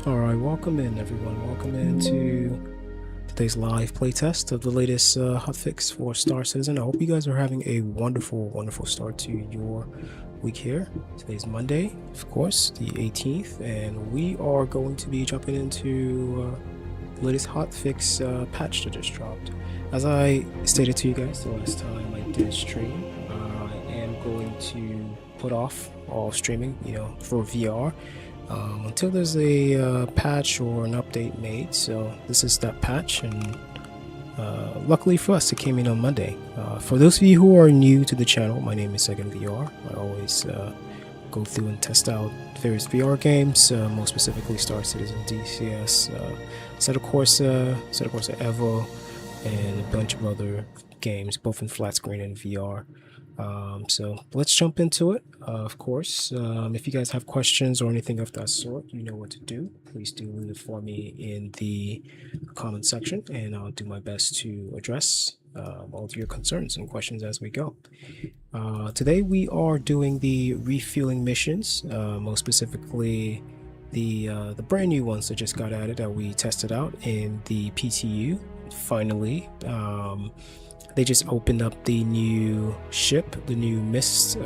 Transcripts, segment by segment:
Alright, welcome in everyone. Welcome into today's live playtest of the latest hotfix for Star Citizen. I hope you guys are having a wonderful start to your week here. Today's Monday, of course, the 18th, and we are going to be jumping into the latest hotfix patch that just dropped. As I stated to you guys the last time I did stream, I am going to put off all streaming, for VR. Until there's a patch or an update made. So this is that patch, and luckily for us, it came in on Monday. For those of you who are new to the channel, my name is Second VR. I always go through and test out various VR games, most specifically Star Citizen, DCS, Set of Course, Evo, and a bunch of other games, both in flat screen and VR. So let's jump into it. Of course, if you guys have questions or anything of that sort, you know what to do. Please do leave it for me in the comment section, and I'll do my best to address all of your concerns and questions as we go. Today we are doing the refueling missions, most specifically the brand new ones that just got added that we tested out in the PTU. Finally, they just opened up the new ship, the new Mist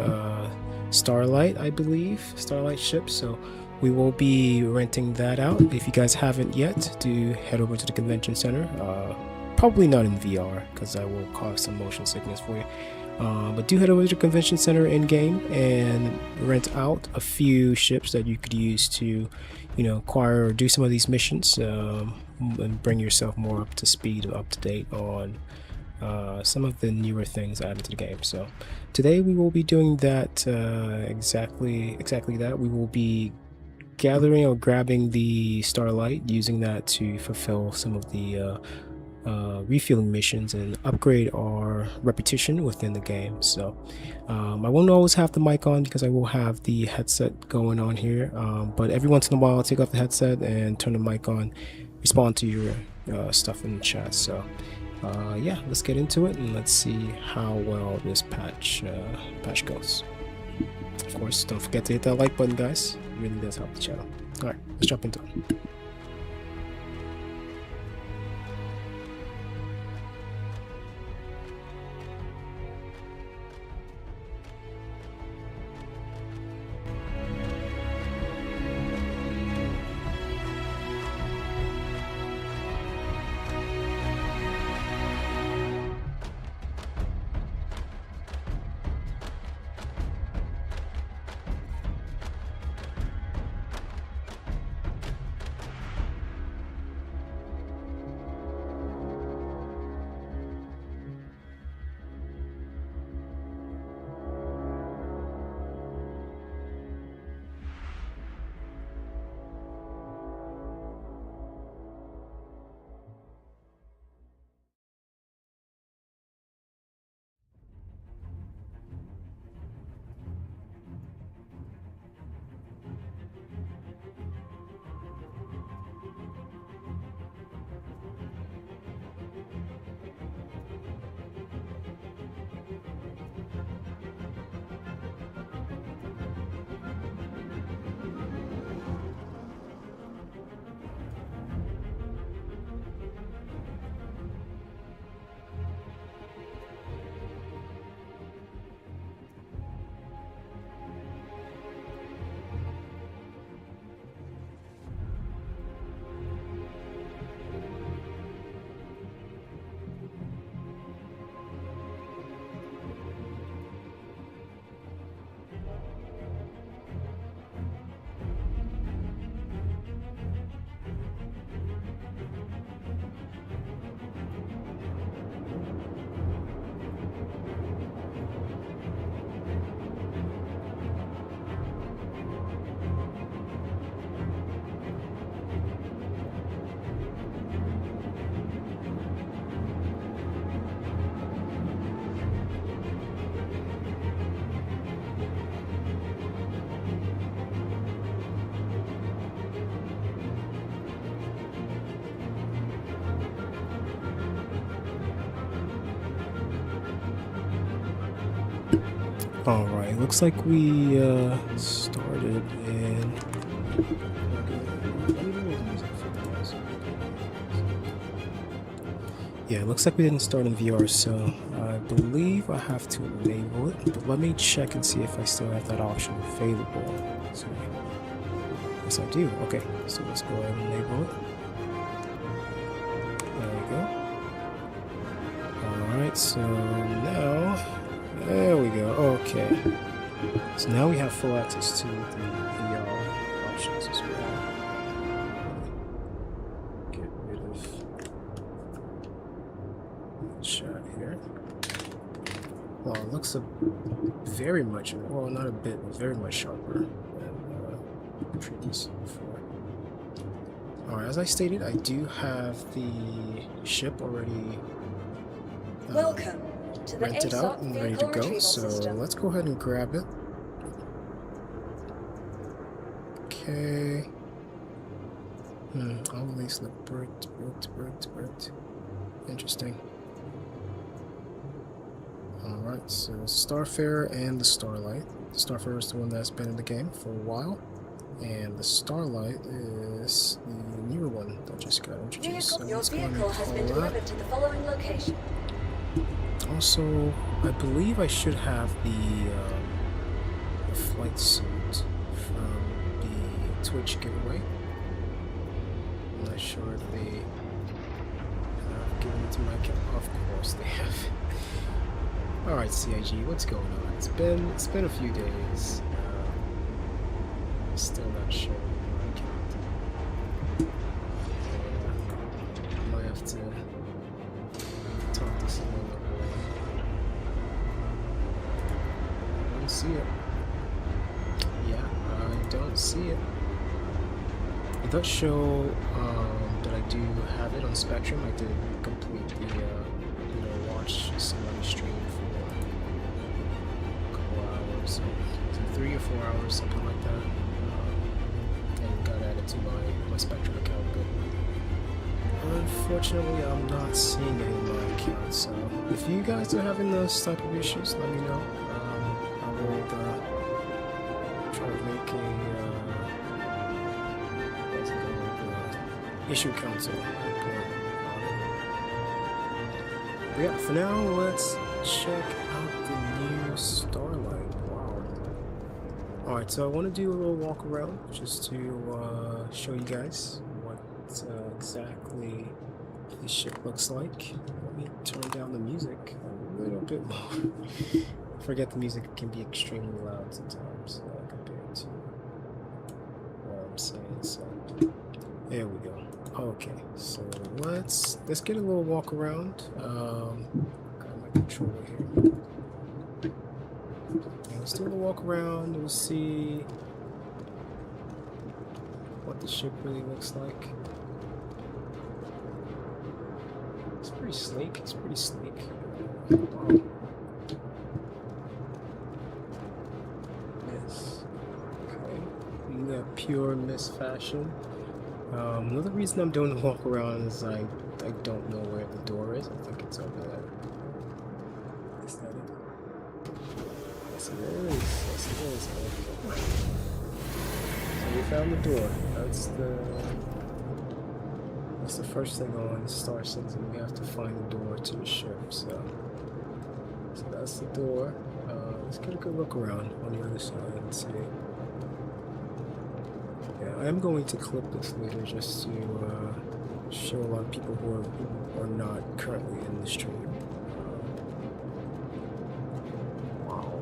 Starlight, I believe, Starlight ship. So we will be renting that out. If you guys haven't yet, do head over to the convention center. Probably not in VR because that will cause some motion sickness for you. But do head over to the convention center in game and rent out a few ships that you could use to, acquire or do some of these missions, and bring yourself more up to speed, up to date on some of the newer things added to the game. So today we will be doing that, exactly that. We will be gathering or grabbing the Starlight, using that to fulfill some of the refueling missions and upgrade our reputation within the game. So I won't always have the mic on because I will have the headset going on here, but every once in a while I'll take off the headset and turn the mic on, respond to your stuff in the chat. So yeah, let's get into it and let's see how well this patch goes. Of course, don't forget to hit that like button, guys. It really does help the channel. Alright, let's jump into it. All right, looks like we started in Yeah, it looks like we didn't start in VR, so I believe I have to enable it. But let me check and see if I still have that option available. So, yes, I do. Okay, so let's go ahead and enable it. There we go. Alright, so now, there we go. Okay. So now we have full access to the VR options as well. Get rid of shot here. Well, it looks very much, well, not a bit, but very much sharper than previously before. Alright, as I stated, I do have the ship already Welcome to the rented out and ready to go, so let's go ahead and grab it. Okay. All of these look bricked. Interesting. Alright, so Starfarer and the Starlight. The Starfarer is the one that's been in the game for a while, and the Starlight is the newer one that just got introduced. So your vehicle has been delivered to the following location. Also, I believe I should have the flight suit from the Twitch giveaway. I'm not sure if they have given it to my account. Of course they have. Alright, CIG, what's going on? It's been a few days. Still not sure my account. I might have to talk to someone. I don't see it. Yeah, I don't see it. It does show that I do have it on Spectrum. I did complete the, watch somebody stream for a couple hours, so 3 or 4 hours, something like that, and got added to my Spectrum account. But unfortunately, I'm not seeing it in my account. So if you guys are having those type of issues, let me know. I will try to make a issue council report on it. But yeah, for now, let's check out the new Starlight. Wow. Alright, so I want to do a little walk around just to show you guys what exactly this ship looks like. Let me turn down the music a little bit more. I forget the music can be extremely loud sometimes compared to what I'm saying. So there we go. Okay, so let's get a little walk around. Got my controller here. And let's do a little walk around. We'll see what the ship really looks like. It's pretty sleek. It's pretty sleek. Wow. Yes. Okay. In that pure mist fashion. Another reason I'm doing the walk around is I don't know where the door is. I think it's over there. Is that it? Yes, it is. Yes, it is. Okay. So we found the door. That's the first thing on Star Citizen. We have to find the door to the ship. So that's the door. Let's get a good look around on the other side and see. Yeah, I am going to clip this later just to show a lot of people who are not currently in the stream. Wow.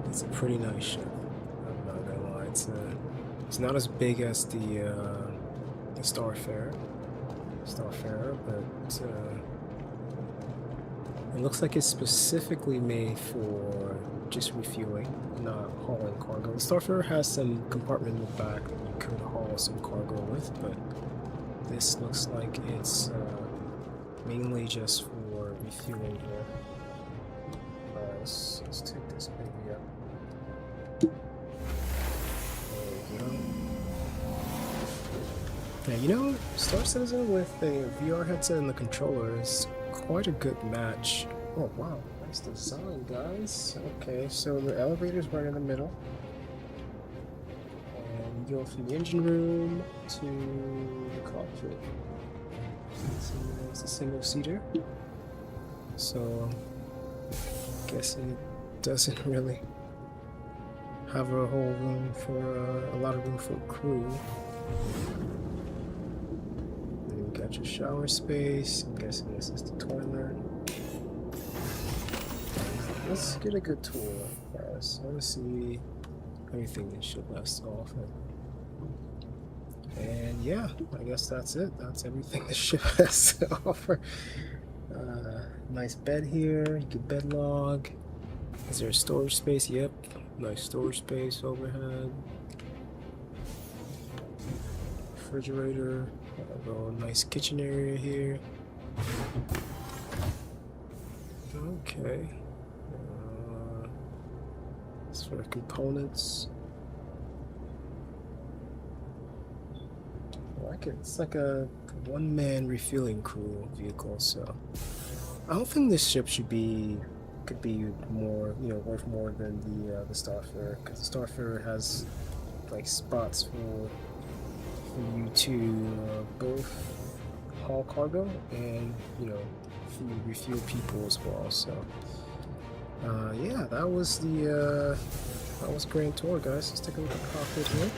It's a pretty nice ship. I'm not gonna lie. It's not as big as the Starfarer, but it looks like it's specifically made for just refueling, not hauling cargo. The Starfarer has some compartment in the back that you could haul some cargo with, but this looks like it's mainly just for refueling here. Let's take this baby up. There we go. Yeah, you know, Star Citizen with the VR headset and the controller is quite a good match. Oh wow, nice design, guys. Okay, so the elevator's right in the middle. And you go from the engine room to the cockpit. It's a single seater, so I'm guessing it doesn't really have a whole room for a lot of room for crew. Then you got your shower space. I'm guessing this is the toilet. Let's get a good tour, guys. I want to see everything this ship has to offer. And yeah, I guess that's it. That's everything the ship has to offer. Nice bed here. You can bed log. Is there a storage space? Yep. Nice storage space overhead. Refrigerator. A nice kitchen area here. Okay. As for components. It's like a one-man refueling crew vehicle, so I don't think this ship could be more, worth more than the Starfarer, because the Starfarer has like spots for you to both haul cargo and for you refuel people as well. So yeah, that was Grand Tour, guys. Let's take a look at the cockpit here.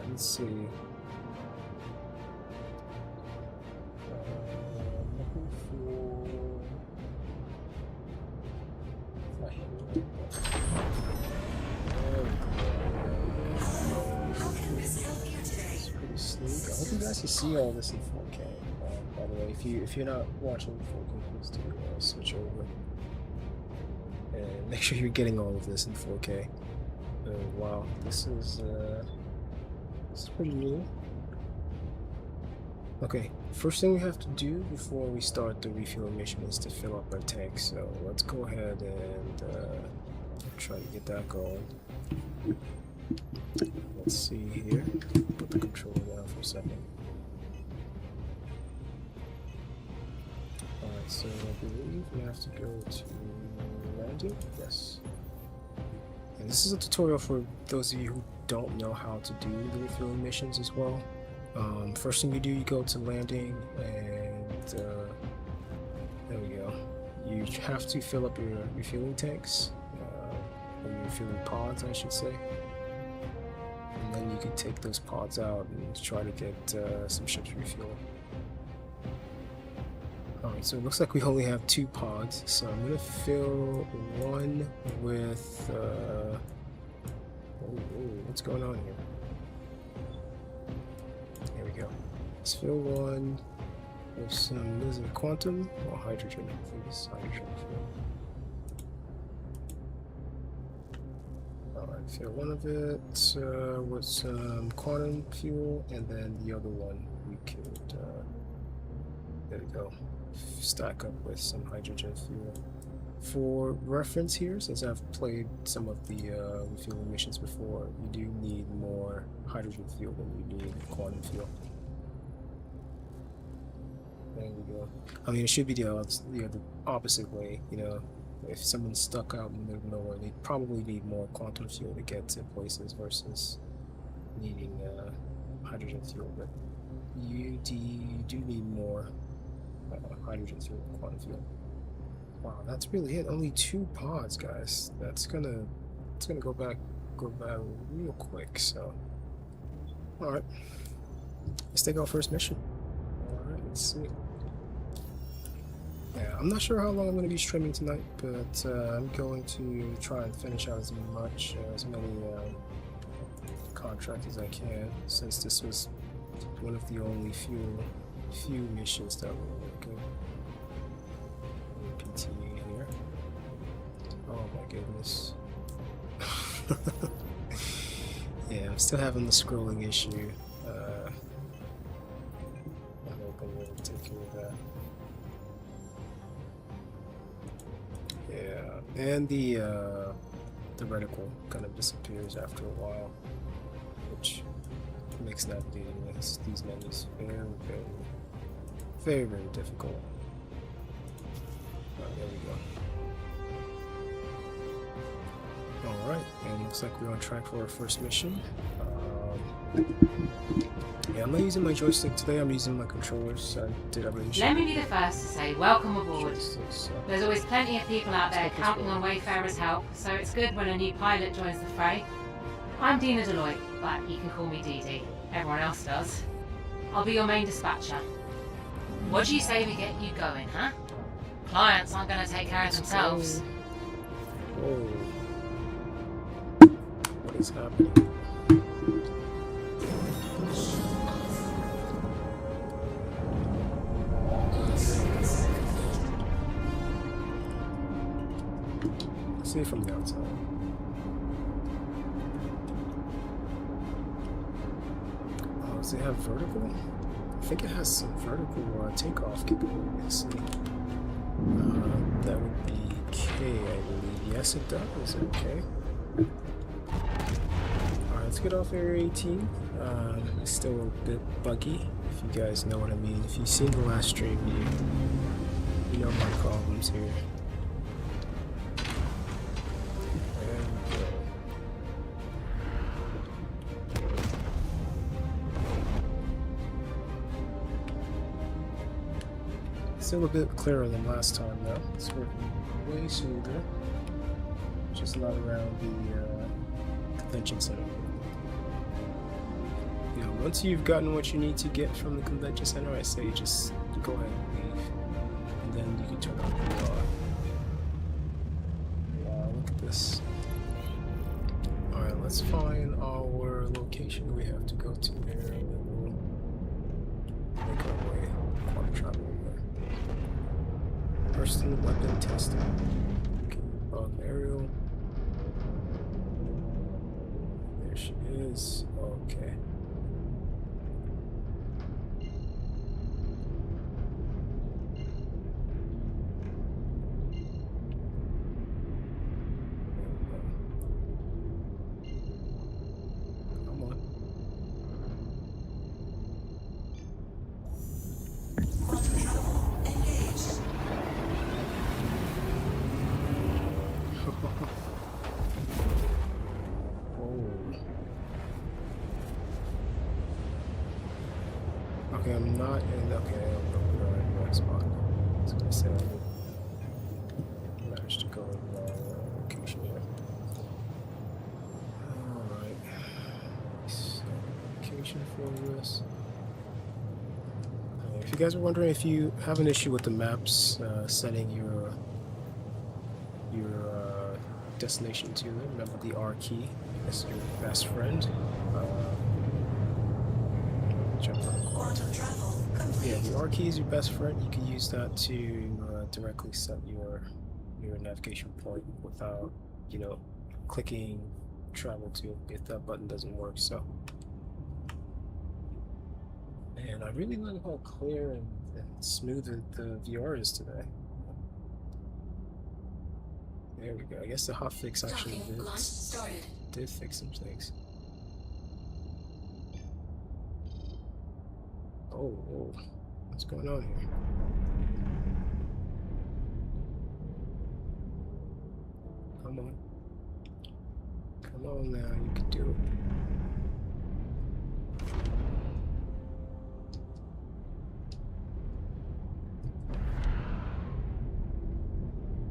Let's see. How can this help you today? It's pretty sleek. I hope you guys can see all this in 4K. By the way, if you're not watching 4K, please do switch over and make sure you're getting all of this in 4K. Wow, this is pretty new. Okay, first thing we have to do before we start the refueling mission is to fill up our tank. So let's go ahead and try to get that going. Let's see here. Put the controller down for a second. Alright, so I believe we have to go to landing. Yes. And this is a tutorial for those of you who don't know how to do the refueling missions as well. First thing you do, you go to landing, and there we go. You have to fill up your refueling tanks, or your refueling pods, I should say. And then you can take those pods out and try to get some ships refueled. Alright, so it looks like we only have 2 pods, so I'm going to fill one with... what's going on here? There we go. Let's fill one with some, is it quantum or hydrogen? I think it's hydrogen. Alright, fill one of it with some quantum fuel, and then the other one we could, there we go, stack up with some hydrogen fuel. For reference here, since I've played some of the refueling missions before, you do need more hydrogen fuel than you need quantum fuel. There we go. I mean, it should be the opposite way, If someone's stuck out in the middle of nowhere, they probably need more quantum fuel to get to places versus needing hydrogen fuel, but you do need more hydrogen fuel than quantum fuel. Wow, that's really it. Only 2 pods, guys. It's gonna go back real quick. So, all right, let's take our first mission. All right, let's see. Yeah, I'm not sure how long I'm going to be streaming tonight, but I'm going to try and finish out as many contracts as I can, since this was one of the only few missions that were working. Continue here. Oh my goodness. Yeah, I'm still having the scrolling issue. I'm hoping we'll take care of that. Yeah, and the reticle kind of disappears after a while, which makes navigating these menus very difficult. There we go. Alright, and looks like we're on track for our first mission. Yeah, I'm not using my joystick today, I'm using my controllers. I did everything. Let me be the first to say welcome aboard. There's always plenty of people out there counting on Wayfarer's help, so it's good when a new pilot joins the fray. I'm Dina Deloitte, but you can call me Dee Dee. Everyone else does. I'll be your main dispatcher. What do you say we get you going, huh? Clients aren't going to take care of themselves. Whoa. What is happening? Let's see it from the outside. Oh, does it have vertical? I think it has some vertical takeoff capabilities. That would be K, I believe. Yes, it does. Okay. Alright, let's get off Area 18. It's still a bit buggy, if you guys know what I mean. If you've seen the last stream, you know my problems here. There we go. Still a bit clearer than last time though. It's working way smoother. Just not around the convention center. You know, once you've gotten what you need to get from the convention center, I say just go ahead and leave. And then you can turn on VR. Wow, look at this. Alright, let's find our location we have to go to here, and then we'll make our way on travel over. First in weapon testing. Okay, aerial. There she is. Okay. Come on. Okay, I'm not in. Okay, I'm not in the right spot. I was gonna say I managed to go in the location here. Alright. So, location for this. If you guys are wondering, if you have an issue with the maps setting your destination to it, remember the R key. That's your best friend. Jump on. Yeah, the R key is your best friend. You can use that to directly set your navigation point without, you know, clicking travel to if that button doesn't work. So, and I really like how clear and smooth the VR is today. There we go. I guess the hotfix actually did fix some things. Oh, what's going on here? Come on. Come on now, you can do it.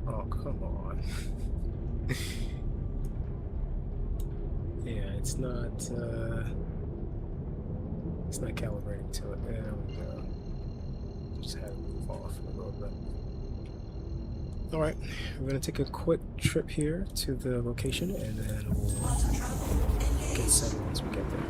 Oh, come on. Yeah, it's not calibrating to it. There we go. Just had to move off a little bit. Alright, we're gonna take a quick trip here to the location and then we'll get set once we get there.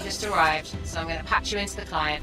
just arrived, so I'm going to patch you into the client.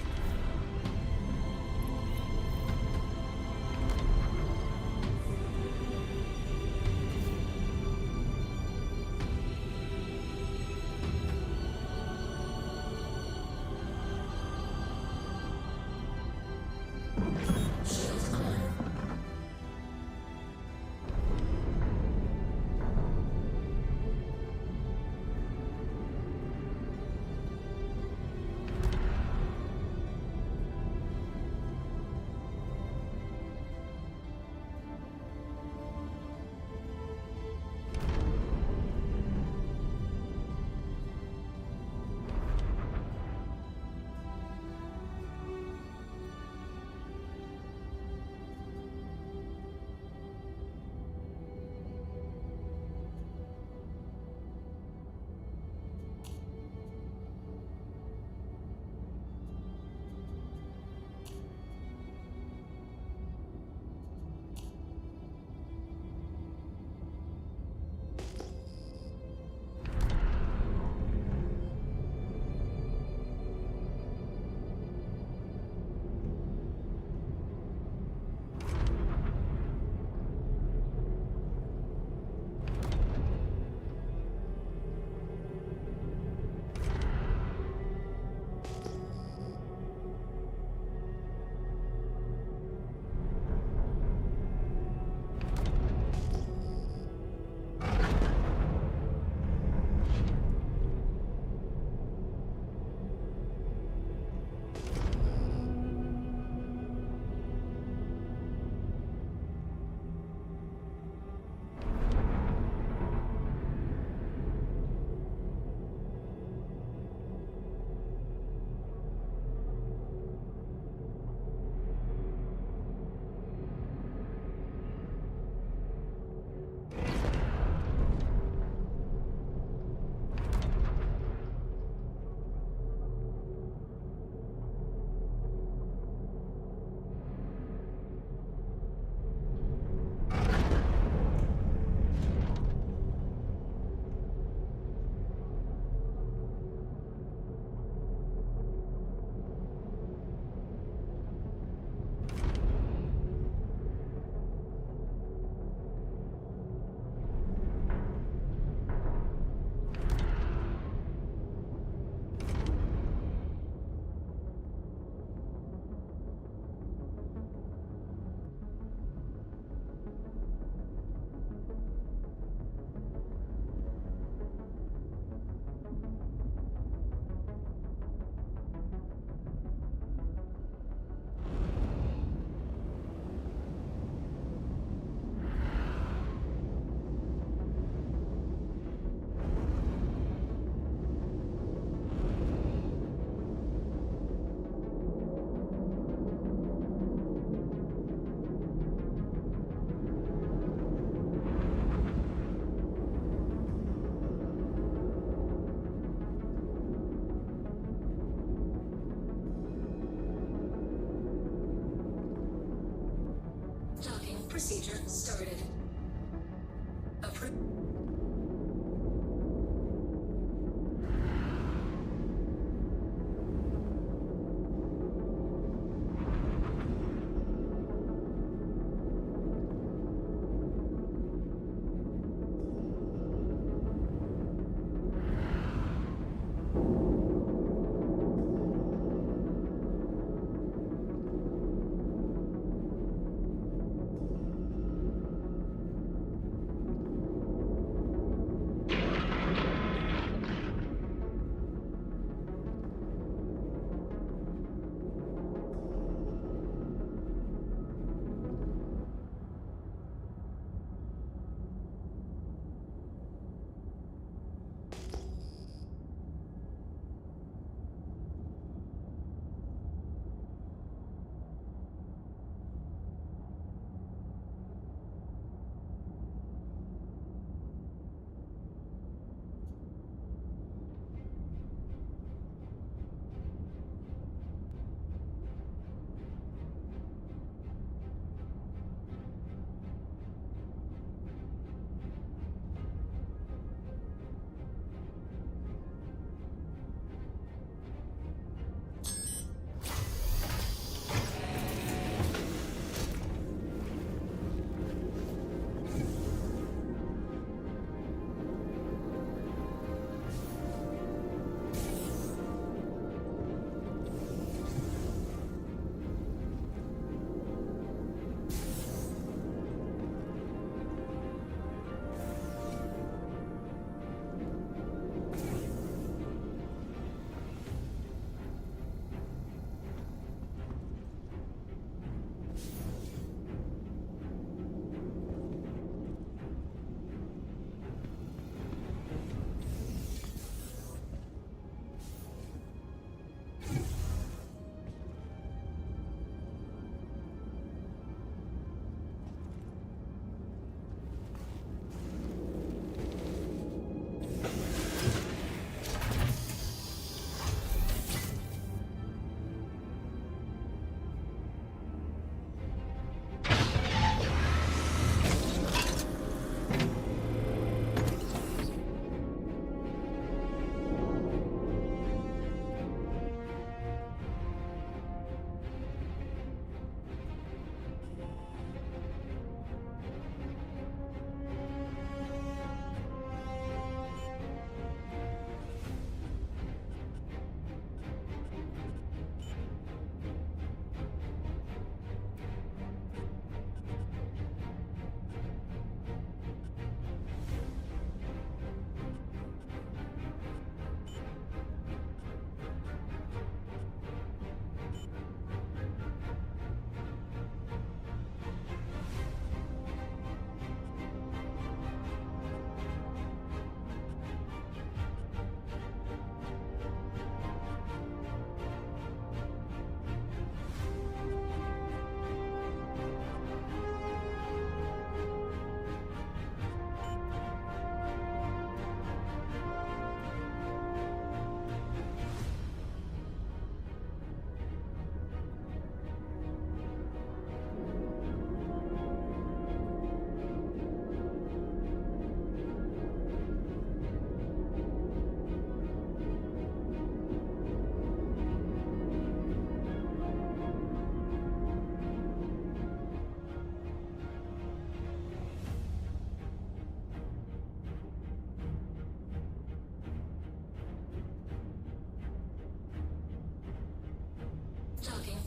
Procedure started.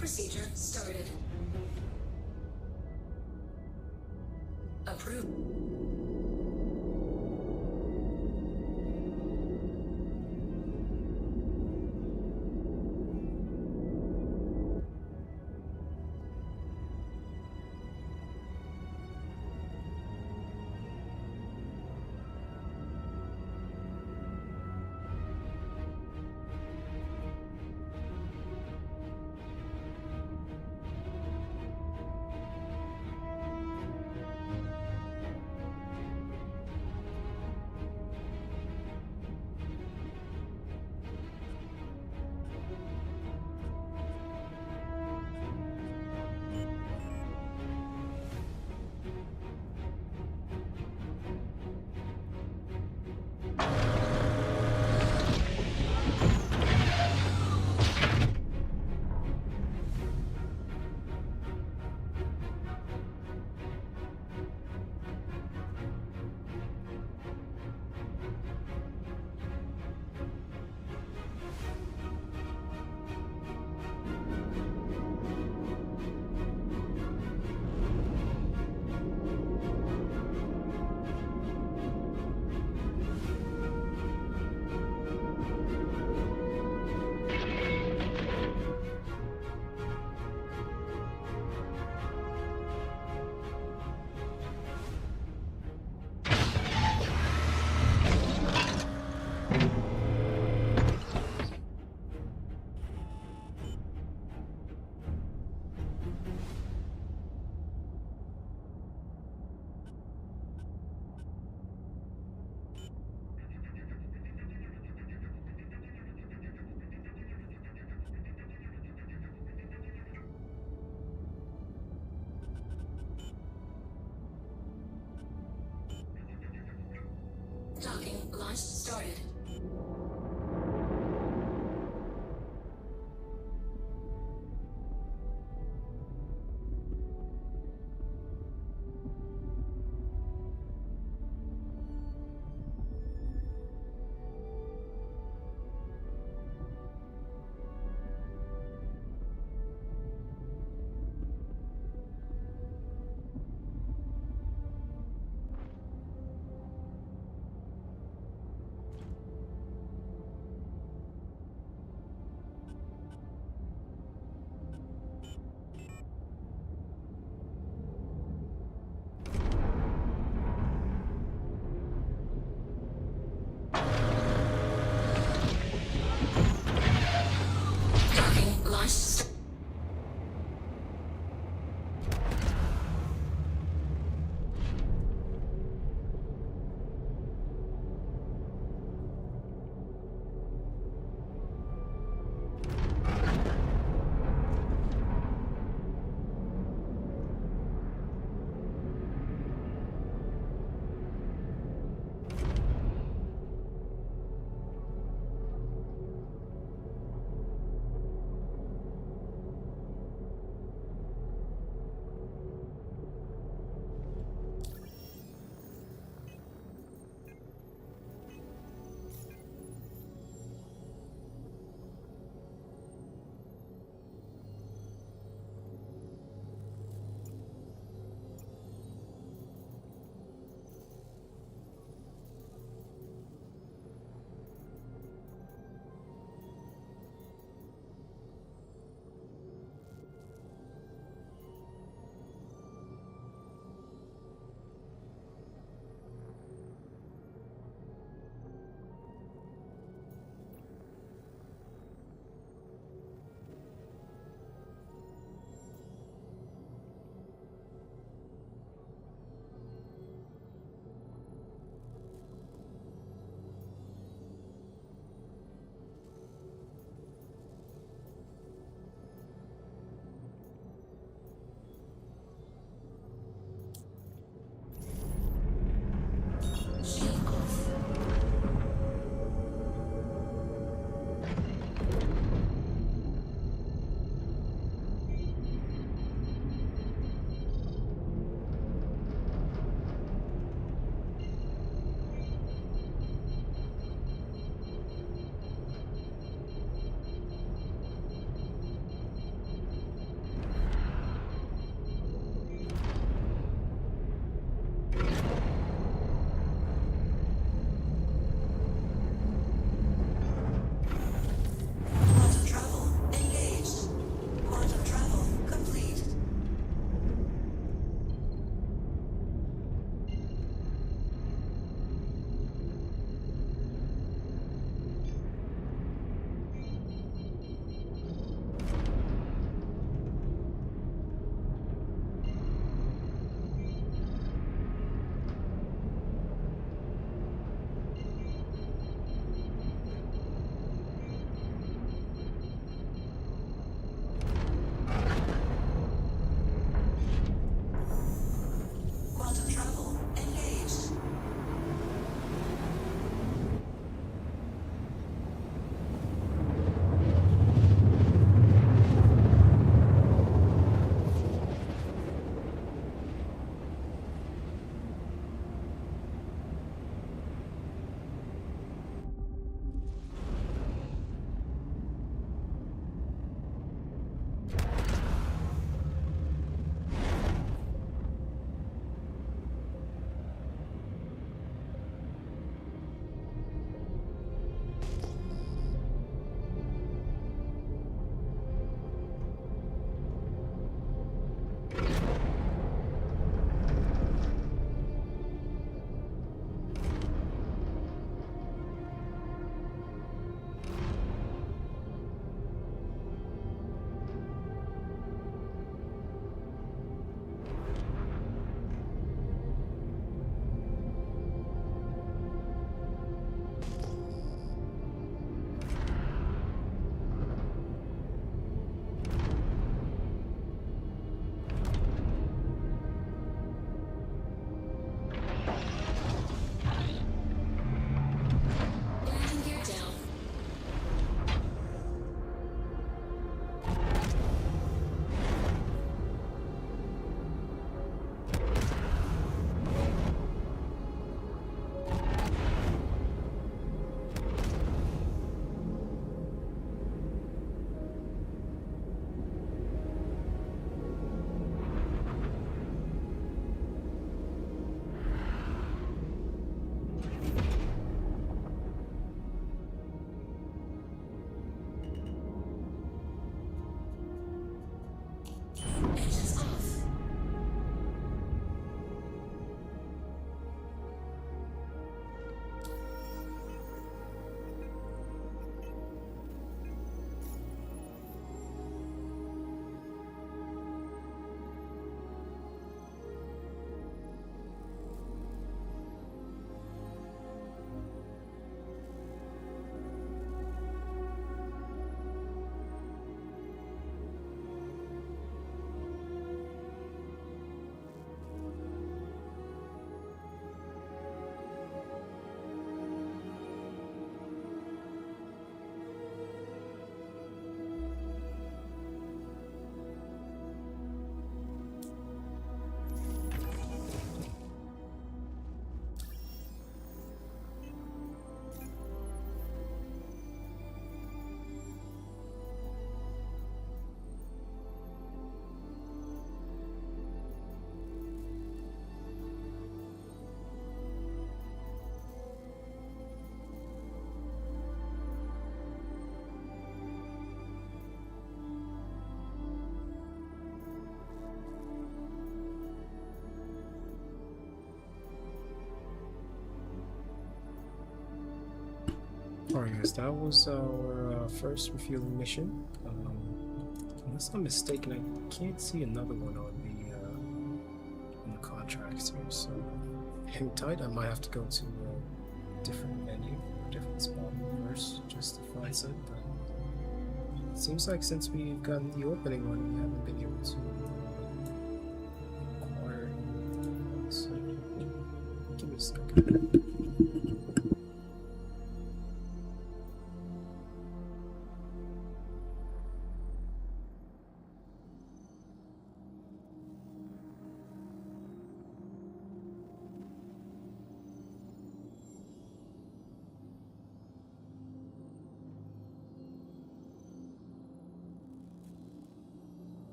Procedure started. Approved. Docking launch started. Alright guys, that was our first refueling mission. Unless I'm mistaken, I can't see another one on the contracts here, so hang tight. I might have to go to a different menu, a different spot first, just to find some. But it seems like since we've gotten the opening one, we haven't been able to acquire anything else. So give me a second.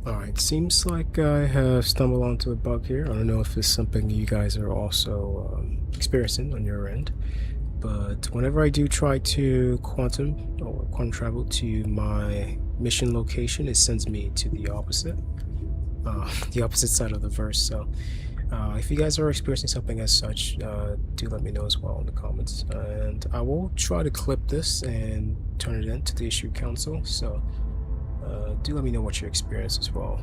Alright, seems like I have stumbled onto a bug here. I don't know if it's something you guys are also experiencing on your end, but whenever I do try to quantum travel to my mission location, it sends me to the opposite side of the verse. So if you guys are experiencing something as such, do let me know as well in the comments, and I will try to clip this and turn it into the issue council. So do let me know what your experience as well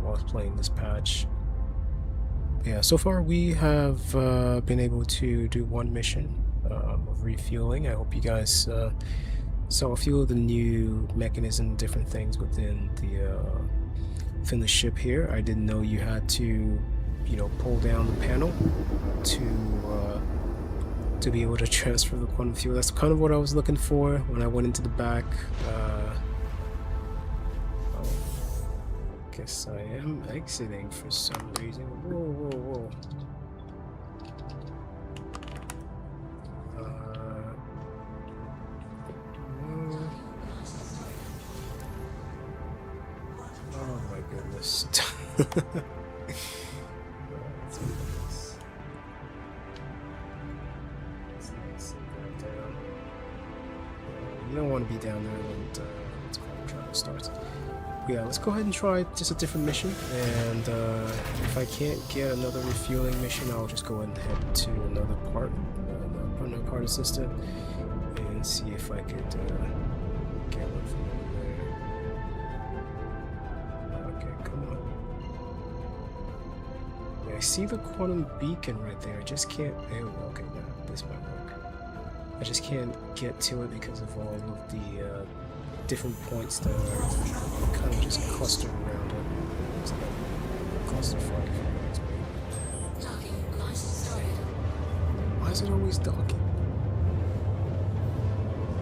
while playing this patch. Yeah, so far we have been able to do one mission of refueling. I hope you guys saw a few of the new mechanisms, different things within the ship here. I didn't know you had to, you know, pull down the panel to be able to transfer the quantum fuel. That's kind of what I was looking for when I went into the back. Guess I am exiting for some reason. Whoa. Oh my goodness. Let's sit down. You don't want to be down there when it's quantum travel starts. Yeah, let's go ahead and try just a different mission, and if I can't get another refueling mission, I'll just go ahead and head to another part assistant, and see if I could get one from over there. Okay, come on. Yeah, I see the quantum beacon right there. I just can't. Oh, okay, now this might work. I just can't get to it because of all of the different points that are kind of just clustered around it. It's like a clusterfuck. Docking launch started. Why is it always docking?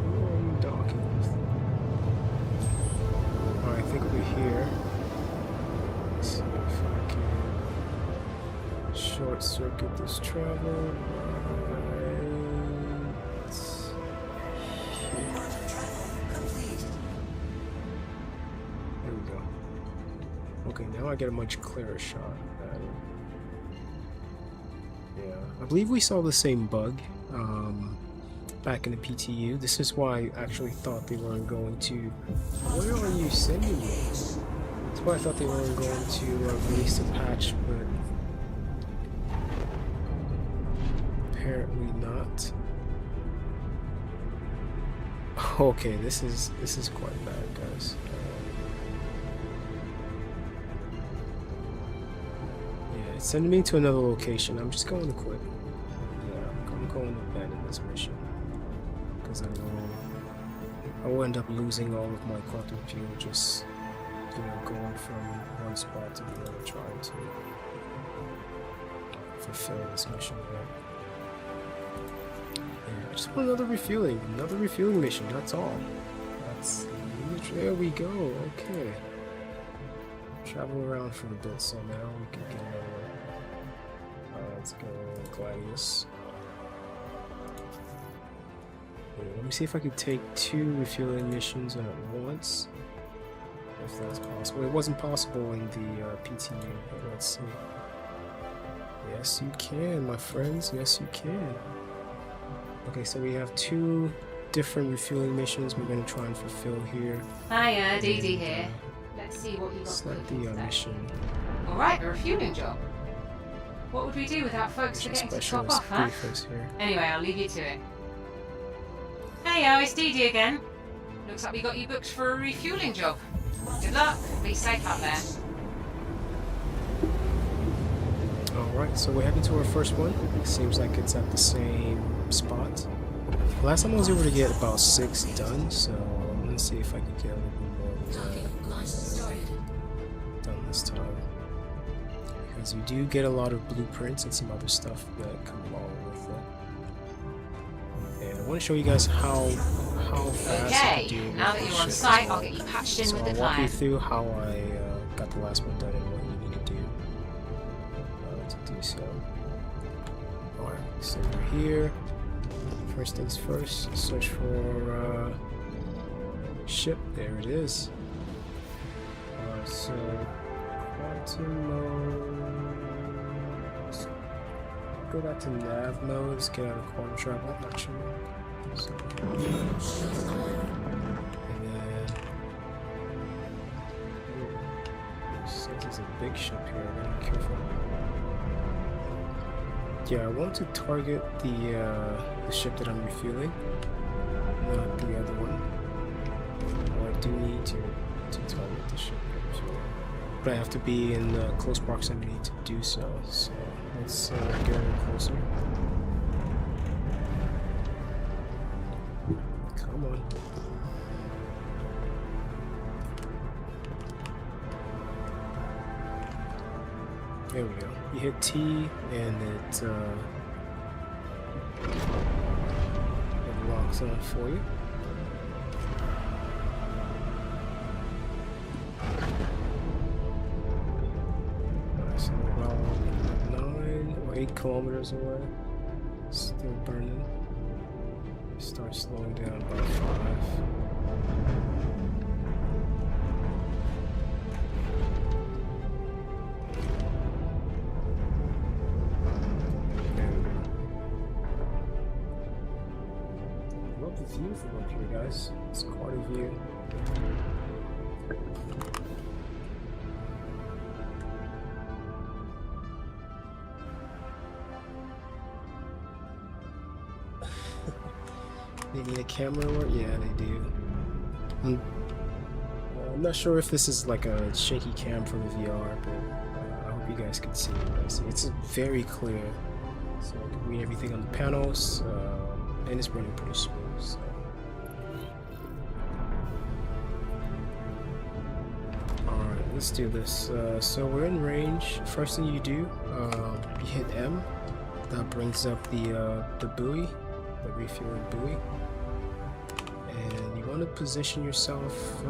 Who are you docking with? Alright, I think we're here. Let's see if I can short circuit this travel. Okay, now I get a much clearer shot at it. Yeah, I believe we saw the same bug back in the PTU. This is why I actually thought they weren't going to... Where are you sending me? That's why I thought they weren't going to release the patch, but apparently not. Okay, this is quite bad, guys. Send me to another location. I'm just going to quit. Yeah, I'm going to abandon this mission because I will end up losing all of my quantum fuel just, you know, going from one spot to the other trying to fulfill this mission here. Yeah, I just want another refueling mission. That's all. There we go. Okay. Travel around for a bit, so now we can get another. Let's go Gladius. Let me see if I could take 2 refueling missions at once, if that's possible. It wasn't possible in the PTU, but let's see. Yes, you can, my friends. Yes, you can. Okay, so we have 2 different refueling missions we're going to try and fulfill here. Hiya, DD here. Let's see what you got. Select the mission. Alright, a refueling job. What would we do without folks forgetting to top off, huh? Anyway, I'll leave you to it. Hey, it's DD again. Looks like we got you booked for a refueling job. Good luck. Be safe out there. Alright, so we're heading to our first one. It seems like it's at the same spot. Last time I was able to get about 6 done, so let's see if I can get a little bit more done this time. Because we do get a lot of blueprints and some other stuff that come along with it. And I want to show you guys how fast you can do. Now that you're on site, I'll get you patched in with the client. I'll walk you through how I got the last one done and what you need to do so. Alright, so we're here. First things first, search for ship. There it is. So, quantum mode. Let's go back to nav mode. Let's get out of quantum travel. I'm not sure. So, and then. Since it's a big ship here, I gotta be careful. Yeah, I want to target the ship that I'm refueling, not the other one. Well, I do need to target the ship that I'm refueling, but I have to be in close proximity to do so. So let's get a little closer. Come on. There we go. You hit T and it locks on for you. Nice. So about 9 or 8 kilometers away. Still burning. Start slowing down about 5. View from up here, guys. It's quite a view. They need a camera work? Yeah, they do. I'm not sure if this is like a shaky cam from the VR, but I hope you guys can see what I see. It's very clear, so I can read everything on the panels, and it's running pretty smooth. So. Alright, let's do this. So we're in range. First thing you do, you hit M. That brings up the buoy, the refueling buoy. And you want to position yourself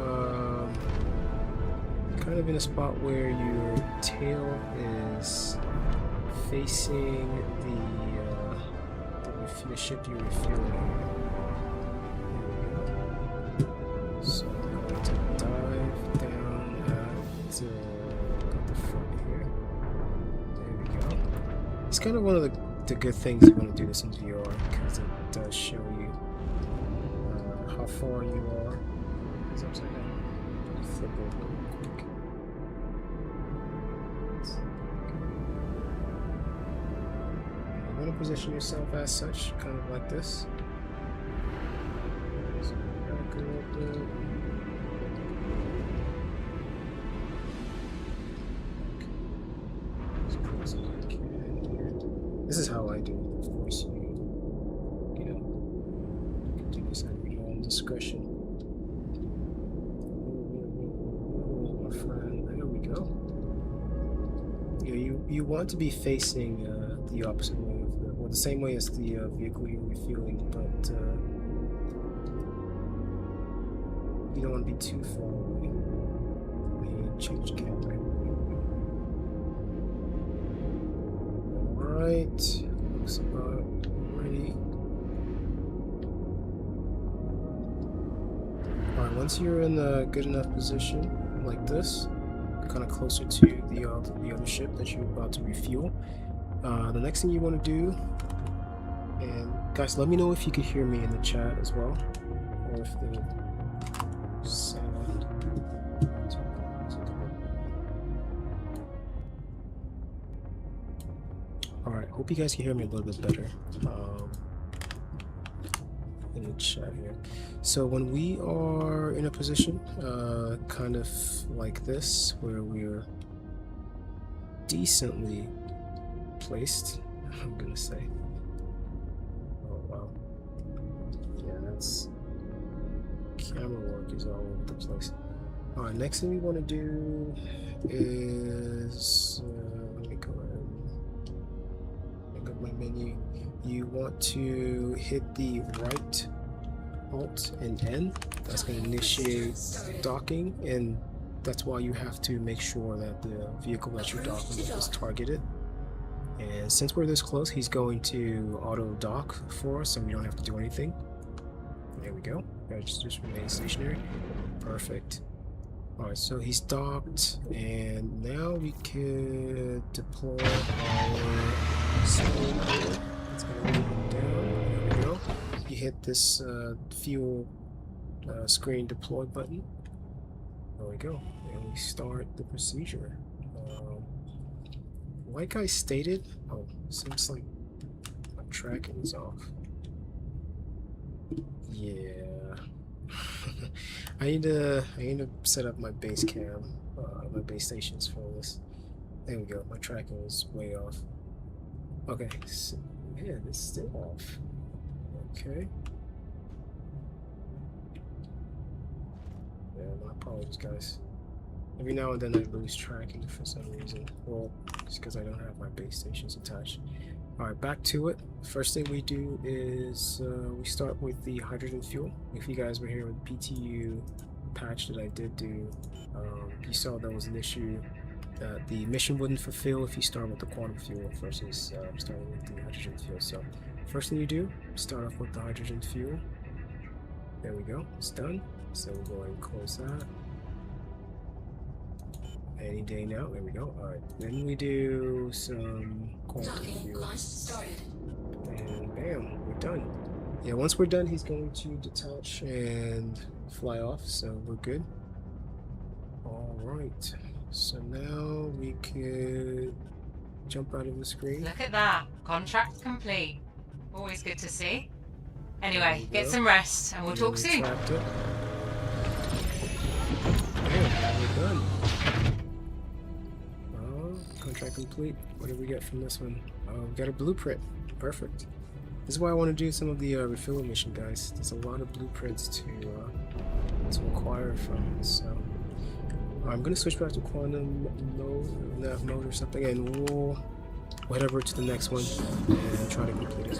kind of in a spot where your tail is facing the ship you're refueling. So I'm going to dive down at the front here. There we go. It's kind of one of the good things you want to do this in VR, because it does show you how far you are. It's upside down. Flip over real quick. You want to position yourself as such, kind of like this. So back a little bit. Okay. As close as I can here. This is how I do it. Of course, you can do this at your own discretion. My friend, there we go. You want to be facing the opposite way of the same way as the vehicle you're refueling, but you don't want to be too far away. Let me change camera. Alright, looks about ready. Alright, once you're in a good enough position, like this, kind of closer to the other ship that you're about to refuel, the next thing you want to do, and guys, let me know if you can hear me in the chat as well, or if the sound. Alright, hope you guys can hear me a little bit better in the chat here. So when we are in a position kind of like this, where we're decently placed, I'm gonna say. Oh wow. Yeah, that's camera work is all over the place. Alright, next thing we want to do is let me go ahead and pick up my menu. You want to hit the right Alt and N. That's going to initiate docking, and that's why you have to make sure that the vehicle that you're docking with is targeted. And since we're this close, he's going to auto dock for us, so we don't have to do anything. There we go. Just remain stationary. Perfect. Alright, so he's docked, and now we could deploy our screen here. It's gonna move him down. There we go. You hit this fuel screen deploy button. There we go. And we start the procedure. Like I stated, oh, seems like my tracking is off. Yeah. I need to set up my base cam, my base stations for this. There we go. My tracking is way off. Okay, so, man, it's still off. Okay. Yeah, my apologies, guys. Every now and then I lose tracking for some reason. Well, just because I don't have my base stations attached. Alright, back to it. First thing we do is we start with the hydrogen fuel. If you guys were here with the PTU patch that I did do, you saw that was an issue that the mission wouldn't fulfill if you start with the quantum fuel versus starting with the hydrogen fuel. So first thing you do, start off with the hydrogen fuel. There we go, it's done. So we'll go ahead and close that. Any day now, there we go. Alright, then we do some quantum fuel. And bam, we're done. Yeah, once we're done, he's going to detach and fly off, so we're good. Alright, so now we could jump out of the screen. Look at that. Contract complete. Always good to see. Anyway, get some rest and we'll talk soon. Bam, we're done. Contract complete. What did we get from this one? We got a blueprint. Perfect. This is why I want to do some of the refueling mission, guys. There's a lot of blueprints to acquire from it. So I'm gonna switch back to quantum mode, nav mode or something, and we'll head over to the next one and try to complete it.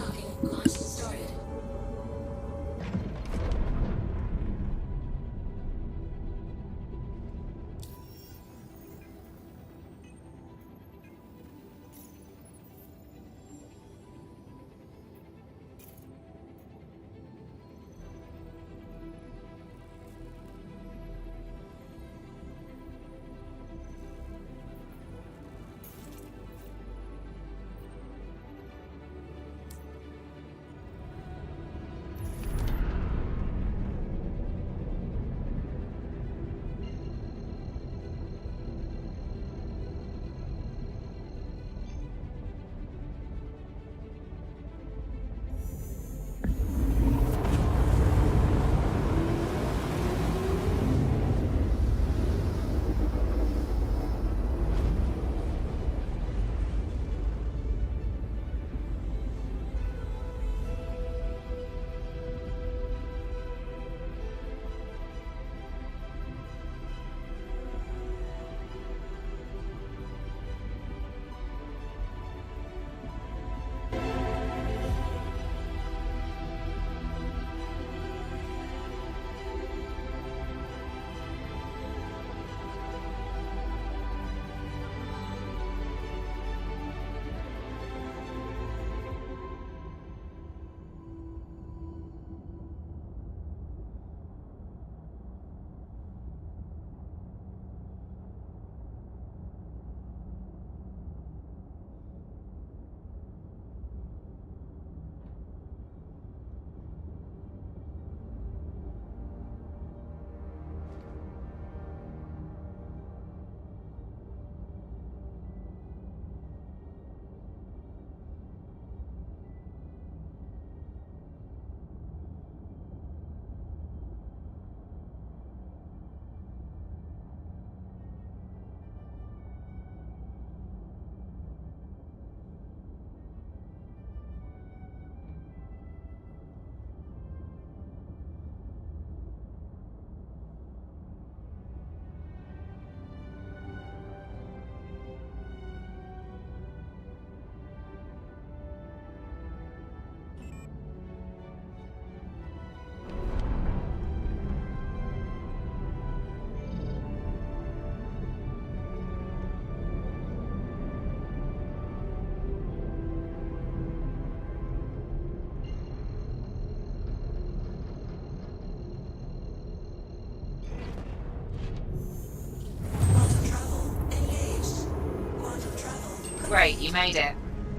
Great, you made it.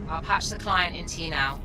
I'll patch the client into you now.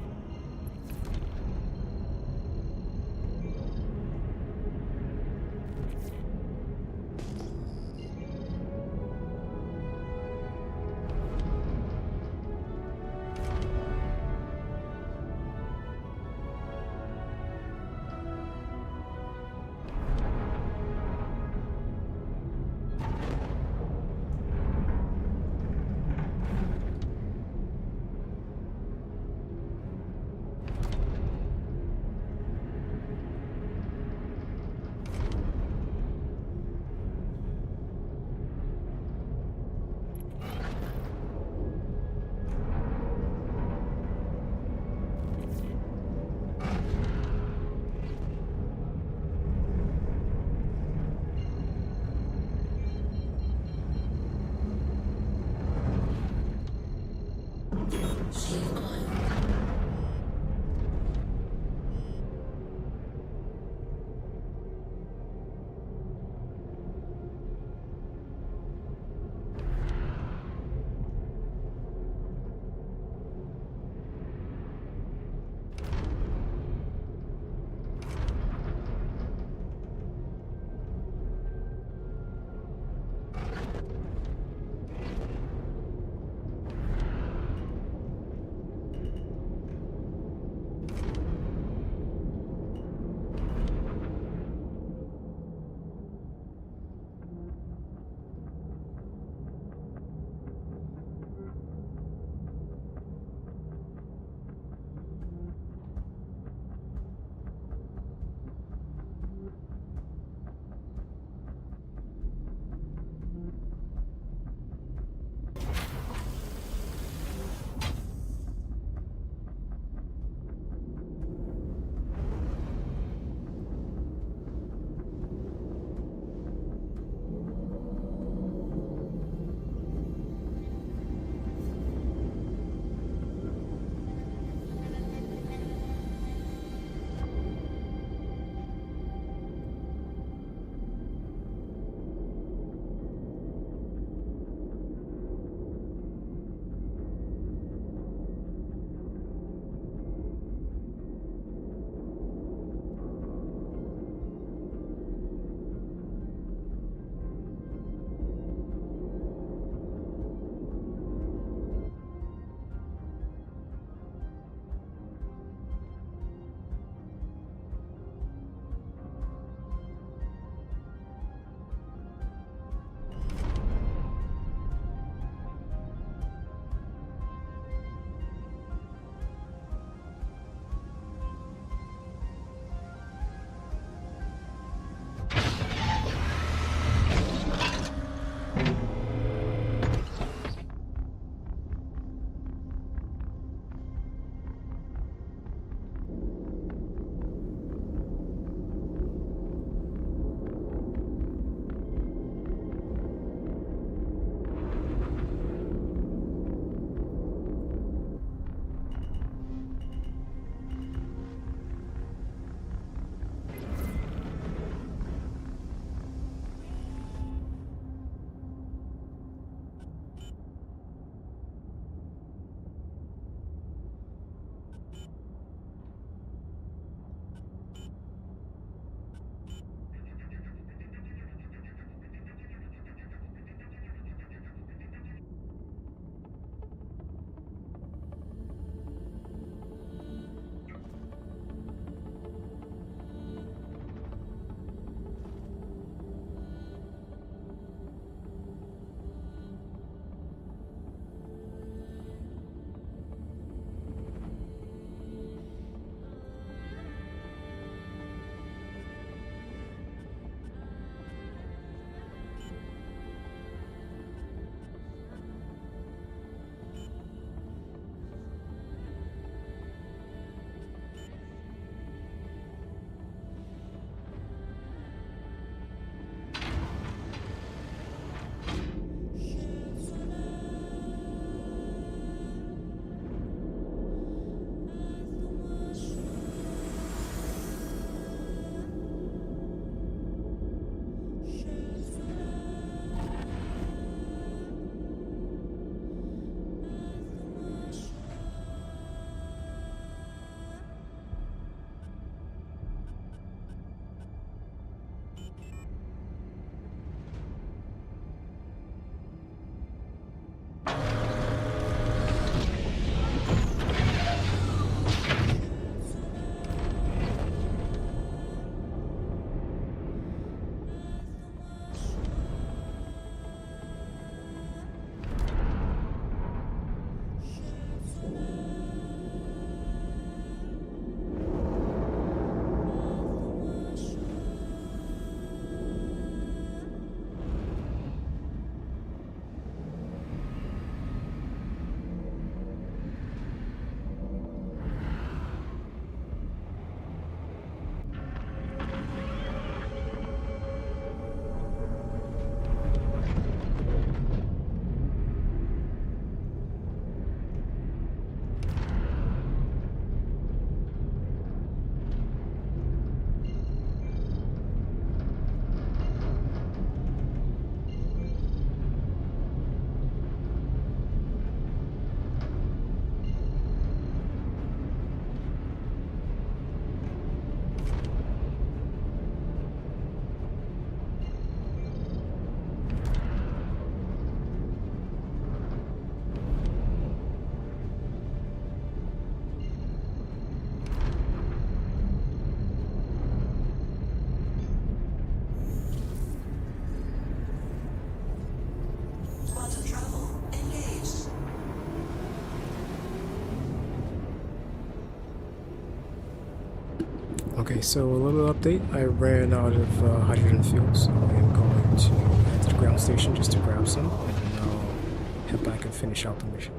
Okay, so a little update. I ran out of hydrogen fuel, so I'm going to head to the ground station just to grab some, and then I'll head back and finish out the mission.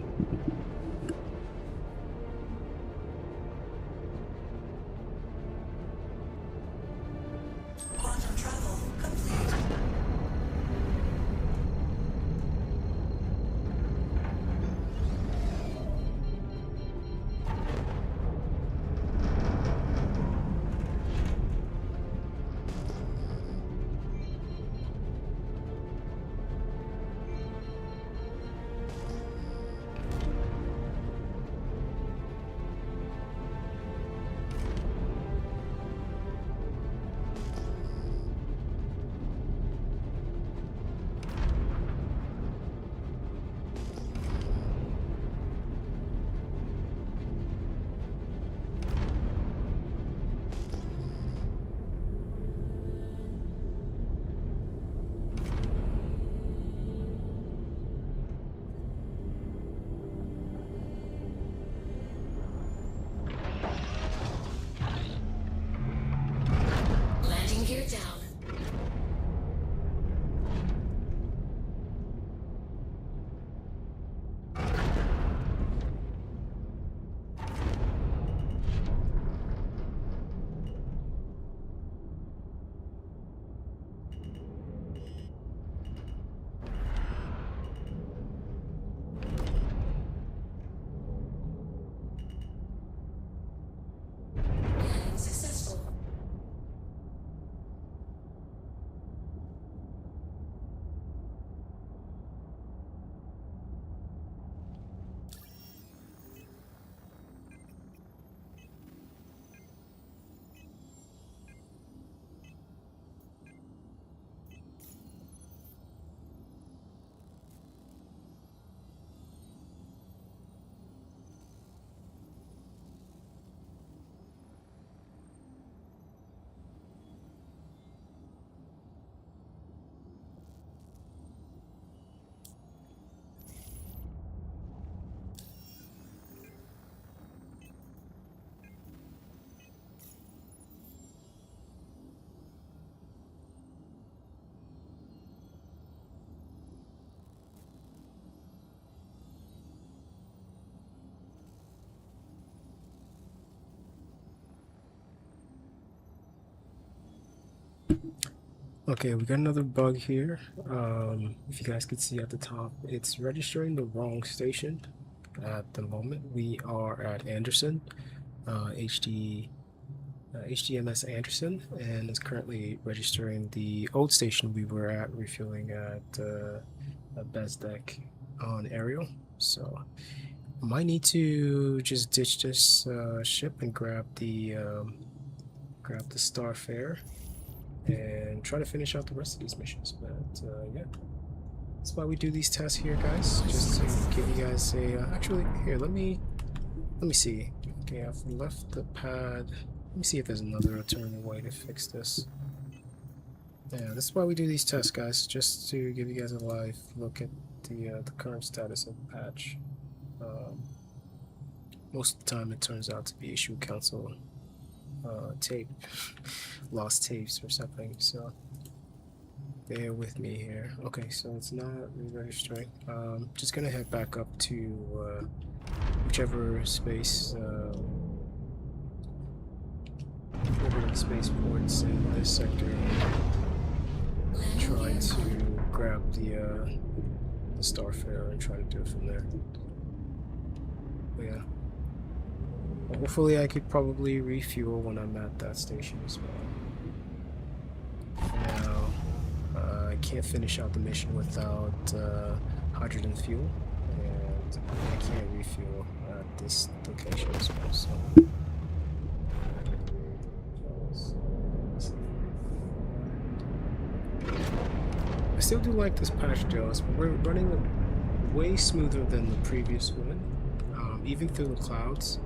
Quantum travel complete. Landing gear down. Landing successful. Okay, we got another bug here. If you guys could see at the top, it's registering the wrong station. At the moment, we are at Anderson, HDMS Anderson, and it's currently registering the old station we were at, refueling at Bezdek on Ariel. So might need to just ditch this ship and grab the Starfare and try to finish out the rest of these missions. But yeah, that's why we do these tests here, guys, just to give you guys a actually here, let me see. Okay, I've left the pad. Let me see if there's another alternative way to fix this. Yeah, this is why we do these tests, guys, just to give you guys a live look at the current status of the patch. Most of the time it turns out to be issue council tape, lost tapes or something, so bear with me here. Okay, so it's not re-registering. Just gonna head back up to whichever space spaceports in this sector. Try to grab the Starfare and try to do it from there. But yeah. Hopefully I could probably refuel when I'm at that station as well. For now, I can't finish out the mission without hydrogen fuel, and I can't refuel at this location as well, so... I still do like this patch, though. We're running way smoother than the previous one. Even through the clouds,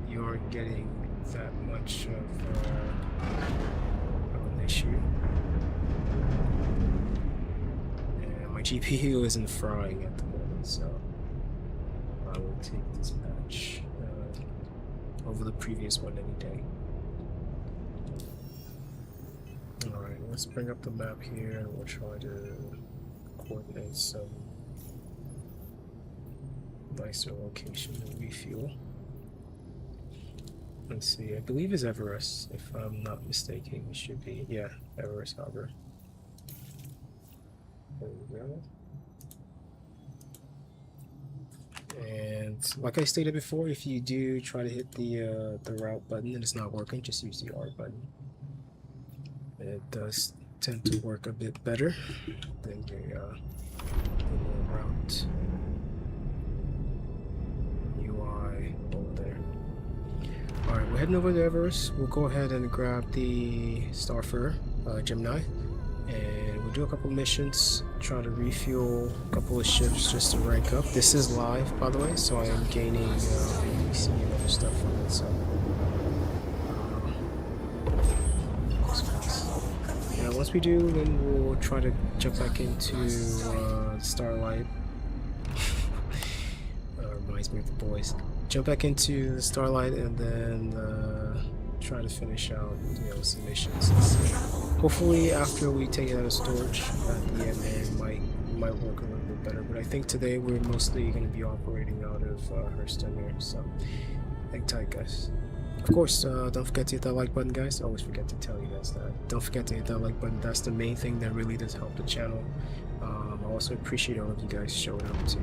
you aren't getting that much of an issue. And my GPU isn't frying at the moment, so I will take this patch over the previous one any day. let's bring up the map here and we'll try to coordinate some nicer location to refuel. Let's see, I believe it's Everest, if I'm not mistaken. It should be, yeah, Everest Harbor. There we go. And like I stated before, if you do try to hit the route button and it's not working, just use the R button. It does tend to work a bit better than the route UI over there. Alright, we're heading over to Everest. We'll go ahead and grab the Starfarer, Gemini, and we'll do a couple missions, try to refuel a couple of ships just to rank up. This is live, by the way, so I am gaining aUEC and other stuff from it, so... yeah, once we do, then we'll try to jump back into Starlight. Reminds me of the boys. Jump back into the Starlight and then try to finish out, you know, some missions. Hopefully, after we take it out of storage at the end, it might work a little bit better. But I think today we're mostly going to be operating out of Hurston here. So, hang tight, guys. Of course, don't forget to hit that like button, guys. I always forget to tell you guys that. Don't forget to hit that like button. That's the main thing that really does help the channel. I also appreciate all of you guys showing up to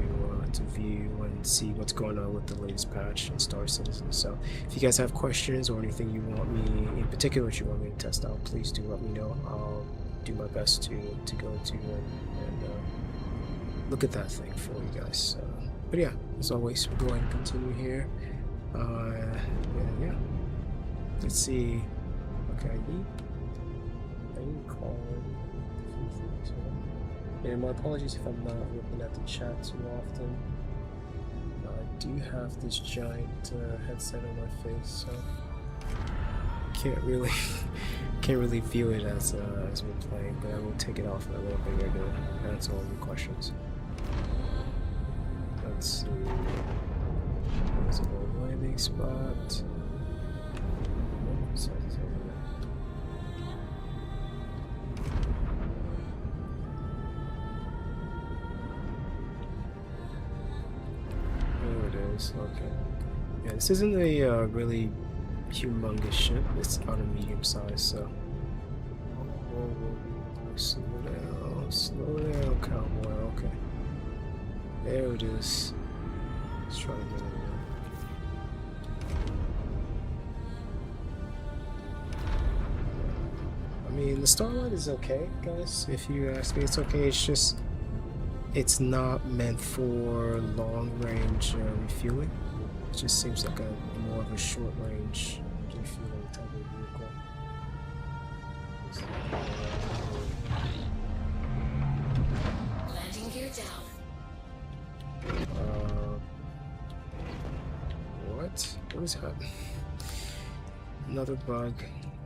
view and see what's going on with the latest patch in Star Citizen. So if you guys have questions or anything you want me, in particular, you want me to test out, please do let me know. I'll do my best to go to and look at that thing for you guys. But yeah, as always, we'll go ahead and continue here. Yeah. Let's see. Okay, I need to call a few things here. And my apologies if I'm not looking at the chat too often. I do have this giant headset on my face, so can't really view it as we're playing. But I will take it off in a little bit here to answer all your questions. Let's see. There's a little landing spot. There it is. Okay. Yeah, this isn't a really humongous ship. It's about a medium size, so. Whoa. Slow down, cowboy. Okay. There it is. Let's try to get it in. I mean, the Starlight is okay, guys. If you ask me, it's okay. It's just, it's not meant for long-range refueling. It just seems like a more of a short-range refueling type of vehicle. Landing gear down. What? What is happening? Another bug.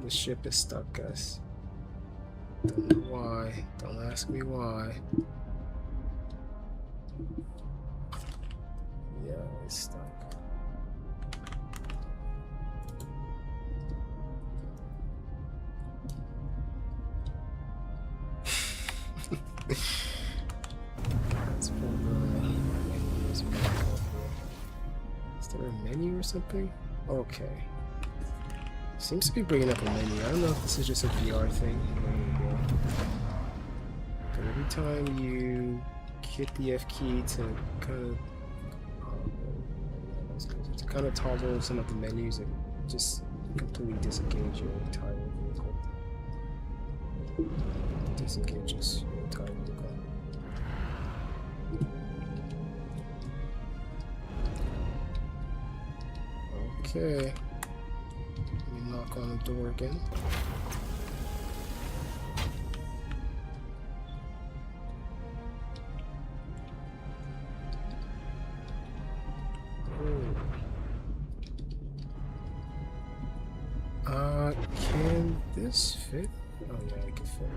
The ship is stuck, guys. Don't know why. Don't ask me why. Yeah, it's stuck. Let's pull the menus back up here. Is there a menu or something? Okay. Seems to be bringing up a menu. I don't know if this is just a VR thing. There you go. But every time you hit the F key to kind of toggle some of the menus, it just completely disengages your entire vehicle. Disengages your entire vehicle. Okay. Knock on the door again. Can this fit? Oh yeah, I can fit it.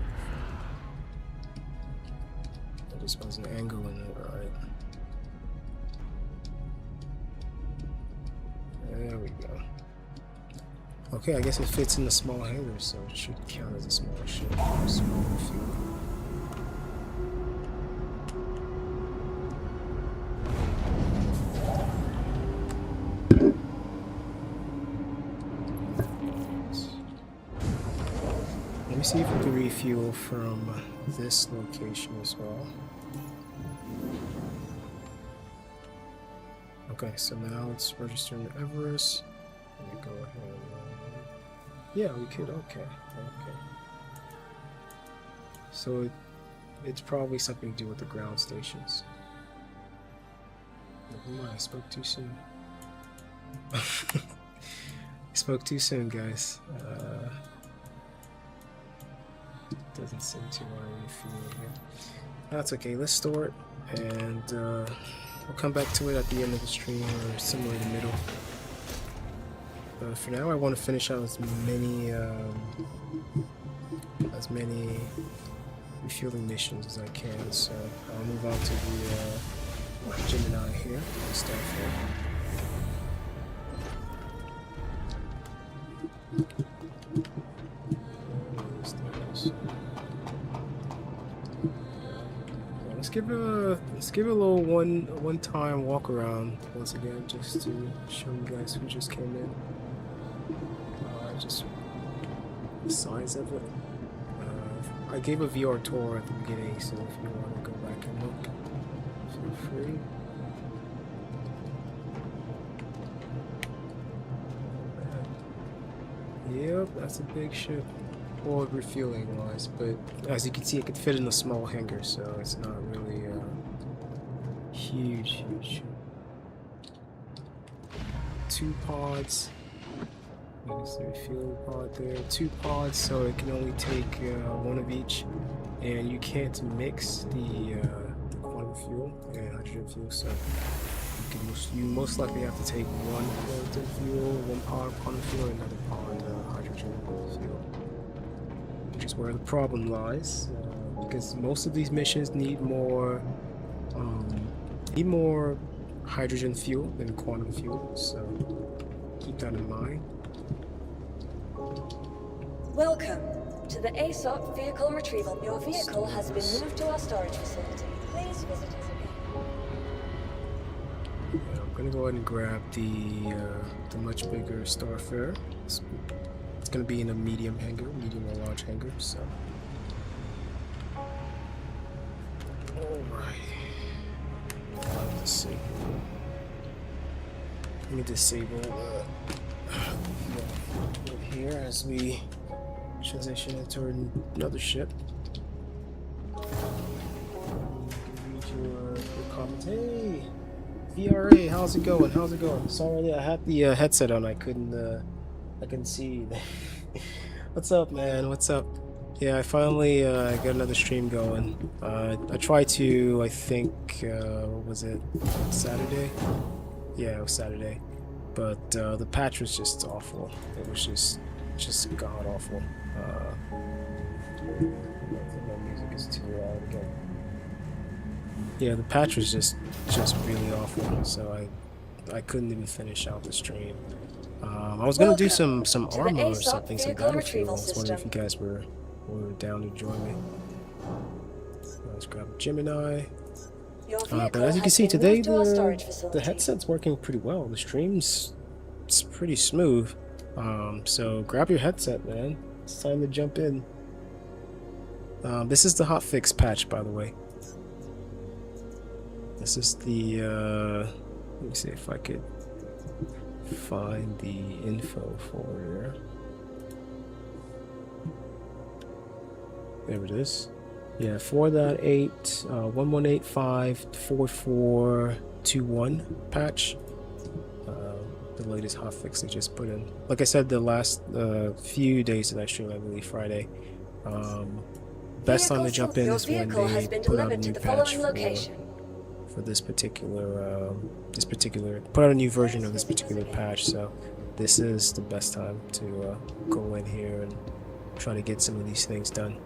I just wasn't angling it right. There we go. Okay, I guess it fits in the small hangar, so it should count as a small ship. Small fuel. Let me see if we can refuel from this location as well. Okay, so now it's registering the Everest. Let me go ahead. Yeah, we could. Okay, okay. So it's probably something to do with the ground stations. Never mind, I spoke too soon. Spoke too soon, guys. Doesn't seem to want to refuel here. That's okay. Let's store it, and we'll come back to it at the end of the stream or somewhere in the middle. For now, I want to finish out as many refueling missions as I can. So I'll move on to the Gemini here, stuff here. Let's give it a little one-time walk around once again, just to show you guys who just came in. Just the size of it. I gave a VR tour at the beginning, so if you want to go back and look, feel free. Yep, that's a big ship. Or refueling wise, but as you can see, it could fit in a small hangar, so it's not really huge. 2 pods. There's the refueling pod there. 2 pods, so it can only take 1 of each, and you can't mix the quantum fuel and hydrogen fuel. So you most likely have to take 1 quantum fuel, 1 pod quantum fuel, and another pod hydrogen fuel. Which is where the problem lies, because most of these missions need more hydrogen fuel than quantum fuel, so keep that in mind. Welcome to the ASOP vehicle retrieval. Your vehicle has been moved to our storage facility. Please visit us again. Yeah, I'm gonna go ahead and grab the much bigger Starfarer. It's gonna be in a medium hangar, medium or large hangar, so. Alright. Let me disable here as we transition into another ship. Read your comments. Hey, VRA, how's it going? How's it going? Sorry, I had the headset on. I couldn't see. What's up, man? What's up? Yeah, I finally got another stream going. I tried to, I think, what was it? Saturday? Yeah, it was Saturday. But the patch was just awful. It was just god awful. My music is too loud again. Yeah, the patch was just really awful. So I couldn't even finish out the stream. I was gonna do some armor or something, some battlefield. I was wondering if you guys were down to join me. So let's grab Gemini. But as you can see today, the headset's working pretty well. The stream's pretty smooth. So grab your headset, man. It's time to jump in. This is the hotfix patch, by the way. This is the let me see if I could find the info for it. There it is. Yeah, 4.8 11854421 patch. The latest hotfix they just put in. Like I said, the last few days of that stream, I believe Friday. Best time to jump in is when they put out a new patch for this particular put out a new version of this particular patch. So this is the best time to go in here and try to get some of these things done.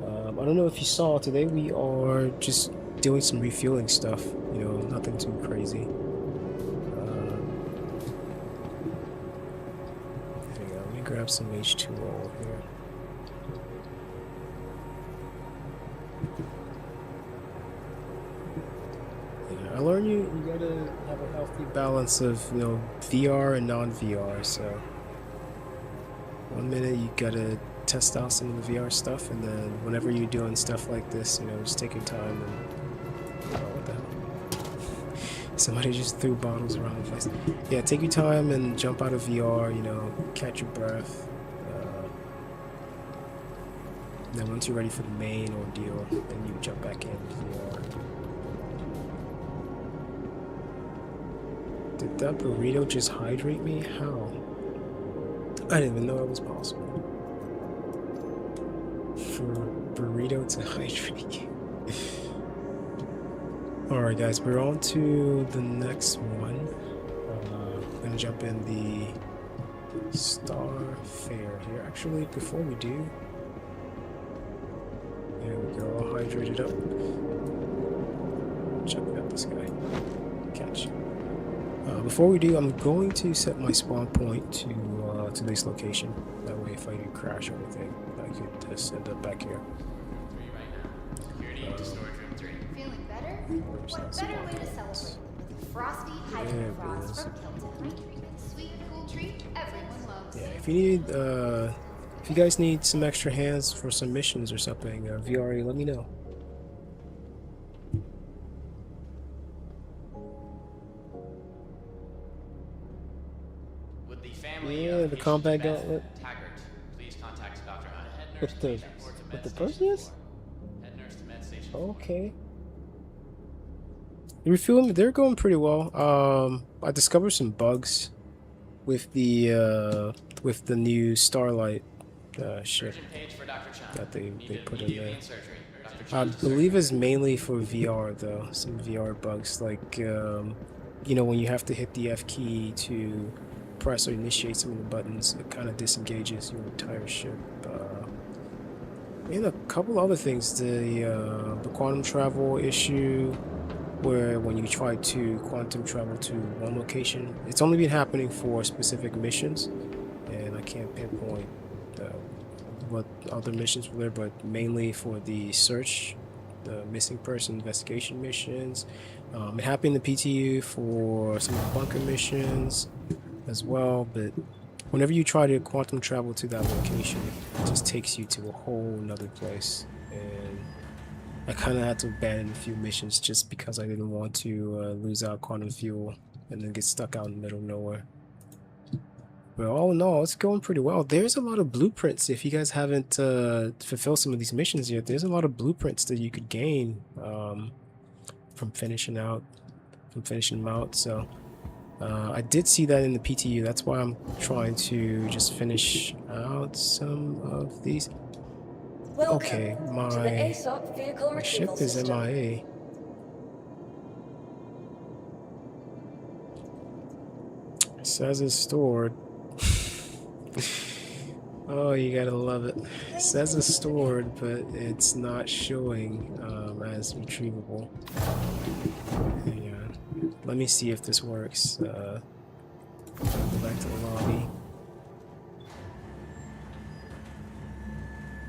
I don't know if you saw today, we are just doing some refueling stuff, you know, nothing too crazy. There you go. Let me grab some H2O here. Yeah, I learned you gotta have a healthy balance of, you know, VR and non-VR. So one minute you gotta test out some of the VR stuff, and then whenever you're doing stuff like this, you know, just take your time and, oh, what the hell? Somebody just threw bottles around the place. Yeah, take your time and jump out of VR, you know, catch your breath. Then once you're ready for the main ordeal, then you jump back into VR. Did that burrito just hydrate me? How? I didn't even know it was possible for burrito to hydrate you. Alright guys, we're on to the next one. I'm gonna jump in the Star Fair here. Actually, before we do, there we go, all hydrated up. Check out this guy. Catch. Before we do, I'm going to set my spawn point to this location. That way, if I do crash or anything, I could just end up back here. Feeling better? What better way to celebrate with a frosty hydro frost from Kilton? Sweet, cool treat everyone loves. Yeah, if you need, if you guys need some extra hands for some missions or something, VRA, let me know. With the family Yeah, the combat gauntlet. Taggart, please contact Dr. Head nurse With the persist? Head nurse to med station. Okay. The refueling, they're going pretty well. I discovered some bugs with the new Starlight ship that they put in there. I believe it's mainly for VR though. Some VR bugs, like you know, when you have to hit the F key to press or initiate some of the buttons, it kind of disengages your entire ship. And a couple other things, the quantum travel issue, where when you try to quantum travel to one location, it's only been happening for specific missions, and I can't pinpoint what other missions were there, but mainly for the search, the missing person investigation missions. It happened in the PTU for some of the bunker missions as well, but whenever you try to quantum travel to that location, it just takes you to a whole nother place, and I kind of had to abandon a few missions just because I didn't want to lose out quantum fuel and then get stuck out in the middle of nowhere. But all in all, it's going pretty well. There's a lot of blueprints. If you guys haven't fulfilled some of these missions yet, there's a lot of blueprints that you could gain from finishing them out. So I did see that in the PTU. That's why I'm trying to just finish out some of these. Welcome Okay, to the my aSOC vehicle ship retrieval is system. MIA. It says it's stored. Oh, you gotta love it. It says it's stored, but it's not showing as retrievable. Hang on. Let me see if this works. Go back to the lobby.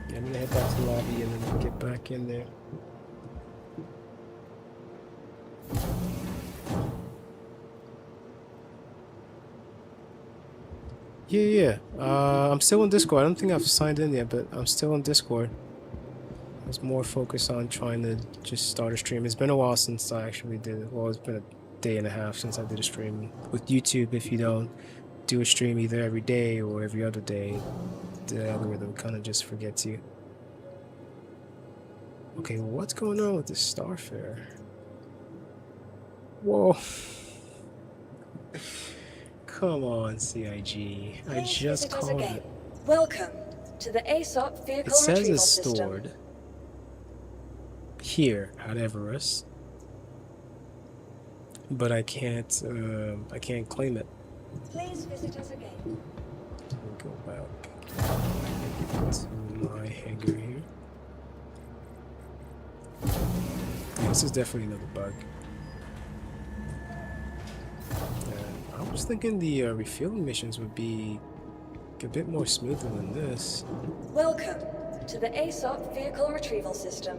I'm gonna head back to the lobby and then get back in there. Yeah. I'm still in Discord. I don't think I've signed in yet, but I'm still in Discord. I was more focused on trying to just start a stream. It's been a while since I actually did it. Well, it's been a day and a half since I did a stream. With YouTube, if you don't do a stream either every day or every other day, the algorithm kind of just forgets you. Okay, what's going on with this Star Fair? Whoa. Come on, CIG. I Please just visit us called again. it. Welcome to the aSOC vehicle It says retrieval it's system. stored here at Everest, but I can't claim it. Please visit us again. Let me go back to my hangar here. Yeah, this is definitely another bug. I was thinking the refueling missions would be a bit more smoother than this. Welcome to the aSOP Vehicle Retrieval System.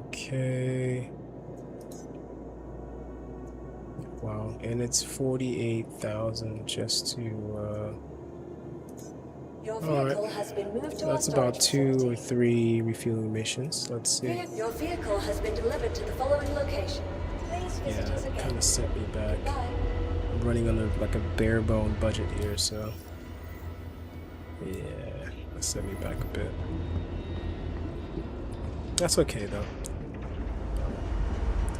Okay. Wow, and it's 48,000 just to Your Alright. vehicle has been moved to That's our about storage 2 or facility. 3 refueling missions. Let's see. Your vehicle has been delivered to the following location. Please visit Yeah, us it again. kind of set me back. Goodbye. I'm running on like a bare bone budget here, so yeah, that set me back a bit. That's okay though.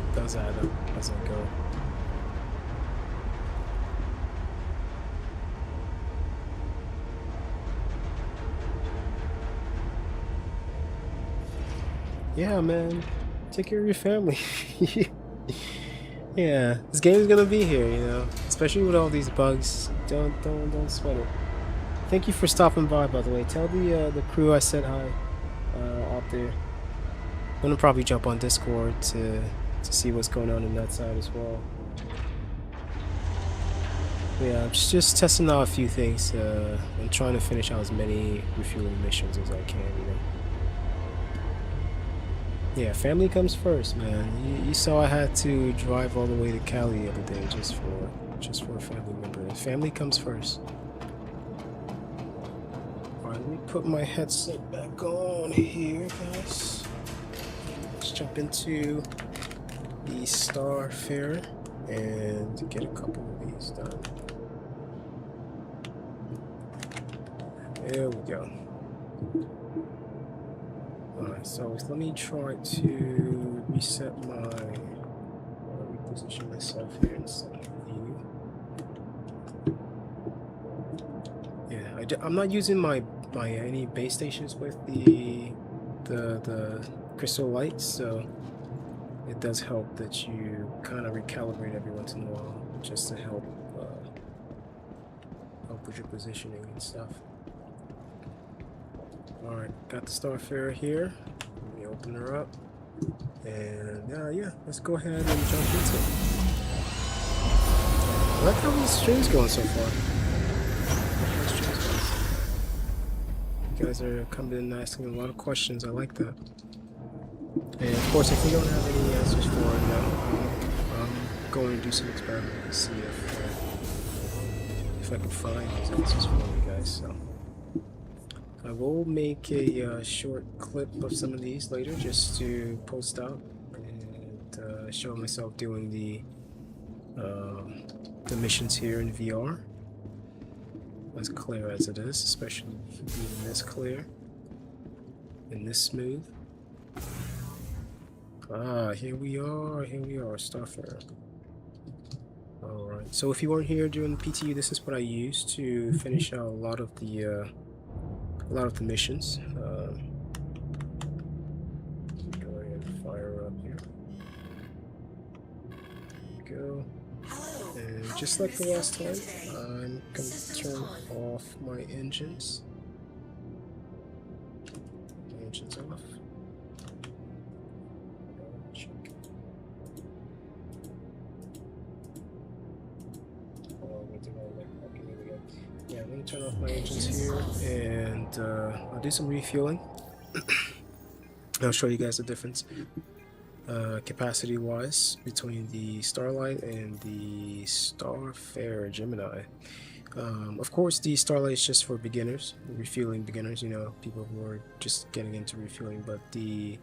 It does add up as I go. Yeah, man. Take care of your family. Yeah, this game's gonna be here, you know. Especially with all these bugs. Don't sweat it. Thank you for stopping by the way. Tell the crew I said hi out there. I'm gonna probably jump on Discord to see what's going on that side as well. Yeah, I'm just testing out a few things. I'm trying to finish out as many refueling missions as I can, you know. Yeah, family comes first, man. You saw I had to drive all the way to Cali the other day just for a family member. Family comes first. Alright, let me put my headset back on here, guys. Let's jump into the Starfarer and get a couple of these done. There we go. Alright, so let me try to reset reposition myself here inside of view. Yeah, I'm not using my any base stations with the crystal lights, so it does help that you kind of recalibrate every once in a while just to help with your positioning and stuff. Alright, got the Starfarer here. Let me open her up. And yeah, let's go ahead and jump into it. I like how these streams going so far. You guys are coming in and asking a lot of questions. I like that. And of course, if we don't have any answers for it now, I'm going to do some experiments to see if I can find those answers for you guys. So I will make a short clip of some of these later just to post out and show myself doing the missions here in VR. As clear as it is, especially being this clear and this smooth. Here we are, Starfarer. Alright, so if you weren't here during the PTU, this is what I used to finish out a lot of the missions. Go ahead and fire up here. There we go. And just like the last time, I'm going to turn off my engines. My engines off. Yeah, I'm going to turn off my engines here, and I'll do some refueling. I'll show you guys the difference capacity wise between the Starlight and the Starfarer Gemini. Of course, the Starlight is just for beginners, refueling beginners, you know, people who are just getting into refueling, but the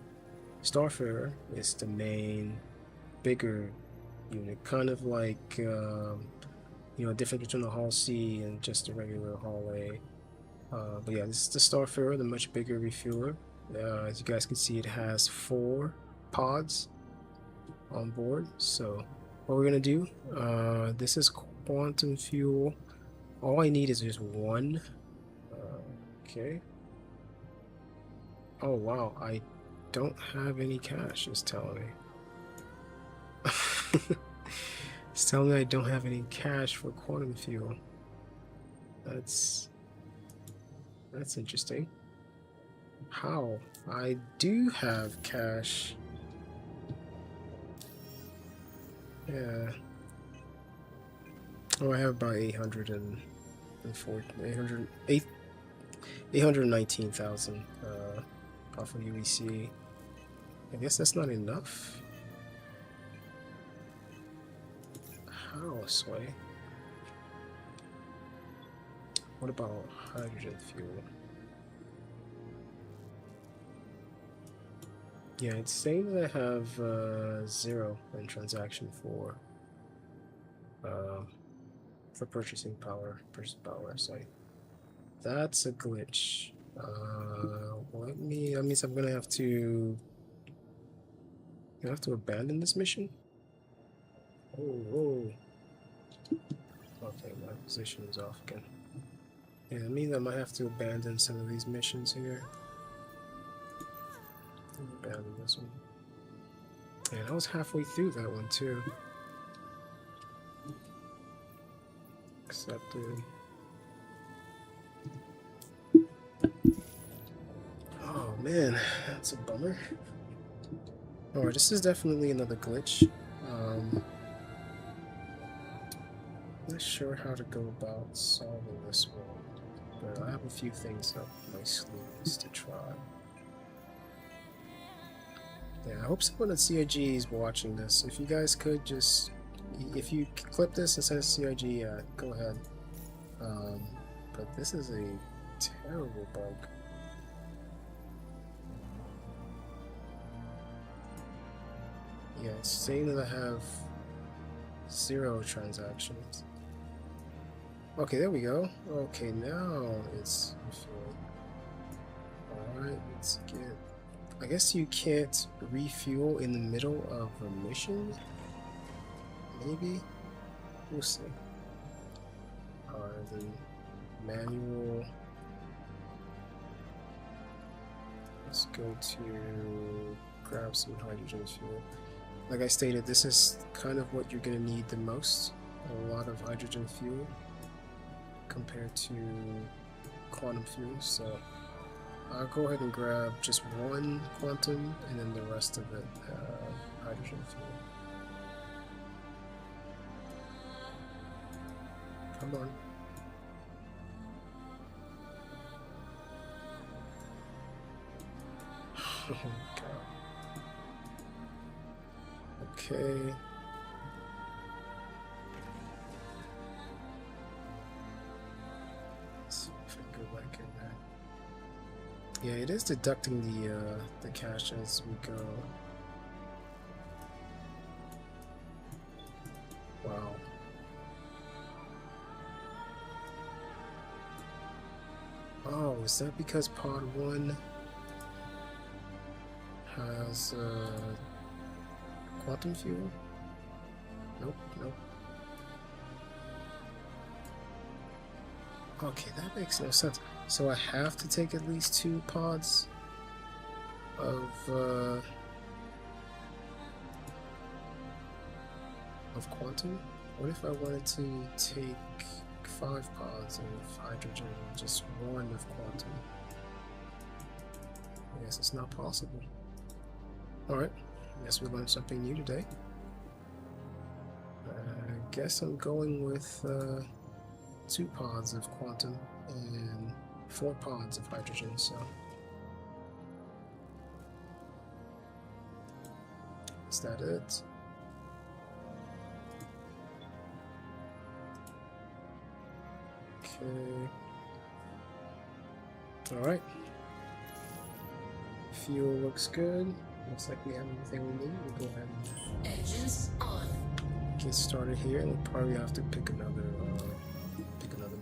Starfarer is the main bigger unit, kind of like you know, difference between the Hall C and just a regular Hall A. But yeah, this is the Starfarer, the much bigger refueler. As you guys can see, it has 4 pods on board. So what we're gonna do, this is quantum fuel. All I need is just 1. Okay. Oh wow, I don't have any cash, it's telling me. It's telling me I don't have any cash for quantum fuel. That's interesting. How? I do have cash. Yeah. Oh, I have about 800 and 819,000 off of UEC. I guess that's not enough. How, Sway? What about hydrogen fuel? Yeah, it's saying that I have 0 in transaction for purchasing power, so that's a glitch. That means I'm gonna have to abandon this mission. Oh, okay, my position is off again. Yeah, that means I might have to abandon some of these missions here. Abandon this one. And I was halfway through that one too. Accepted. Oh man, that's a bummer. Alright, this is definitely another glitch. Not sure how to go about solving this one, but I have a few things up my sleeves to try. Yeah, I hope someone at CIG is watching this. If you guys could just, if you clip this and send it to CIG, yeah, go ahead. But this is a terrible bug. Yeah, it's saying that I have 0 transactions. Okay, there we go. Okay, now it's refueling. Alright, let's get... I guess you can't refuel in the middle of a mission? Maybe? We'll see. Alright, then manual... Let's go to grab some hydrogen fuel. Like I stated, this is kind of what you're going to need the most. A lot of hydrogen fuel compared to quantum fuel. So I'll go ahead and grab just 1 quantum and then the rest of it hydrogen fuel. Come on. Oh god. Okay. Let's see if I can go back in there. Yeah, it is deducting the cache as we go. Wow. Oh, is that because pod 1 has quantum fuel? Nope, nope. Okay, that makes no sense. So I have to take at least 2 pods of quantum? What if I wanted to take 5 pods of hydrogen and just 1 of quantum? I guess it's not possible. Alright, I guess we learned something new today. I guess I'm going with 2 pods of quantum and 4 pods of hydrogen, so is that it? Okay. Alright. Fuel looks good. Looks like we have everything we need. We'll go ahead and Engines on. get started here, and we'll probably have to pick another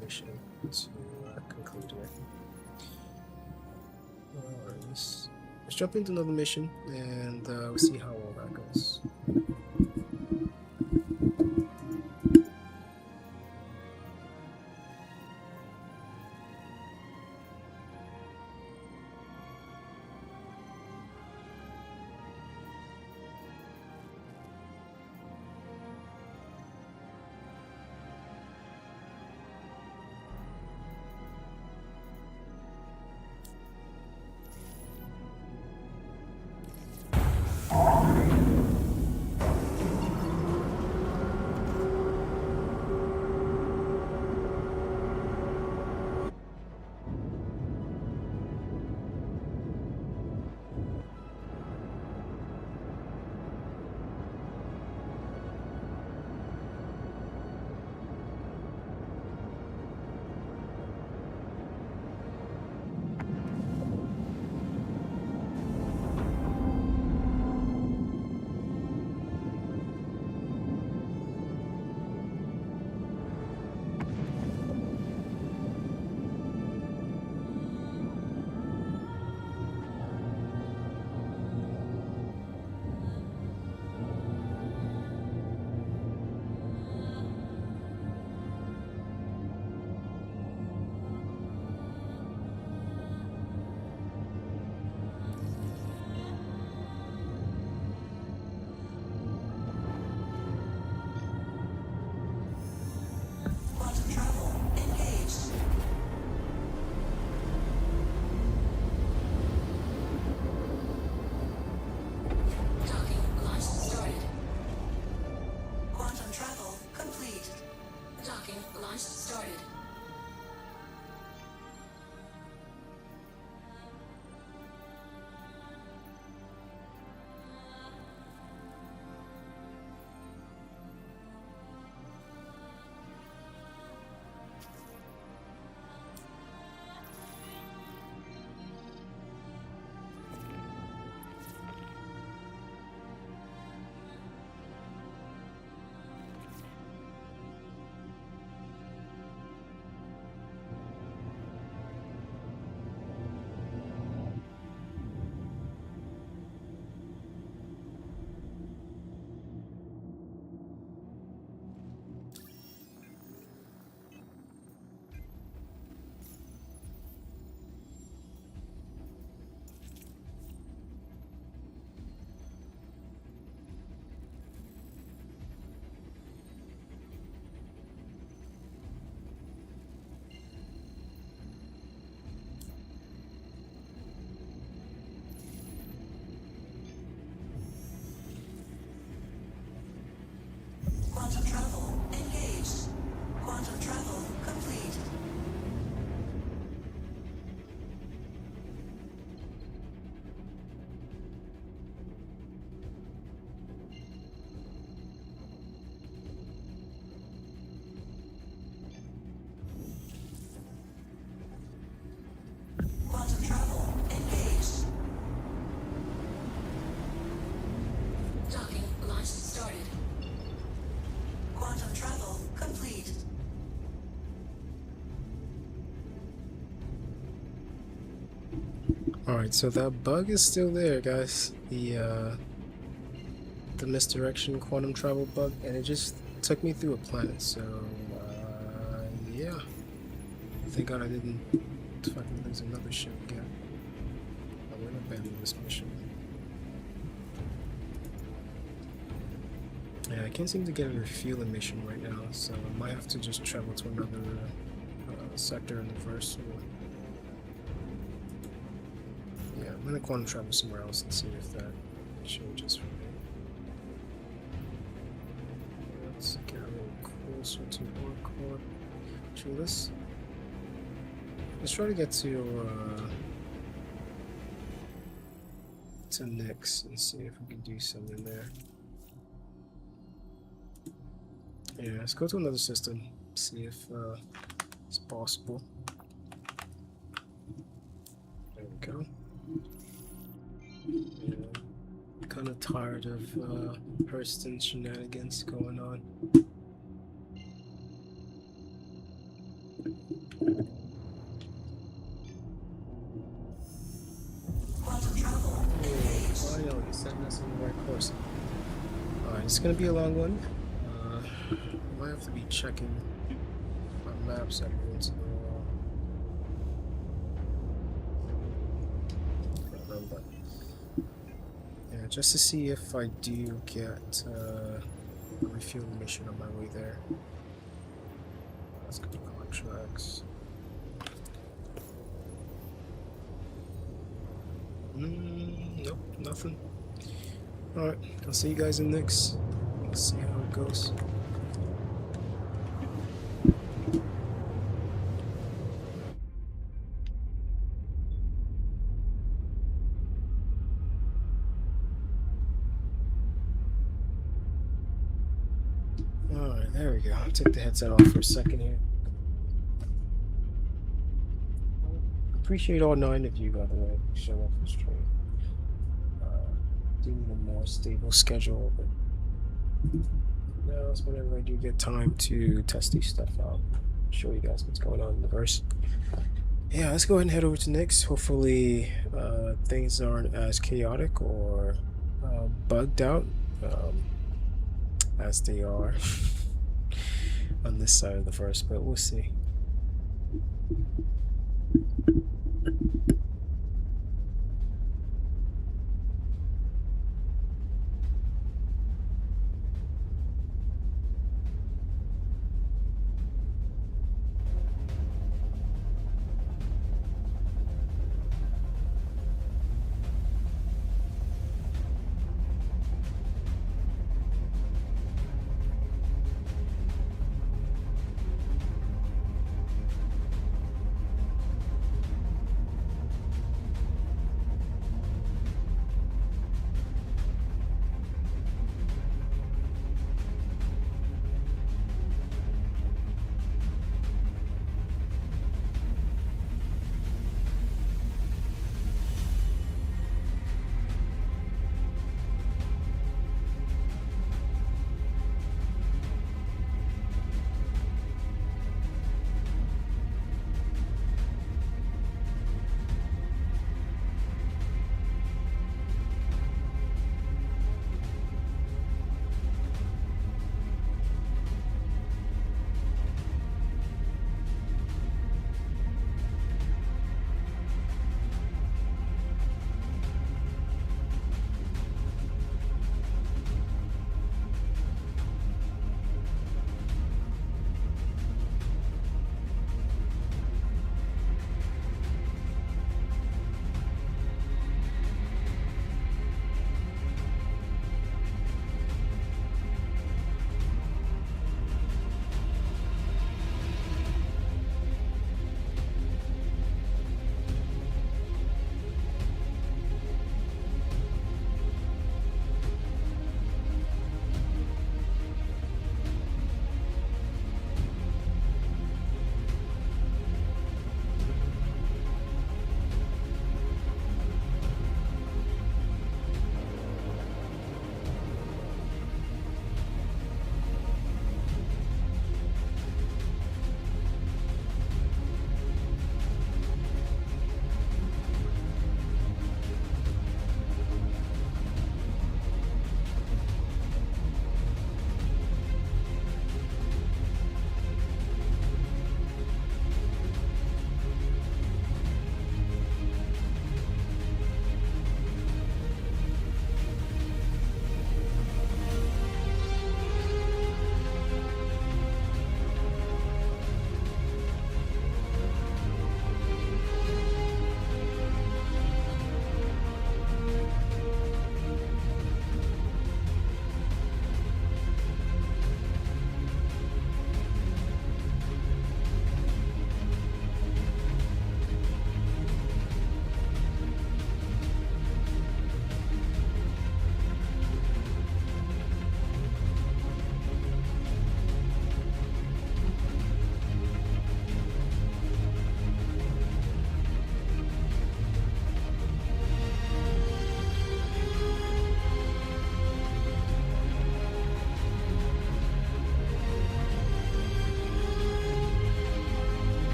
mission to conclude it. Alright, let's jump into another mission and we'll see how all that goes. Alright, so that bug is still there, guys. The misdirection quantum travel bug, and it just took me through a planet, so yeah. Thank God I didn't fucking lose another ship again. I'm gonna abandon this mission. Yeah, I can't seem to get a refueling mission right now, so I might have to just travel to another sector in the first. Yeah, I'm gonna quantum travel somewhere else and see if that changes for me. Let's get a little closer to hardcore. Show this. Let's try to get to Nyx and see if we can do something there. Yeah, let's go to another system, see if it's possible. There we go. Yeah, kind of tired of Hurston shenanigans going on. Finally, setting us on the right course. Alright, it's gonna be a long one. I have to be checking my maps every once in a while. Yeah, just to see if I do get a refueling mission on my way there. Let's go to contracts. Nope, nothing. Alright, I'll see you guys in Nyx. Let's see how it goes. Alright, there we go. I'll take the headset off for a second here. Appreciate all 9 of you, by the way, showing up for stream. Do need a more stable schedule, but now it's whenever I do get time to test these stuff out. Show you guys what's going on in the verse. Yeah, let's go ahead and head over to Nyx. Hopefully things aren't as chaotic or bugged out as they are on this side of the verse, but we'll see.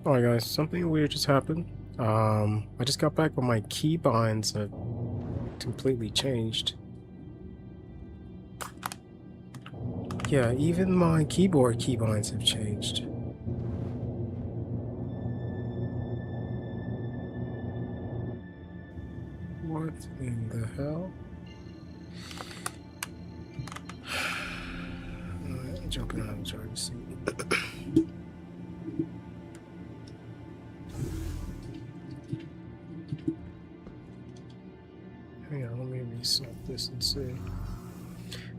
Alright guys, something weird just happened. I just got back, but my keybinds have completely changed. Yeah, even my keyboard keybinds have changed. What in the hell? Alright, jumping out of the driver's seat. Hang on, let me reset this and see.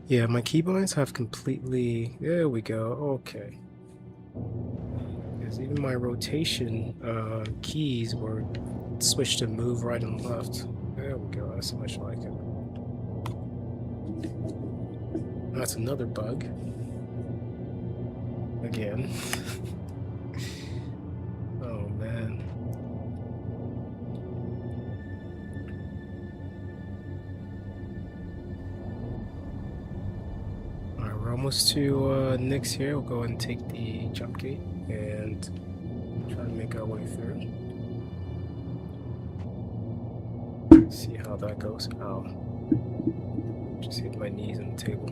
Yeah, my keybinds have completely... There we go, okay. Because even my rotation keys were switched to move right and left. There we go, that's much like it. That's another bug. Again. Oh man. Alright, we're almost to Nick's here. We'll go ahead and take the jump gate and try to make our way through. See how that goes. Ow. Just hit my knees on the table.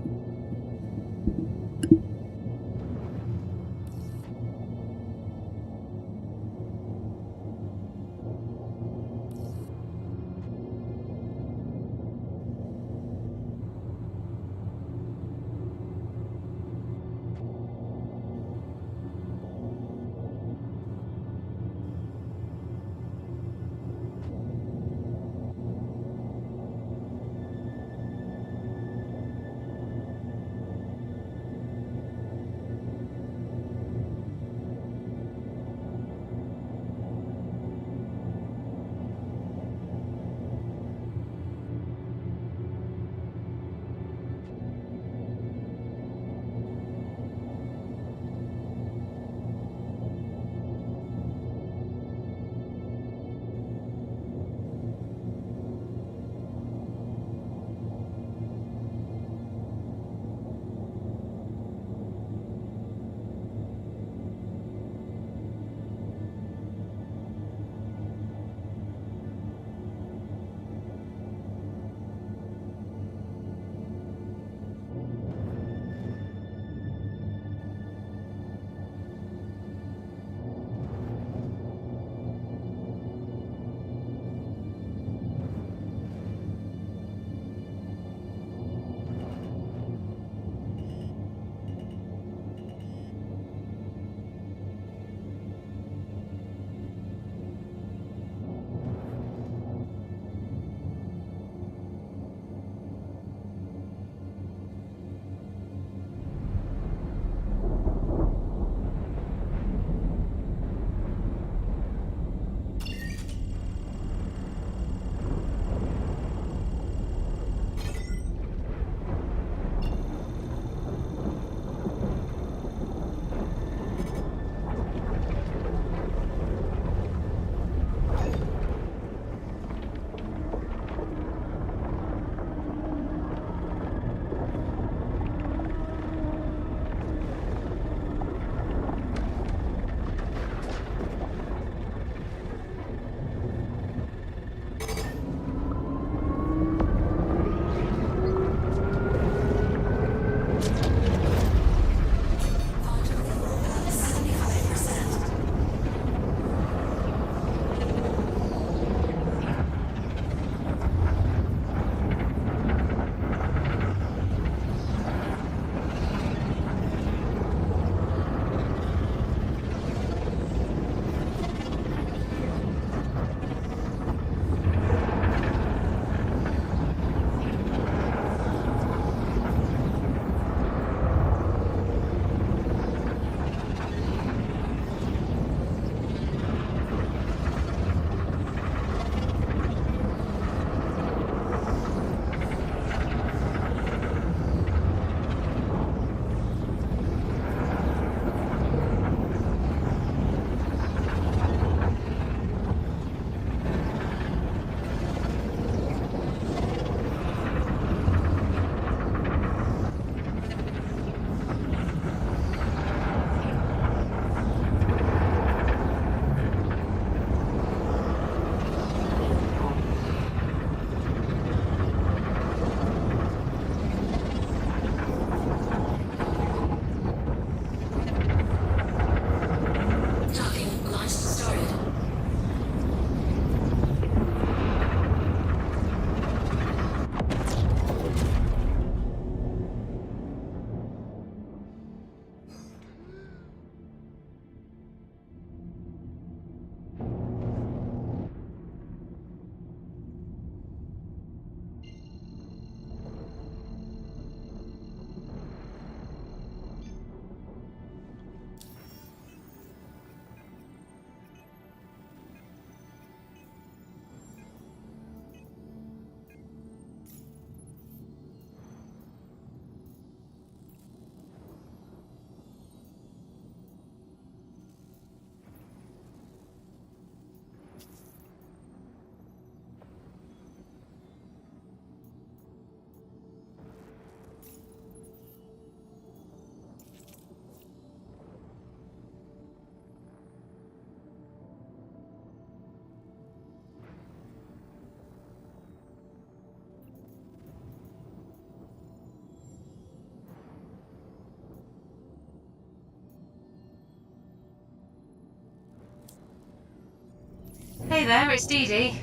there, it's Dee Dee.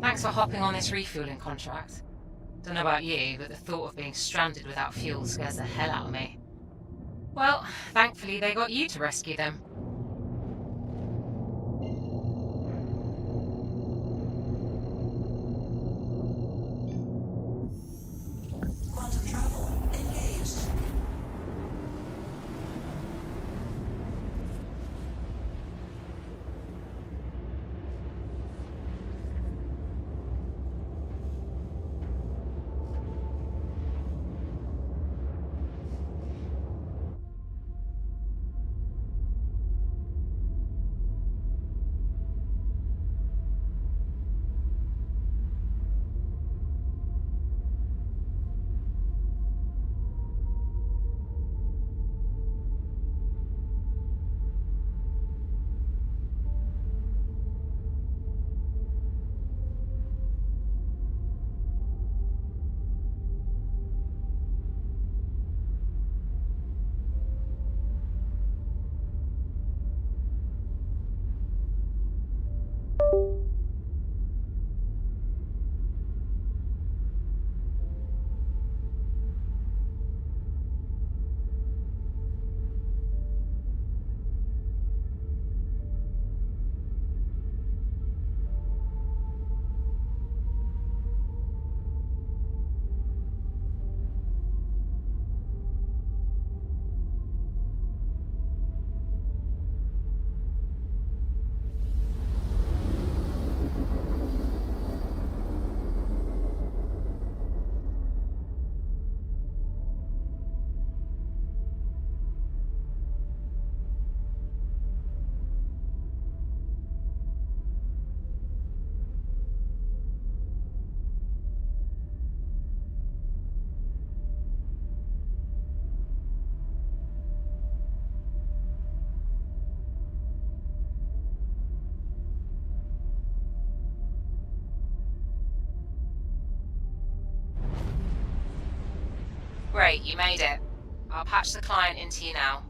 Thanks for hopping on this refueling contract. Don't know about you, but the thought of being stranded without fuel scares the hell out of me. Well, thankfully they got you to rescue them. Quantum travel engaged. Great, you made it. I'll patch the client into you now.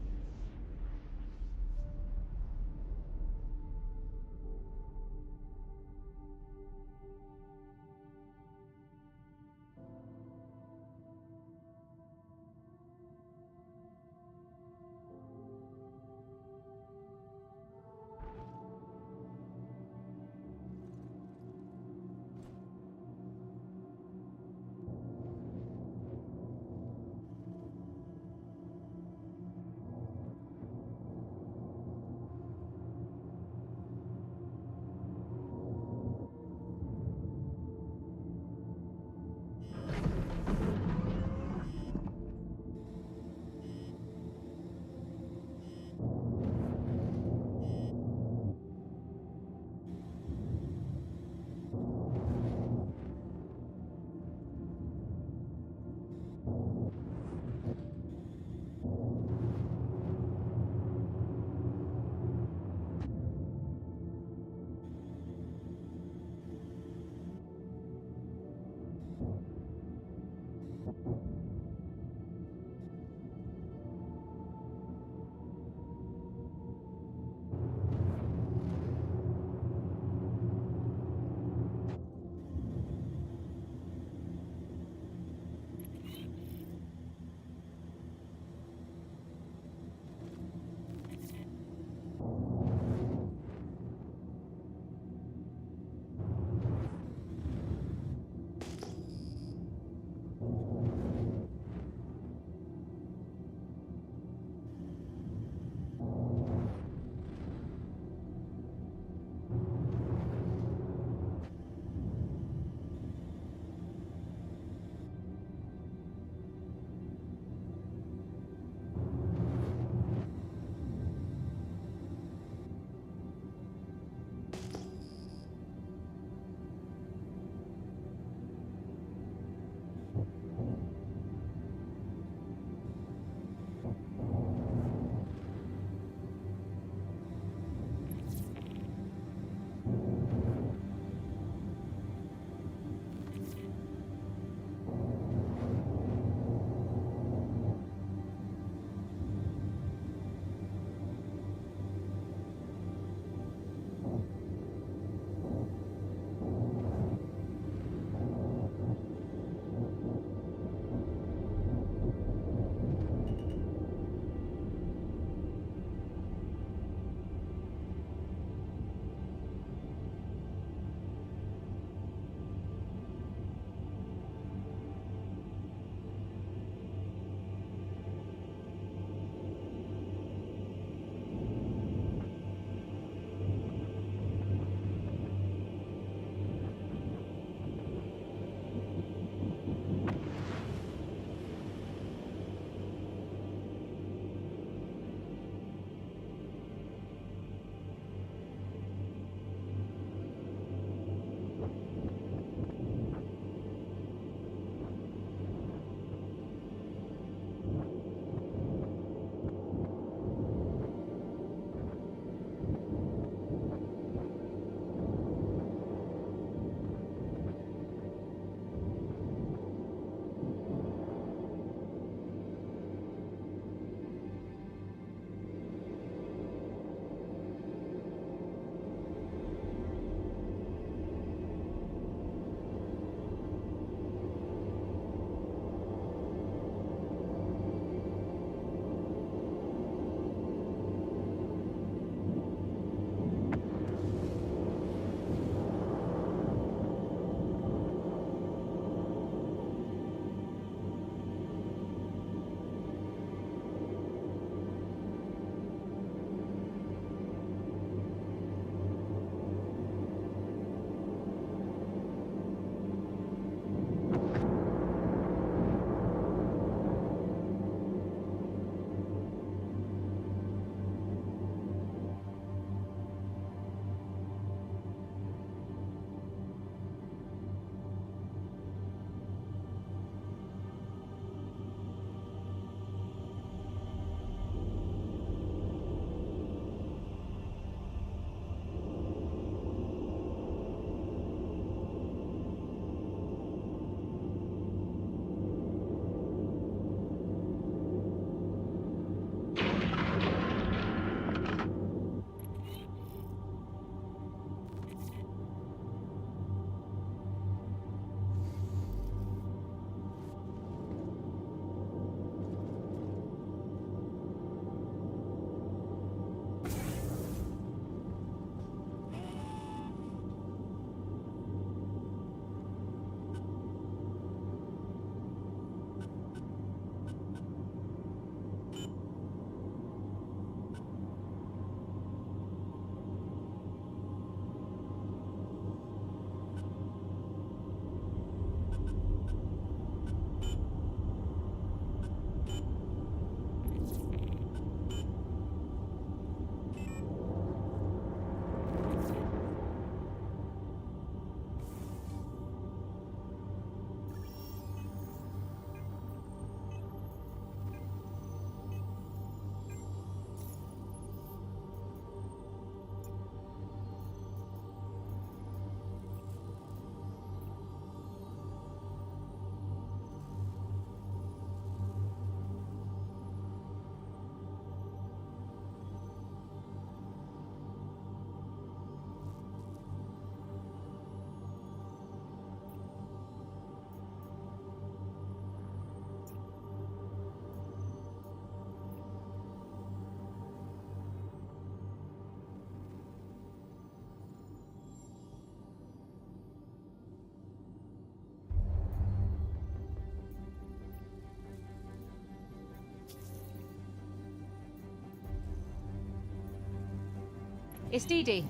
It's Dee Dee.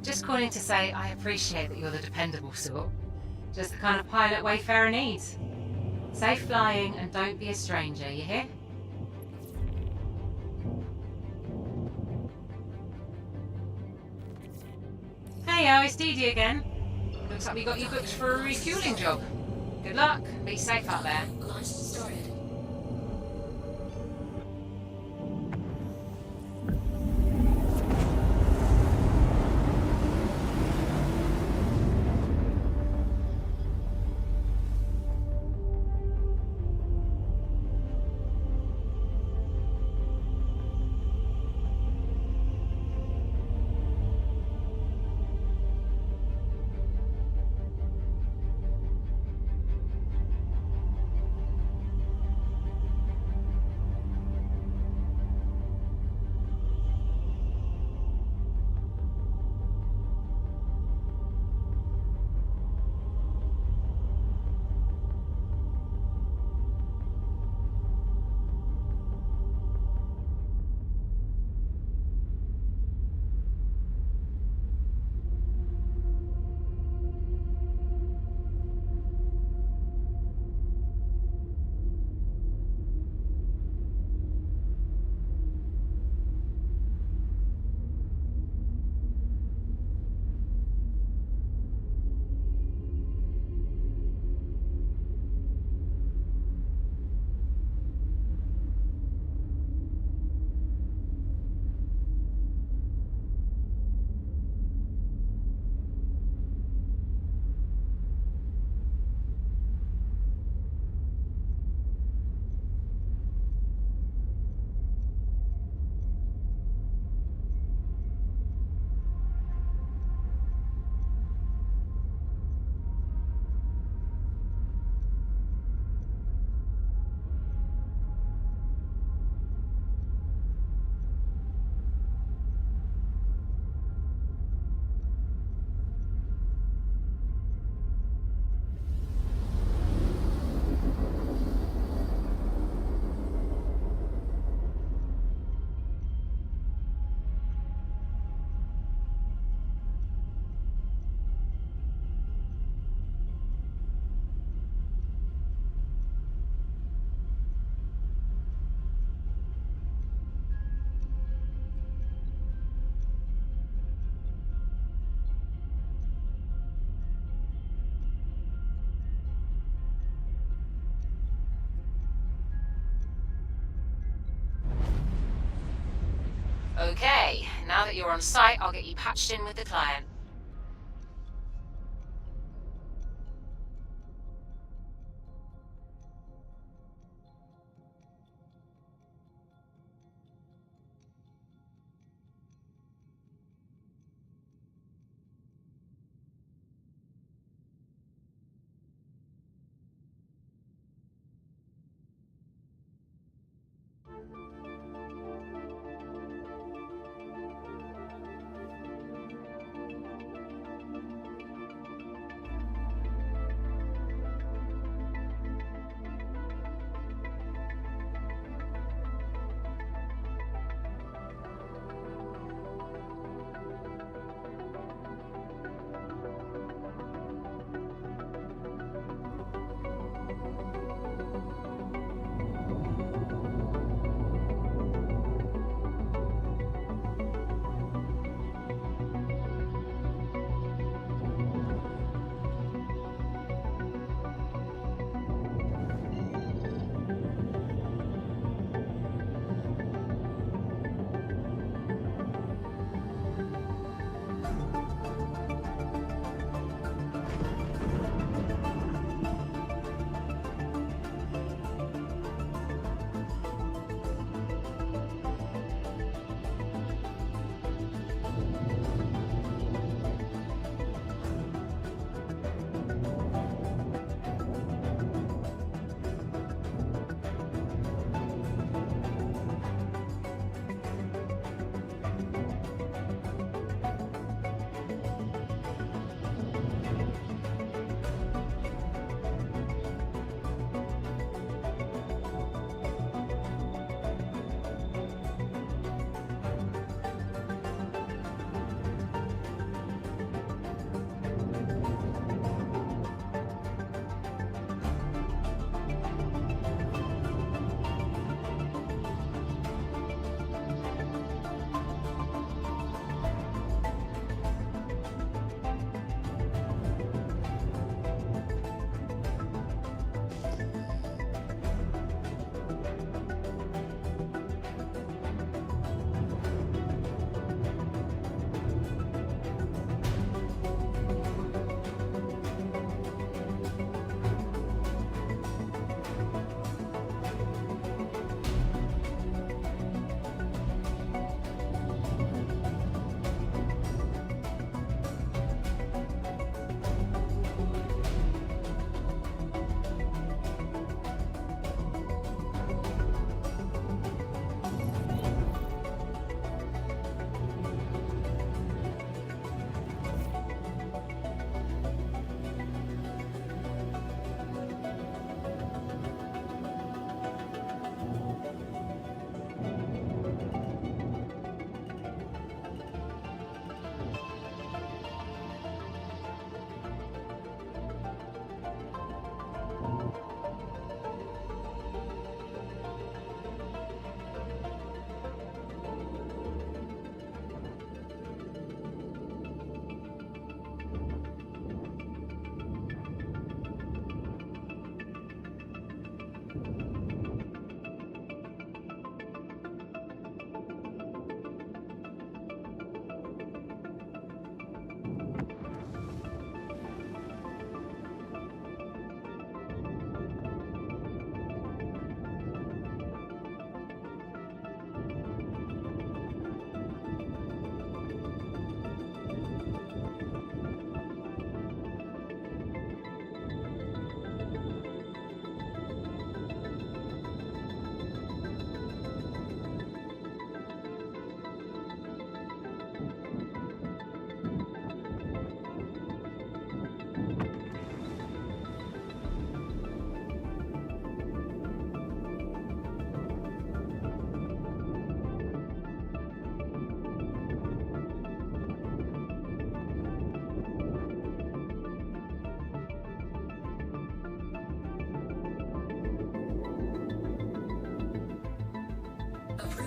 Just calling to say I appreciate that you're the dependable sort. Just the kind of pilot Wayfarer needs. Safe flying and don't be a stranger, you hear? Hey, it's Dee Dee again. Looks like we got you booked for a refueling job. Good luck. Be safe out there. Launch started. Okay, now that you're on site, I'll get you patched in with the client.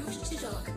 Moved to dock.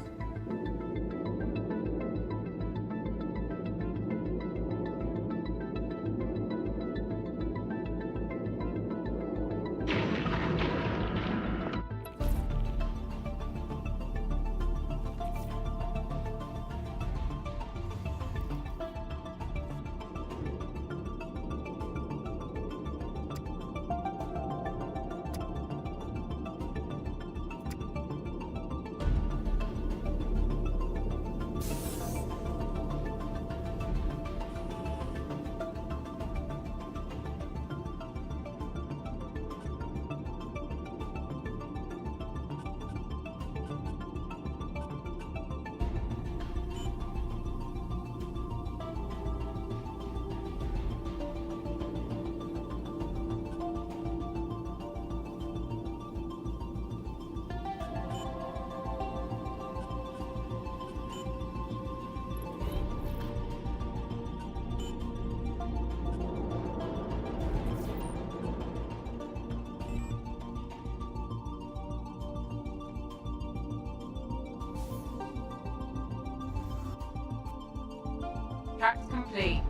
Track's complete.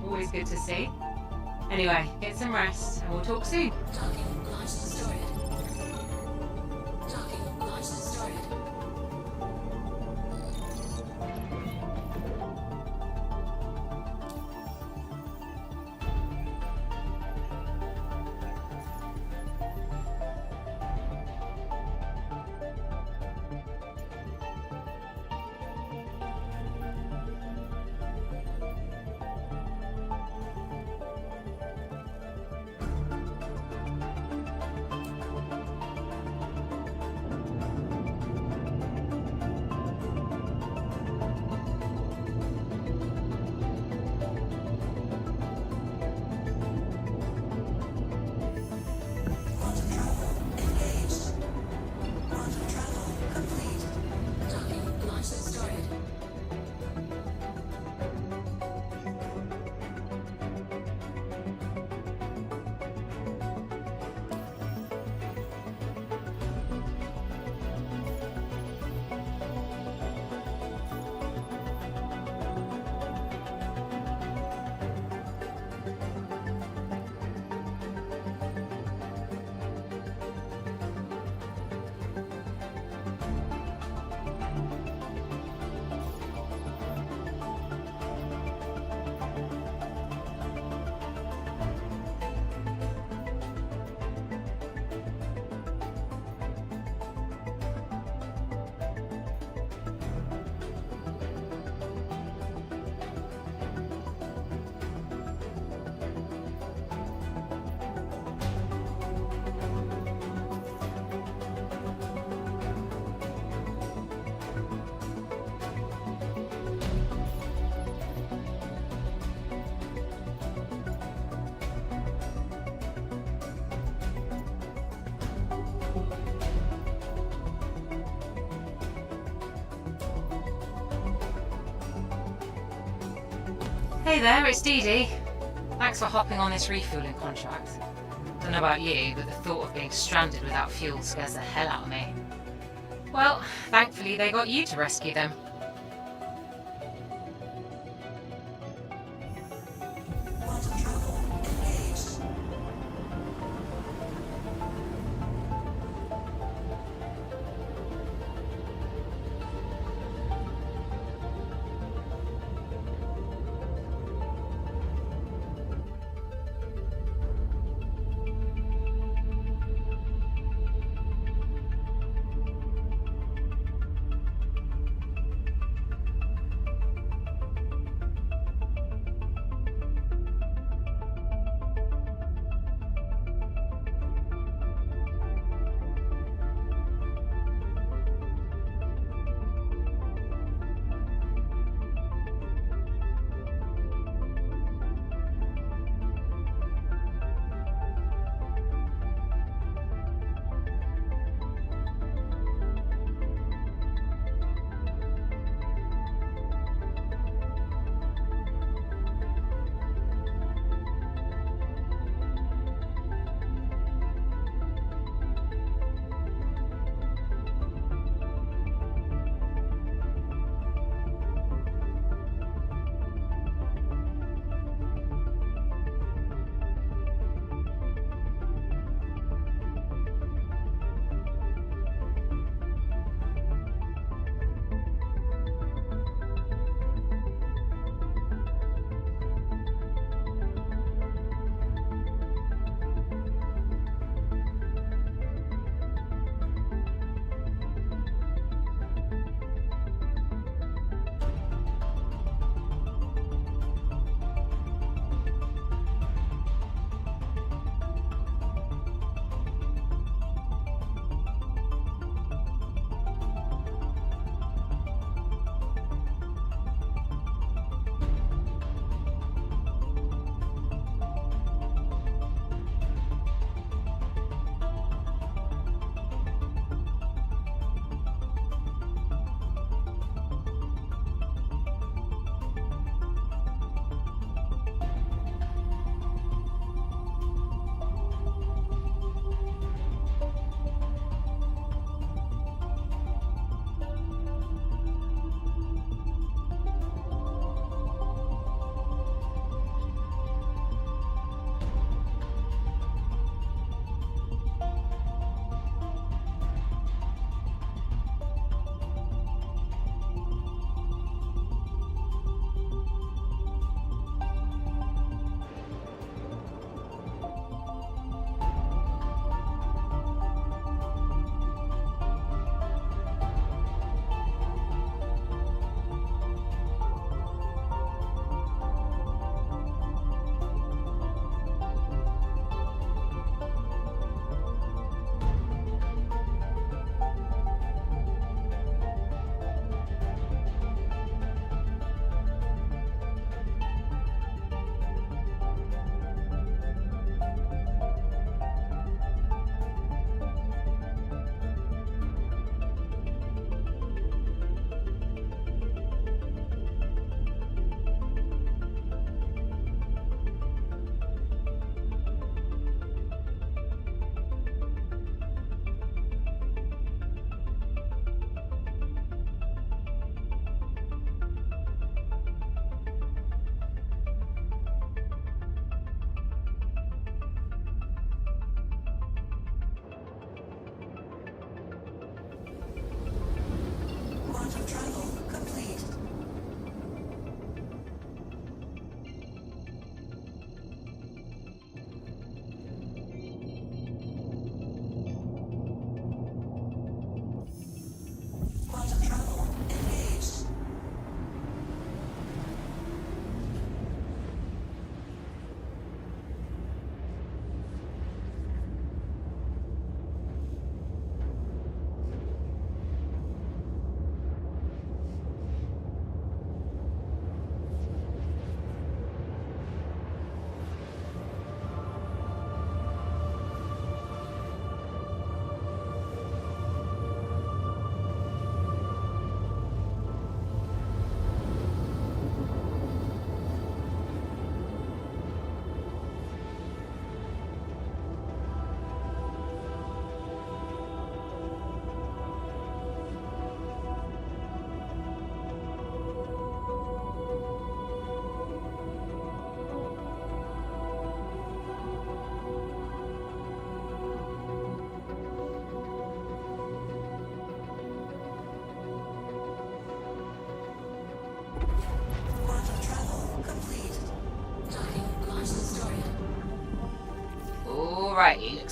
Always good to see. Anyway, get some rest and we'll talk soon. Docking. Launch started. Docking. Launch started. Quantum travel engaged. Quantum travel complete. Docking. Launch started. Hey there, it's Dee Dee. Thanks for hopping on this refueling contract. Don't know about you, but the thought of being stranded without fuel scares the hell out of me. Well, thankfully they got you to rescue them. Quantum travel engaged.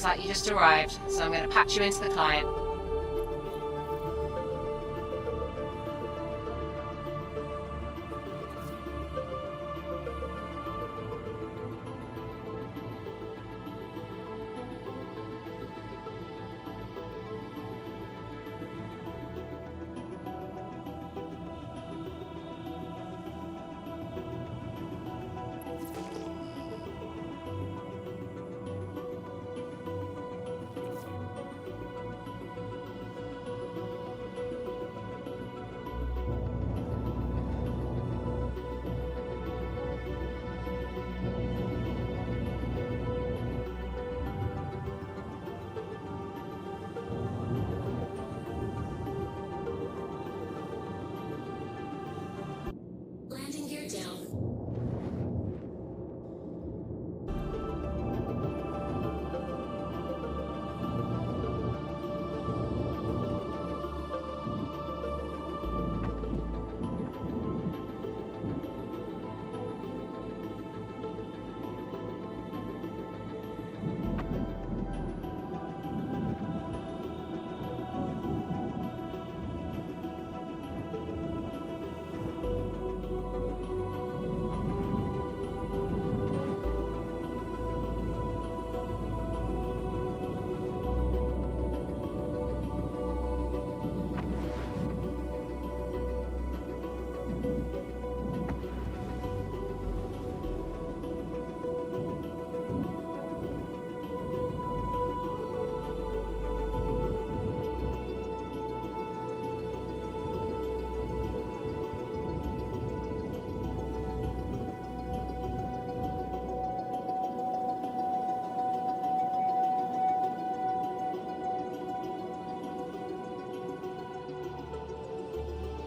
looks like you just arrived, so I'm going to patch you into the client. Landing gear down.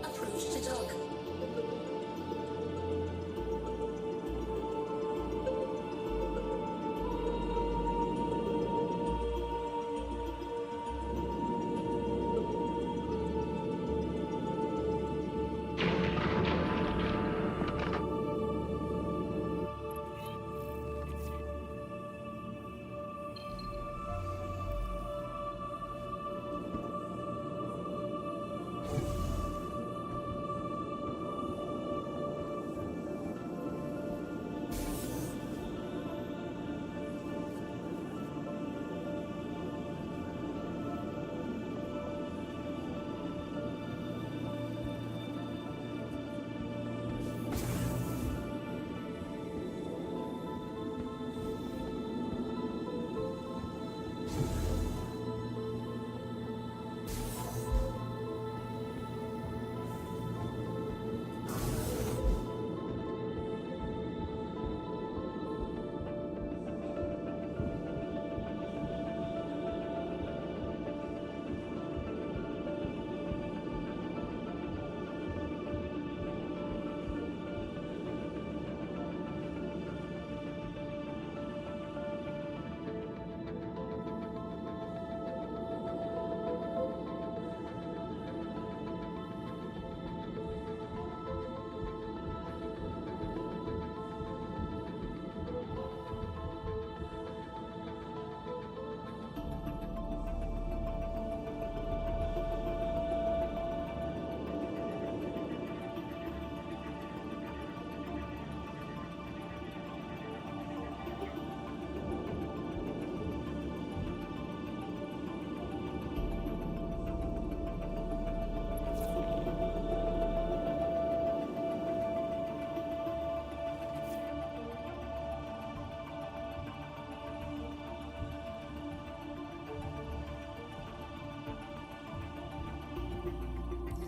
Approach to dock.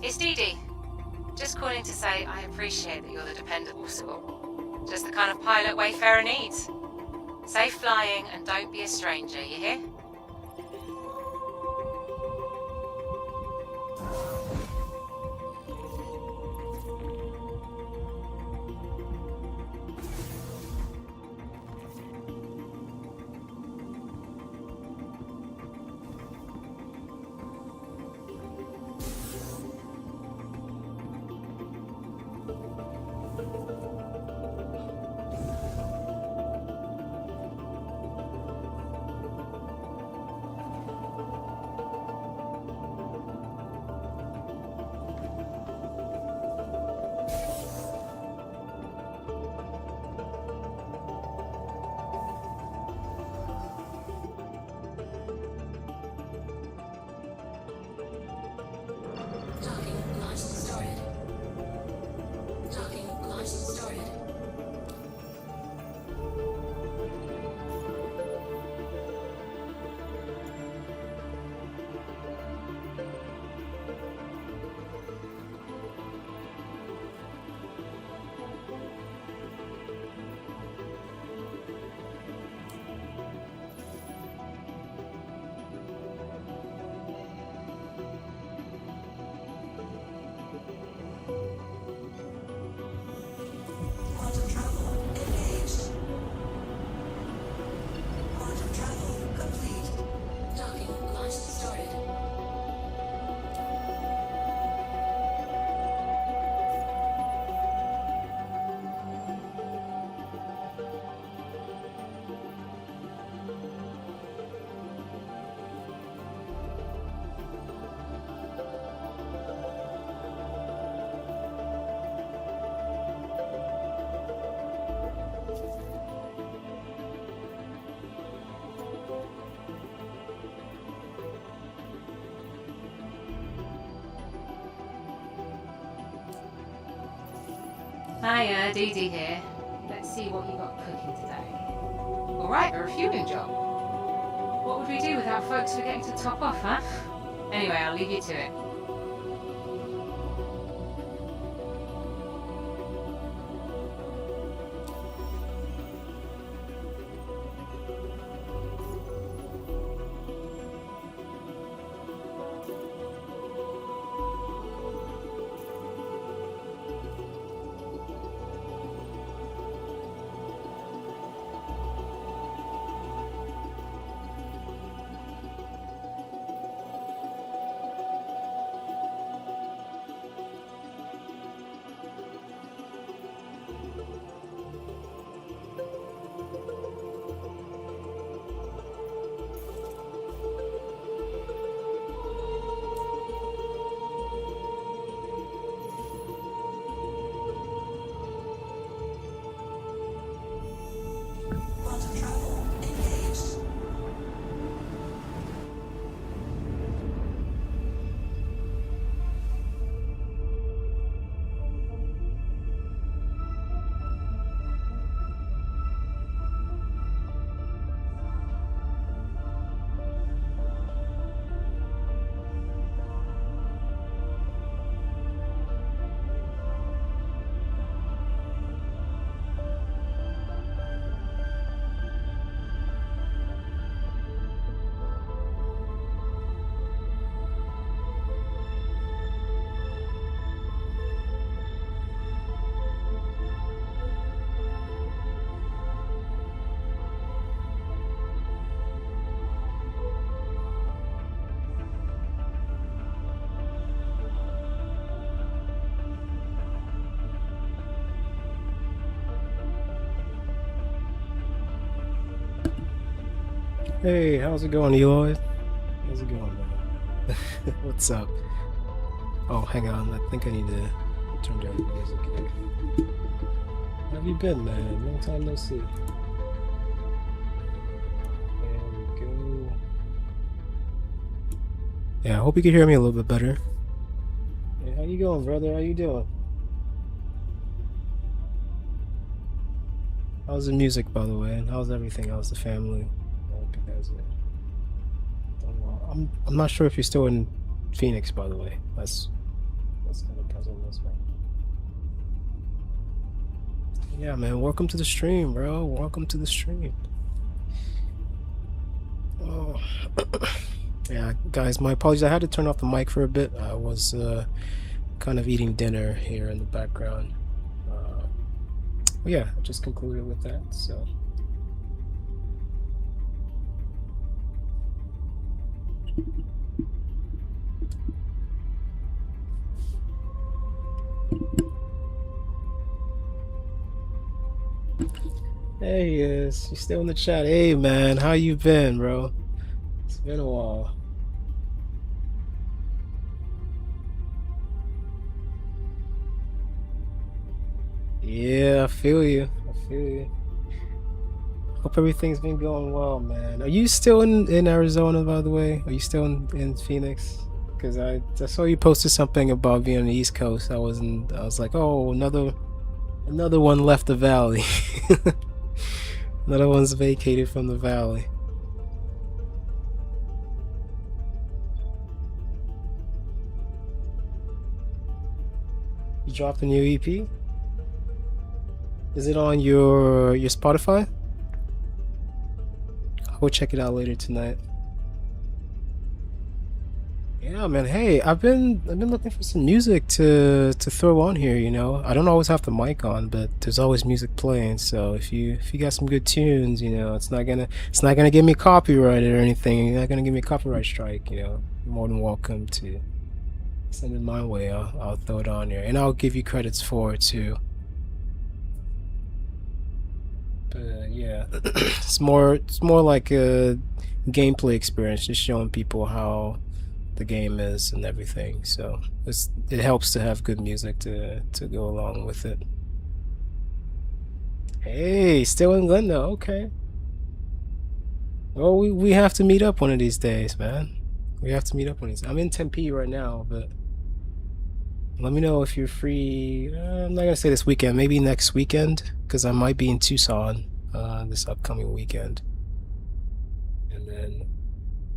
It's Dee Dee. Just calling to say I appreciate that you're the dependable sort. Just the kind of pilot Wayfarer needs. Safe flying and don't be a stranger, you hear? Hiya, Dee Dee here. Let's see what you got cooking today. Alright, a refueling job. What would we do without folks forgetting to top off, huh? Anyway, I'll leave you to it. Hey, how's it going, Eloy? How's it going, man? What's up? Oh, hang on. I think I need to turn down the music here. How have you been, man? Long time no see. There we go. Yeah, I hope you can hear me a little bit better. Hey, how you going, brother? How you doing? How's the music, by the way? And how's everything? How's the family? I hope you guys are doing well. I'm not sure if you're still in Phoenix, by the way. That's kind of puzzling this one. Yeah, man. Welcome to the stream, bro. Welcome to the stream. Oh, yeah, guys. My apologies. I had to turn off the mic for a bit. I was kind of eating dinner here in the background. Yeah, I just concluded with that. So. Hey, yes, you still in the chat? Hey, man, how you been, bro? It's been a while. Yeah, I feel you. I feel you. Hope everything's been going well, man. Are you still in Arizona, by the way? Are you still in Phoenix? Because I saw you posted something about being on the East Coast. I was like, oh, another one left the valley. Another one's vacated from the valley. You dropped a new EP? Is it on your Spotify? I'll check it out later tonight. Yeah, man. Hey, I've been looking for some music to throw on here. You know, I don't always have the mic on, but there's always music playing. So if you got some good tunes, you know, it's not gonna get me copyrighted or anything. You're not gonna give me a copyright strike. You know, you're more than welcome to send it my way. I'll throw it on here, and I'll give you credits for it too. But yeah, it's more like a gameplay experience, just showing people how the game is and everything. So it helps to have good music to go along with it. Hey, still in Glendale, okay. Well, we have to meet up one of these days, man. We have to meet up one of these. I'm in Tempe right now, but Let me know if you're free. I'm not gonna say this weekend, maybe next weekend, because I might be in Tucson this upcoming weekend. And then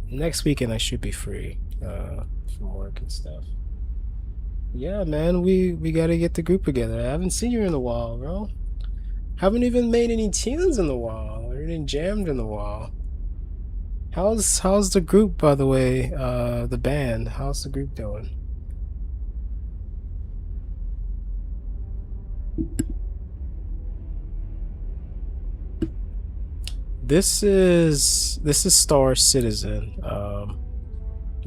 next weekend I should be free from work and stuff. Yeah, man, we gotta get the group together. I haven't seen you in a while, bro. Haven't even made any tunes in a while, or even jammed in a while. How's the group, by the way? The band. How's the group doing? This is Star Citizen.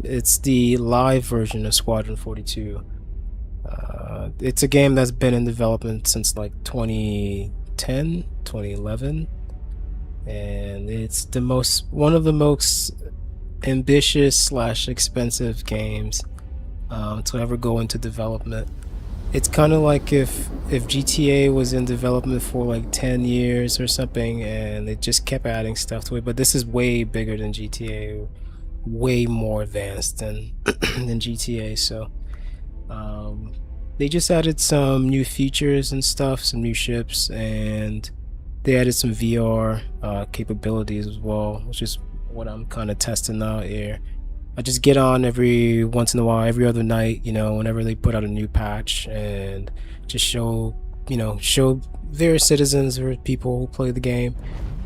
It's the live version of Squadron 42. It's a game that's been in development since like 2010, 2011, and it's one of the most ambitious / expensive games to ever go into development. It's kind of like if GTA was in development for like 10 years or something, and it just kept adding stuff to it. But this is way bigger than GTA, way more advanced than than GTA. So they just added some new features and stuff, some new ships, and they added some VR capabilities as well, which is what I'm kind of testing out here. I just get on every once in a while, every other night, you know, whenever they put out a new patch, and just show various citizens or people who play the game,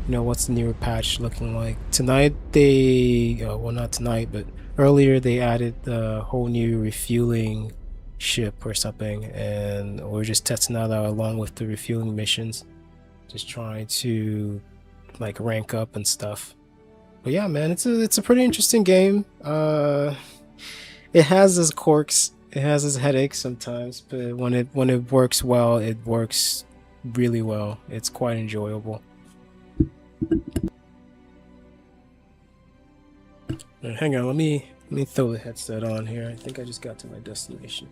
you know, what's the newer patch looking like. Tonight well, not tonight, but earlier they added the whole new refueling ship or something, and we're just testing that out along with the refueling missions, just trying to like rank up and stuff. But yeah, man, it's a pretty interesting game. It has its quirks, it has its headaches sometimes, but when it works well, it works really well. It's quite enjoyable. Hang on, let me throw the headset on here. I think I just got to my destination.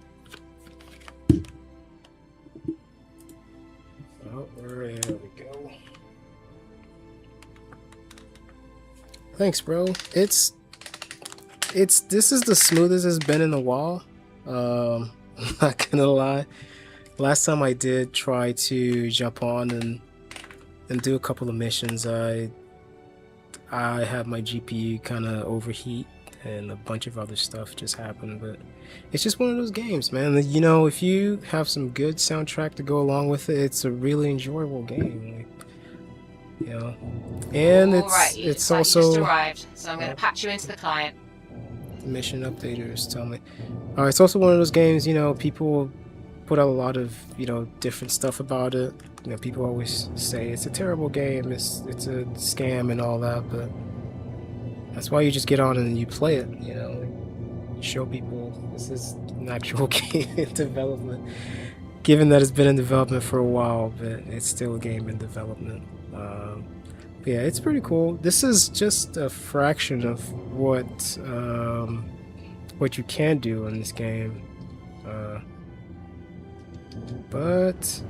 Oh, there we go. Thanks, bro. This is the smoothest it's been in a while. I'm not gonna lie. Last time I did try to jump on and do a couple of missions, I had my GPU kind of overheat and a bunch of other stuff just happened. But it's just one of those games, man. You know, if you have some good soundtrack to go along with it, it's a really enjoyable game. Like, you know, and it's also you just arrived, so I'm going to patch you into the client. The mission updaters tell me. It's also one of those games, you know, people put out a lot of, you know, different stuff about it. You know, people always say it's a terrible game, it's a scam and all that, but that's why you just get on and you play it, you know, you show people this is an actual game in development. Given that it's been in development for a while, but it's still a game in development. Yeah, it's pretty cool. This is just a fraction of what you can do in this game. But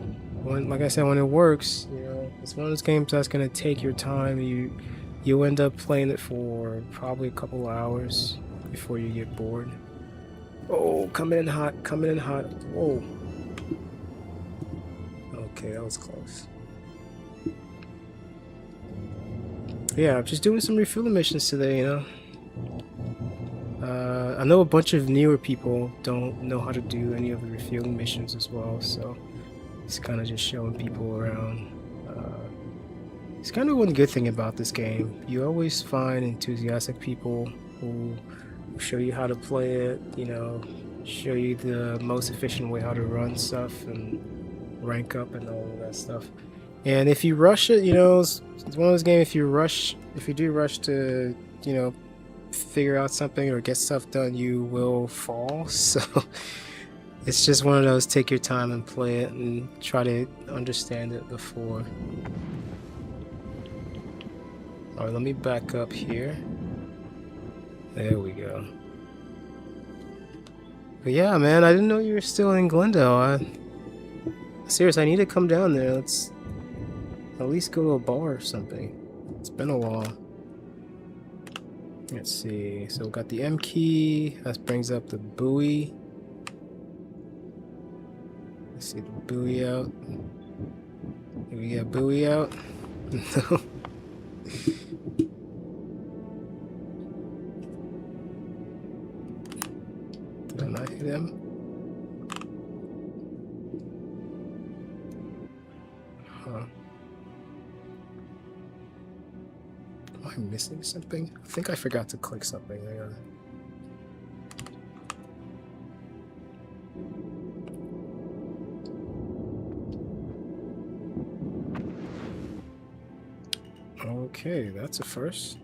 like I said, when it works, you know, it's one of those games that's gonna take your time. You end up playing it for probably a couple hours before you get bored. Oh, coming in hot, coming in hot. Whoa. Okay, that was close. Yeah, I'm just doing some refueling missions today, you know. I know a bunch of newer people don't know how to do any of the refueling missions as well, so it's kind of just showing people around. It's kind of one good thing about this game. You always find enthusiastic people who show you how to play it, you know, show you the most efficient way how to run stuff and rank up and all of that stuff. And if you rush it, you know, it's one of those games, if you do rush to, you know, figure out something or get stuff done, you will fall. So it's just one of those, take your time and play it and try to understand it before. Alright, let me back up here. There we go. But yeah, man, I didn't know you were still in Glendale. Seriously, I need to come down there. Let's at least go to a bar or something. It's been a while. Let's see. So we got the M key. That brings up the buoy. See the buoy out. Here we got buoy out. No. Did I not hit him? Huh. Am I missing something? I think I forgot to click something there. Okay, that's a first.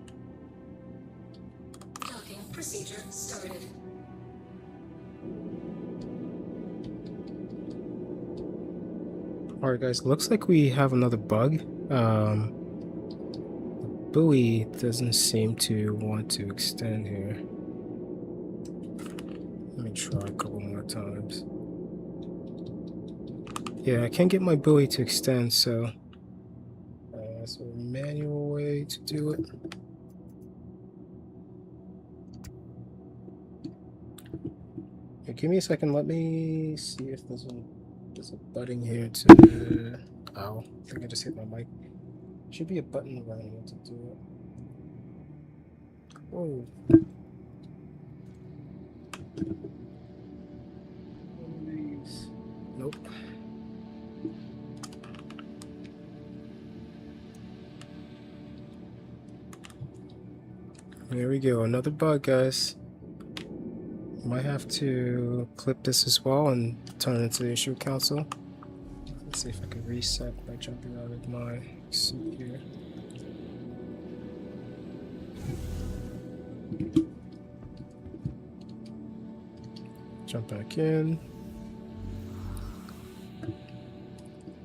Docking procedure started. Alright guys, looks like we have another bug. The buoy doesn't seem to want to extend here. Let me try a couple more times. Yeah, I can't get my buoy to extend, so that's a manual way to do it. Hey, give me a second, let me see if there's a button here to... Ow, I think I just hit my mic. Should be a button around here to do it. Whoa. One of these. Nope. There we go, another bug, guys. Might have to clip this as well and turn it into the issue council. Let's see if I can reset by jumping out of my seat here. Jump back in.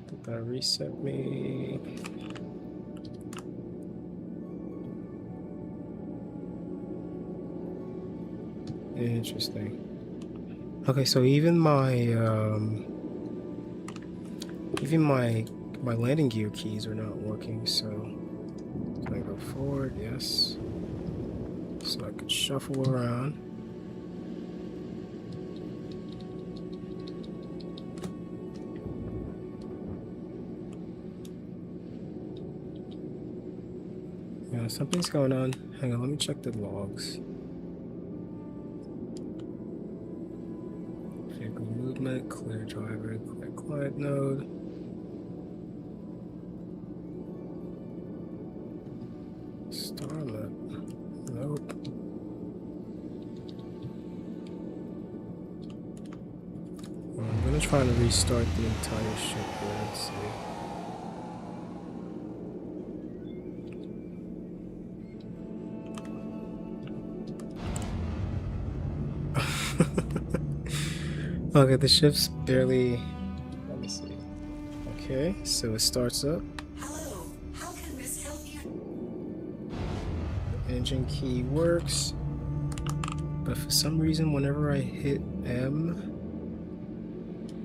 Did that reset me? Interesting. Okay, so even my landing gear keys are not working, so can I go forward? Yes. So I could shuffle around. Yeah, something's going on. Hang on, let me check the logs. Vehicle movement, clear driver, clear client node. Starlet. Nope. Well, I'm gonna try to restart the entire ship here and see. Okay, the ship's barely... Let me see. Okay, so it starts up. Hello, how can this help you? Engine key works. But for some reason, whenever I hit M,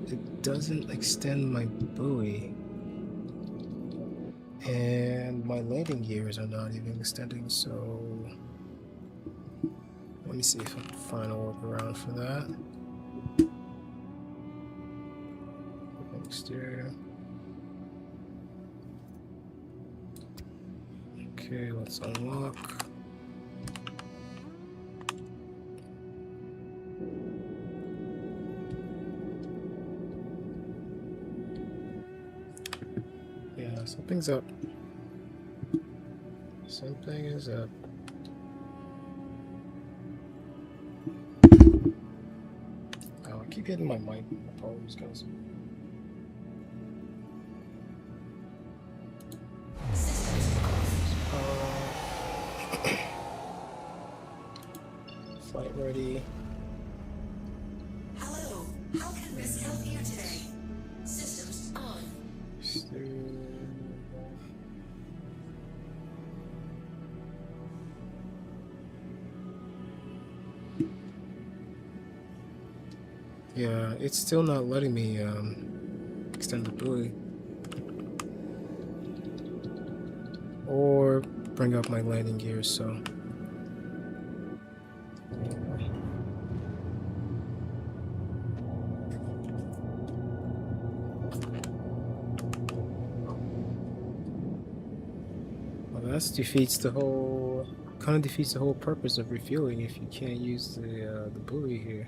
it doesn't extend my buoy. And my landing gears are not even extending, so... Let me see if I can find a workaround for that. Exterior. Okay, let's unlock. Yeah, something's up. Something is up. Oh, I keep hitting my mic. Apologies, guys. Flight ready. Hello, how can this help you today? Systems on. Yeah, it's still not letting me extend the buoy or bring up my landing gears, so That defeats the whole, kind of defeats the whole purpose of refueling if you can't use the buoy here.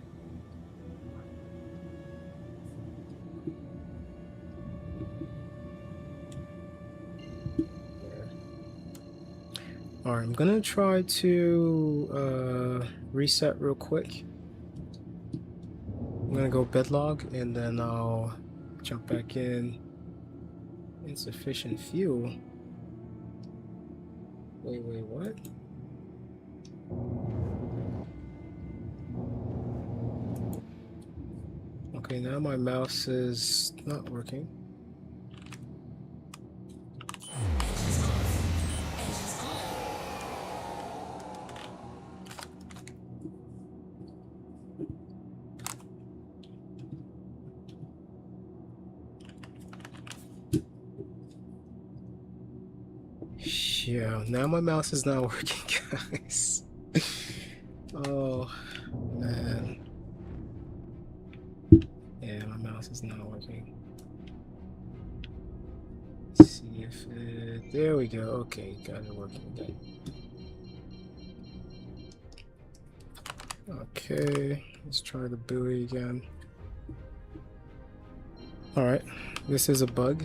Alright, I'm gonna try to reset real quick. I'm gonna go bedlog and then I'll jump back in. Insufficient fuel. Wait, what? Okay, now my mouse is not working. Yeah, now my mouse is not working, guys. Oh, man. Yeah, my mouse is not working. Let's see if it... There we go. Okay, got it working again. Okay, let's try the buoy again. Alright, this is a bug.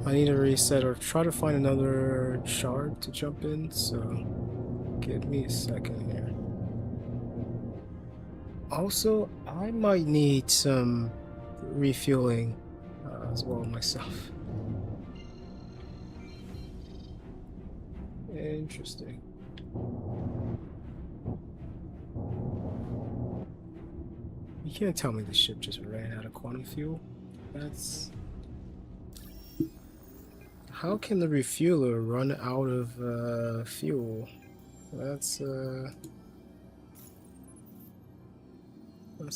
I need to reset or try to find another shard to jump in, so give me a second here. Also, I might need some refueling as well myself. Interesting. You can't tell me the ship just ran out of quantum fuel. That's... How can the refueler run out of fuel? That's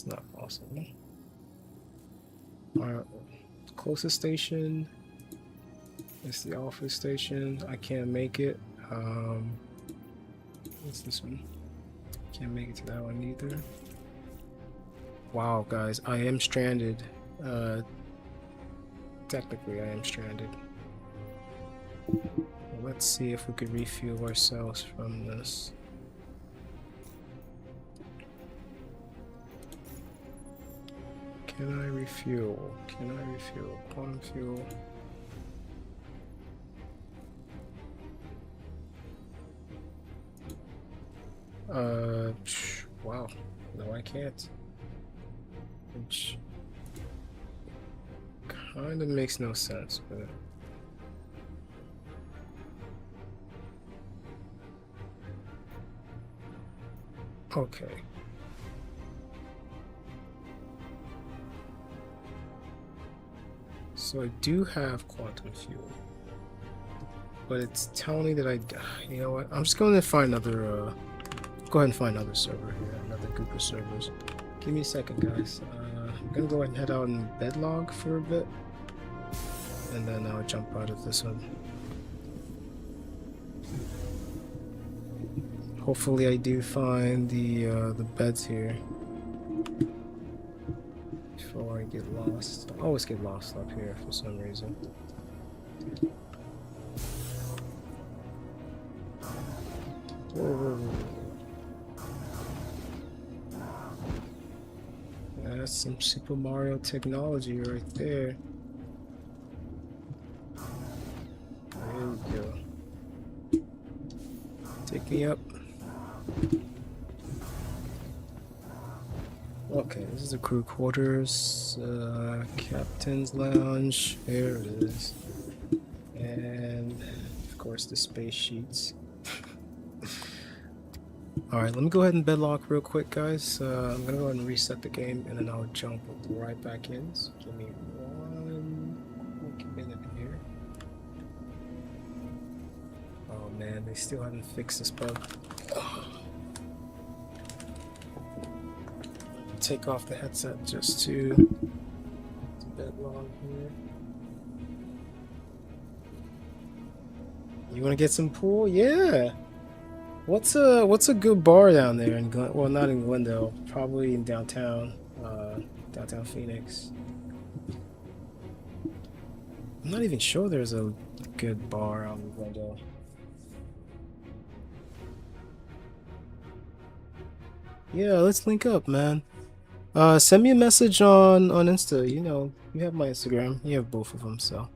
not possible. Alright, closest station is the Alpha station. I can't make it. What's this one? Can't make it to that one either. Wow, guys, I am stranded. Technically, I am stranded. Let's see if we could refuel ourselves from this. Can I refuel? Can I refuel? Quantum fuel. Wow. No, I can't. Which kind of makes no sense, but... Okay. So I do have quantum fuel, but it's telling me that you know what? I'm just going to find another. Go ahead and find another server here, another group of servers. Give me a second, guys. I'm gonna go ahead and head out in bedlog for a bit, and then I'll jump out of this one. Hopefully I do find the beds here before I get lost. I always get lost up here for some reason. Whoa. That's some Super Mario technology right there. There we go. Take me up. Okay, this is the crew quarters, captain's lounge, there it is, and of course the space sheets. Alright, let me go ahead and bedlock real quick, guys. I'm gonna go ahead and reset the game and then I'll jump right back in. So give me 1 quick minute here. Oh man, they still haven't fixed this bug. Take off the headset just to bedlog here. You want to get some pool? Yeah. What's a good bar down there in well, not in Glendale, probably in downtown Phoenix. I'm not even sure there's a good bar on the window. Yeah, let's link up, man. Send me a message on Insta. You know, you have my Instagram. You have both of them, so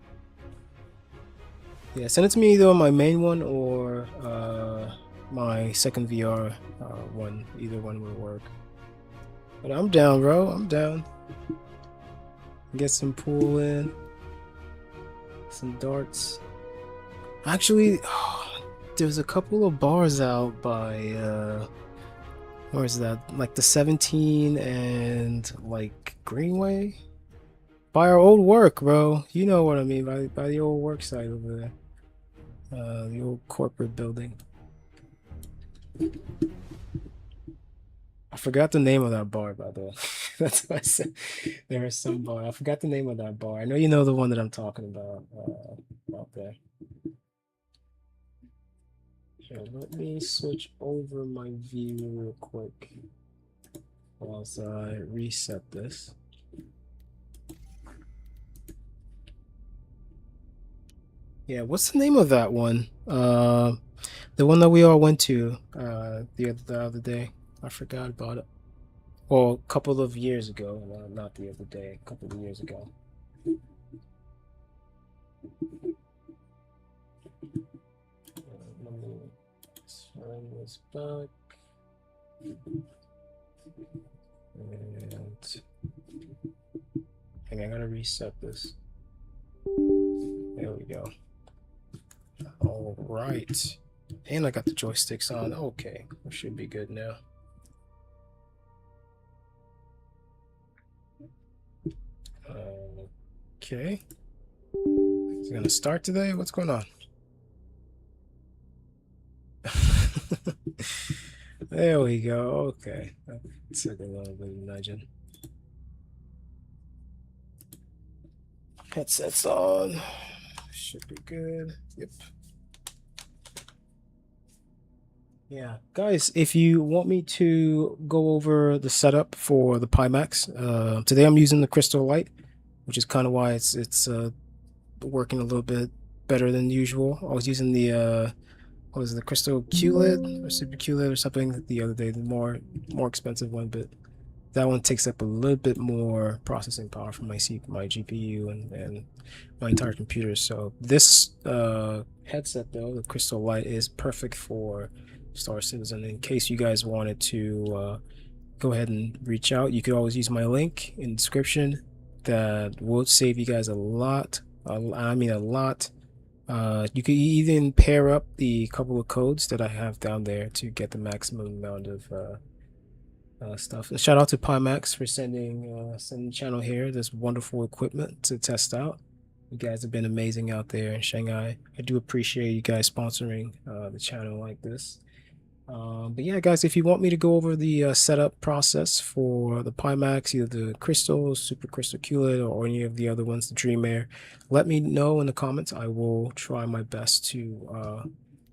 yeah, send it to me either on my main one or my second VR one. Either one will work. But I'm down, bro. I'm down. Get some pool in, some darts. Actually, there's a couple of bars out by where is that? Like the 17 and like Greenway? By our old work, bro. You know what I mean, by the old work site over there. The old corporate building. I forgot the name of that bar, by the way. That's what I said. There is some bar. I forgot the name of that bar. I know you know the one that I'm talking about out there. Here, let me switch over my view real quick whilst I reset this. Yeah, what's the name of that one? The one that we all went to the other day. I forgot about it. Well, a couple of years ago. Not the other day. A couple of years ago. Let me turn this back. And hang on, I gotta reset this. There we go. All right. And I got the joysticks on. Okay, we should be good now. Okay. Is it gonna start today? What's going on? There we go. Okay. It's like a little bit of nudging. Headsets on. Should be good. Yep. Yeah, guys, if you want me to go over the setup for the Pimax, today I'm using the Crystal Light, which is kind of why it's working a little bit better than usual. I was using the what was it, the Crystal QLED or Super QLED or something the other day, the more expensive one, but that one takes up a little bit more processing power from my GPU and my entire computer. So this headset though, the Crystal Light, is perfect for Star Citizen. In case you guys wanted to go ahead and reach out, you could always use my link in the description. That will save you guys a lot. I mean a lot. You could even pair up the couple of codes that I have down there to get the maximum amount of stuff. Shout out to Pimax for sending the channel here this wonderful equipment to test out. You guys have been amazing out there in Shanghai. I do appreciate you guys sponsoring the channel like this. But yeah, guys, if you want me to go over the setup process for the Pimax, either the Crystal, Super Crystal QLED, or any of the other ones, the Dream Air, let me know in the comments. I will try my best to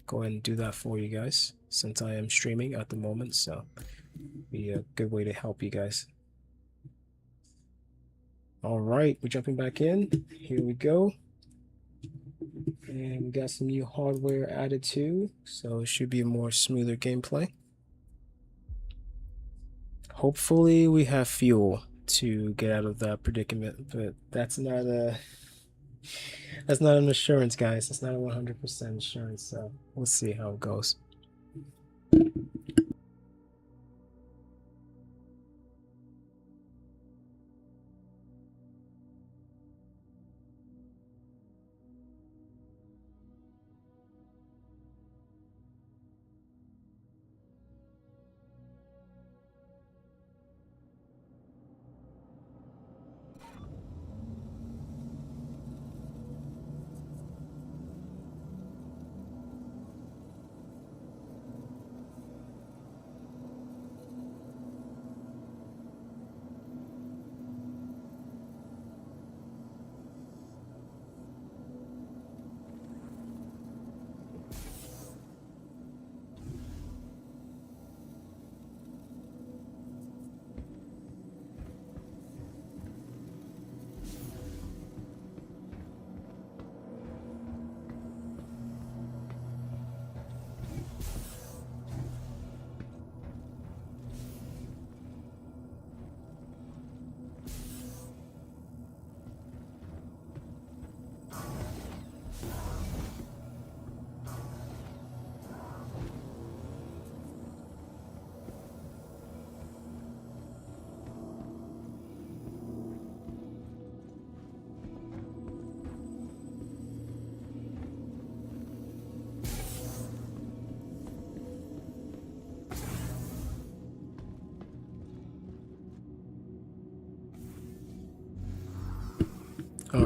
go ahead and do that for you guys, since I am streaming at the moment, so be a good way to help you guys. All right, we're jumping back in. Here we go. And we got some new hardware added too, so it should be a more smoother gameplay. Hopefully we have fuel to get out of that predicament, but that's not an assurance, guys. It's not a 100% assurance, so we'll see how it goes.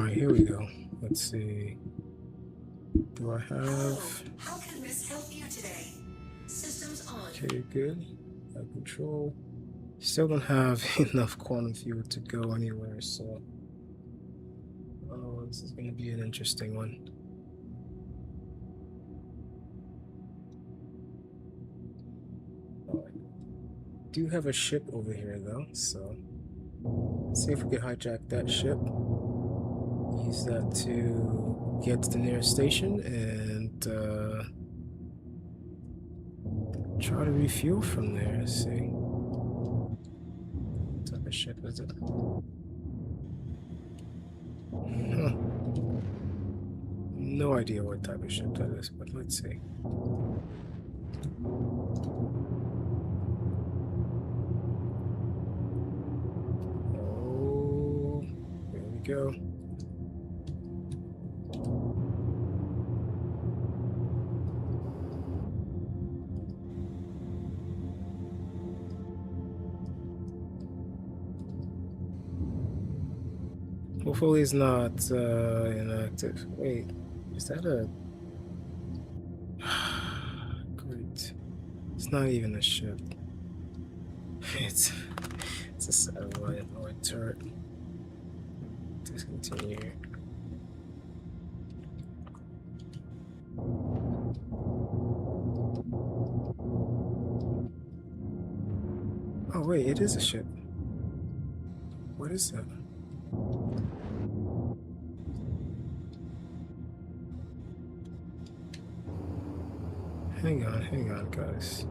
Alright, here we go. Let's see. Do I have... How can this help you today? Systems on. Okay, good. Have control. Still don't have enough quantum fuel to go anywhere, so... Oh, this is gonna be an interesting one. Alright. Do have a ship over here though, so... Let's see if we can hijack that ship. Use that to get to the nearest station and try to refuel from there. Let's see. What type of ship is it? Huh. No idea what type of ship that is, but let's see. Oh, there we go. Hopefully it's not inactive. Wait, is that a... Great. It's not even a ship. It's a satellite or a turret. Discontinue. Oh wait, it is a ship. What is that? Hang on, guys.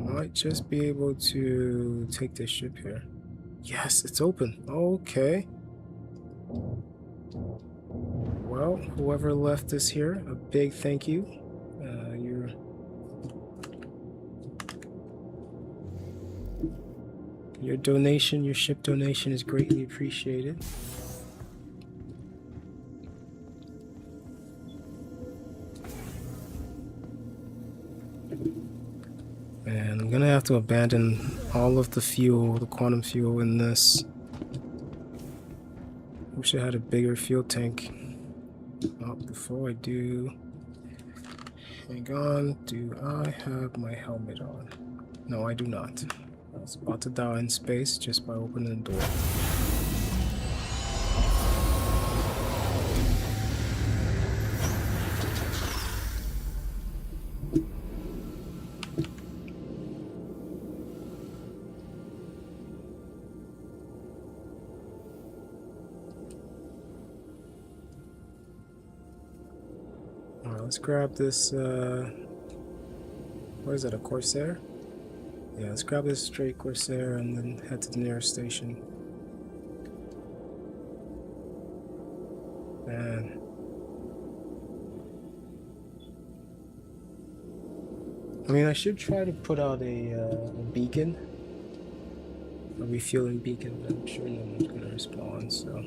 Might just be able to take this ship here. Yes, it's open. Okay. Well, whoever left this here, a big thank you. Your donation, your ship donation is greatly appreciated. And I'm gonna have to abandon all of the fuel, the quantum fuel in this. Wish I had a bigger fuel tank. Oh, before I do, hang on, do I have my helmet on? No, I do not. I was about to die in space just by opening the door. Alright, let's grab this, what is that, a Corsair? Yeah, let's grab this straight Corsair and then head to the nearest station. Man. I mean, I should try to put out a beacon. A refueling beacon, but I'm sure no one's gonna respond, so...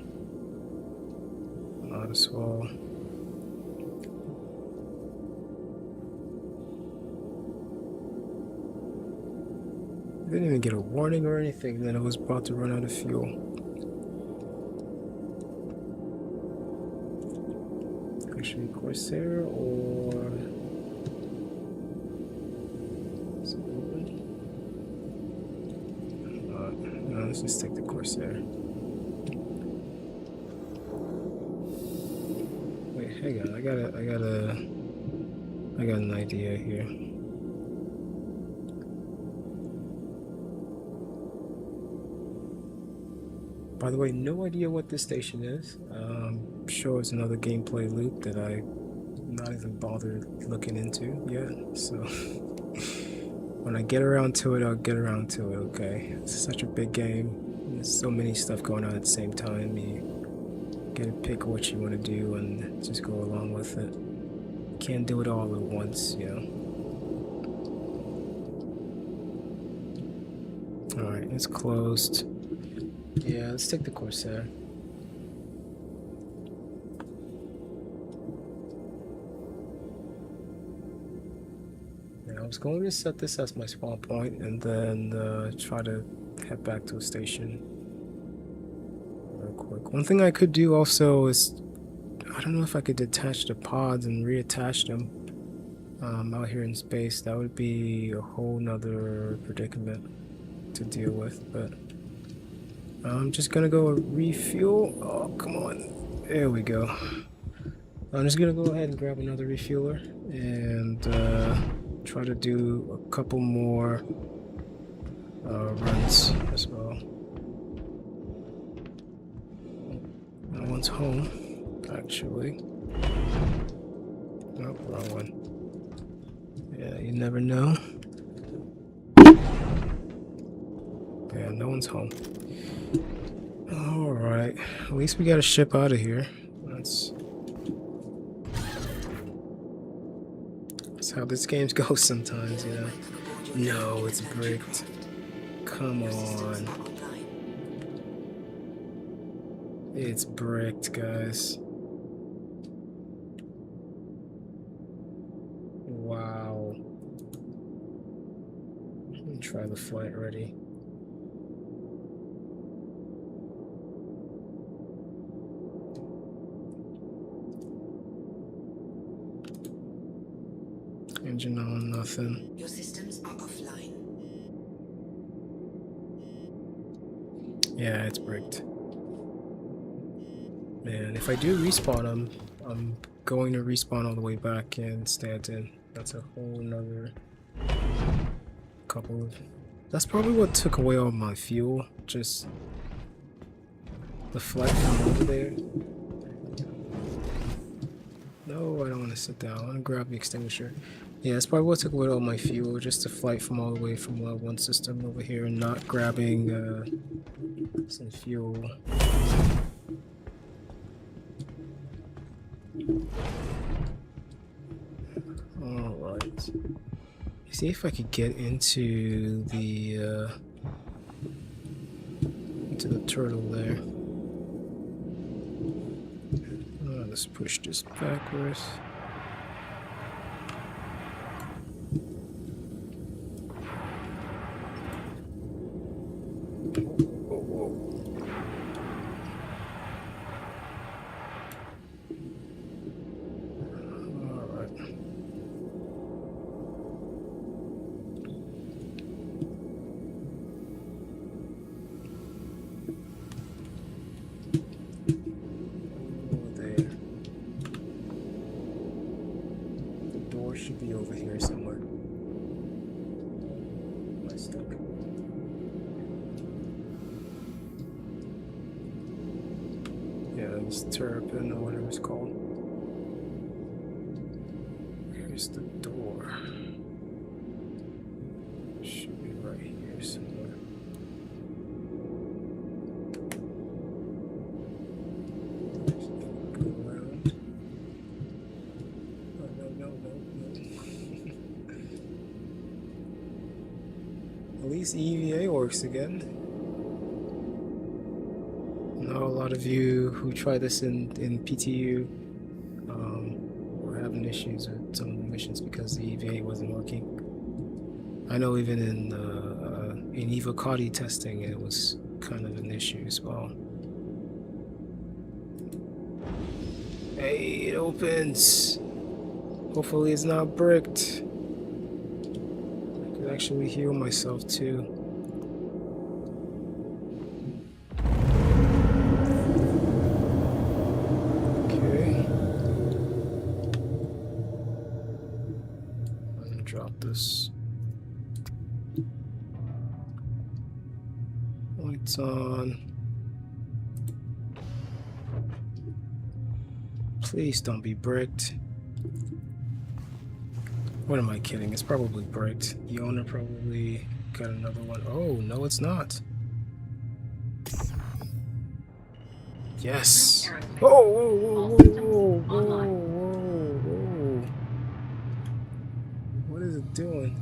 Might as well... I didn't even get a warning or anything that I was about to run out of fuel. Actually, Corsair or... Is it open? No, let's just take the Corsair. Wait, hang on, I got an idea here. By the way, no idea what this station is. I'm sure it's another gameplay loop that I'm not even bothered looking into yet. So when I get around to it, I'll get around to it, okay? It's such a big game. There's so many stuff going on at the same time. You get to pick what you want to do and just go along with it. You can't do it all at once, you know? Alright, it's closed. Yeah, let's take the Corsair. Yeah, I was going to set this as my spawn point and then try to head back to a station. quick. One thing I could do also is, I don't know if I could detach the pods and reattach them out here in space. That would be a whole nother predicament to deal with, but I'm just gonna go refuel. Oh, come on. There we go. I'm just gonna go ahead and grab another refueler and try to do a couple more runs as well. No one's home, actually. Nope, wrong one. Yeah, you never know. Yeah, no one's home. Alright, at least we got a ship out of here. That's how this game goes sometimes, you know. No, it's bricked. Come on. It's bricked, guys. Wow. Let me try the flight ready. Engine on, nothing. Your systems are offline. Yeah, it's bricked. Man, if I do respawn, I'm going to respawn all the way back in Stanton. That's a whole nother couple of... That's probably what took away all my fuel. Just the flight from over there. No, I don't want to sit down. I want to grab the extinguisher. Yeah, that's probably what took away all my fuel. Just the flight from all the way from one system over here and not grabbing some fuel. Alright. See if I could get into the turtle there. Let's push this backwards. Should be over here somewhere. Am I stuck? Yeah, this terrapin or whatever it's called. Here's the door. Should be right here somewhere. Go around. No. At least EVA works again. I know a lot of you who try this in PTU were having issues with some of the missions because the EVA wasn't working. I know even in Eva Caudy testing it was kind of an issue as well. Hey, it opens! Hopefully it's not bricked. I could actually heal myself too. Okay. I'm gonna drop this. Lights on. Please don't be bricked. What am I kidding? It's probably bricked. The owner probably got another one. Oh, no, it's not. Yes. Whoa. What is it doing?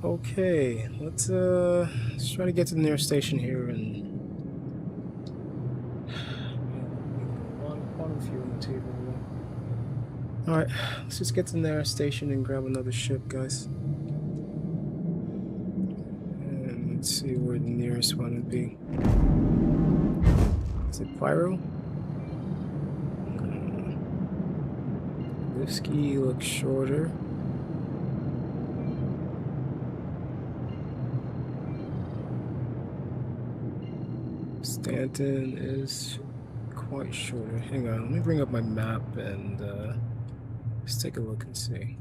Okay, let's try to get to the nearest station here and quantum fuel on the table. Alright, let's just get to the nearest station and grab another ship, guys. And let's see where the nearest one would be. Is it pyro? Lipski looks shorter. Stanton is quite shorter. Hang on, let me bring up my map and let's take a look and see.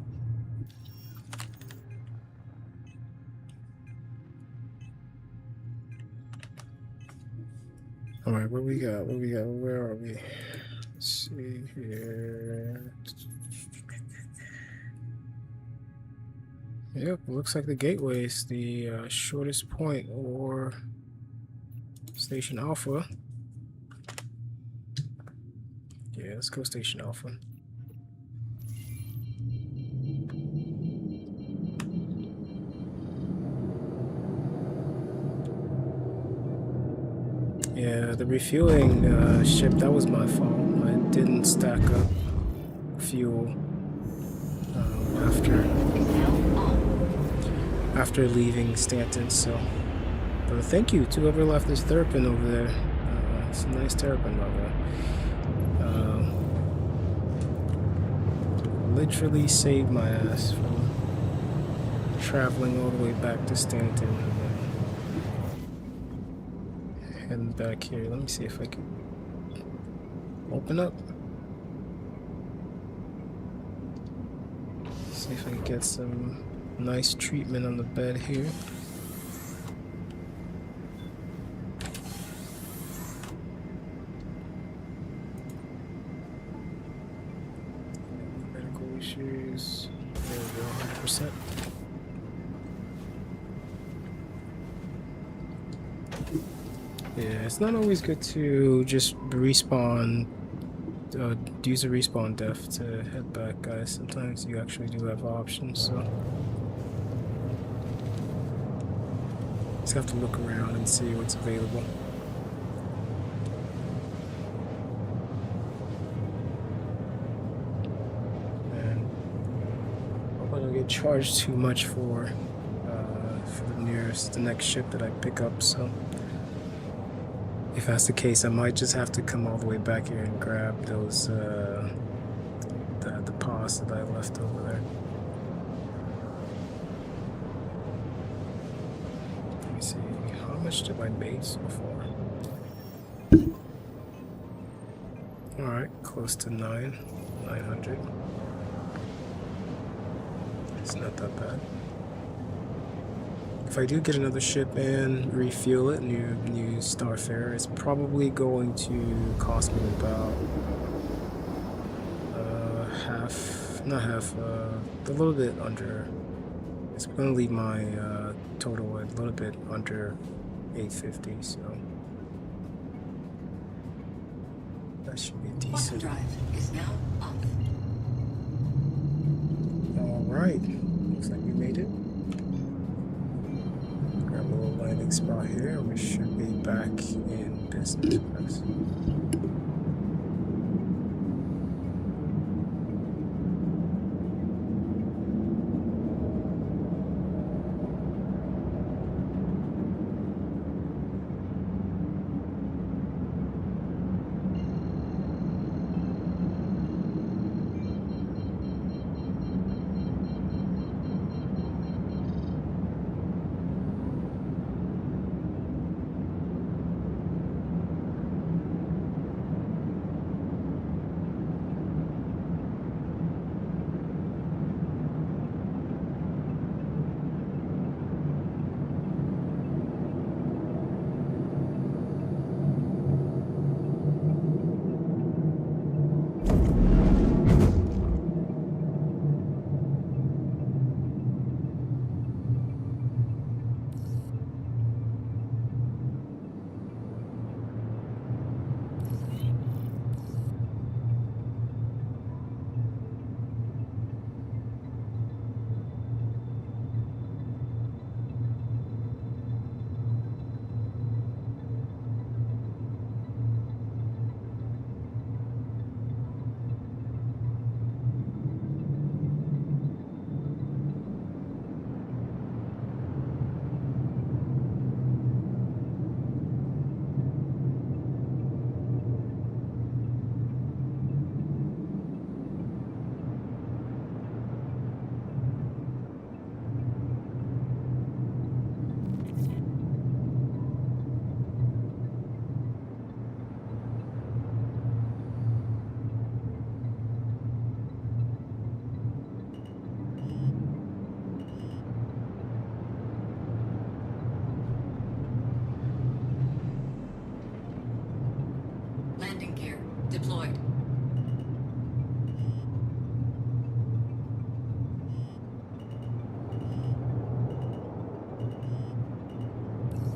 All right, what we got? What we got? Where are we? Let's see here. Yep, looks like the gateway is the shortest point, or Station Alpha. Yeah, let's go Station Alpha. Yeah, the refueling ship, that was my fault. I didn't stack up fuel after leaving Stanton, so. But thank you to whoever left this Terrapin over there. It's a nice Terrapin over there. Literally saved my ass from traveling all the way back to Stanton and then heading back here. Let me see if I can open up. See if I can get some nice treatment on the bed here. Medical issues. There we go, 100%. Yeah, it's not always good to just respawn, use a respawn def to head back, guys. Sometimes you actually do have options, so just have to look around and see what's available. And hope I don't get charged too much for the next ship that I pick up, so if that's the case, I might just have to come all the way back here and grab those the paws that I left over there. Let me see, how much did I make so far? Alright, close to 900. It's not that bad. If I do get another ship and refuel it, new Starfarer, it's probably going to cost me about a little bit under. It's going to leave my total a little bit under 850, so that should be decent. Drive is now off. All right, looks like we made it. Grab a little landing spot here. We should be back in business class. deployed.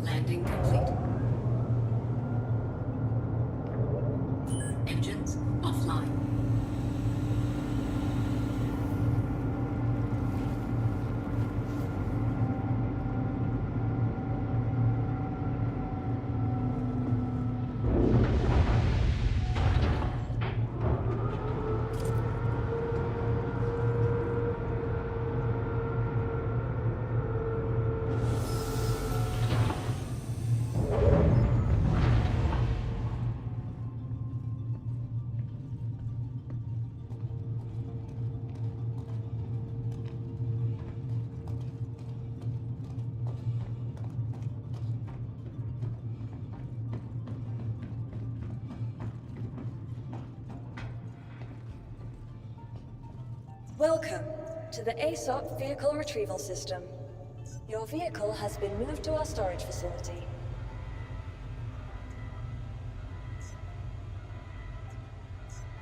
Landing complete. Engines offline. Welcome to the aSOP Vehicle Retrieval System. Your vehicle has been moved to our storage facility.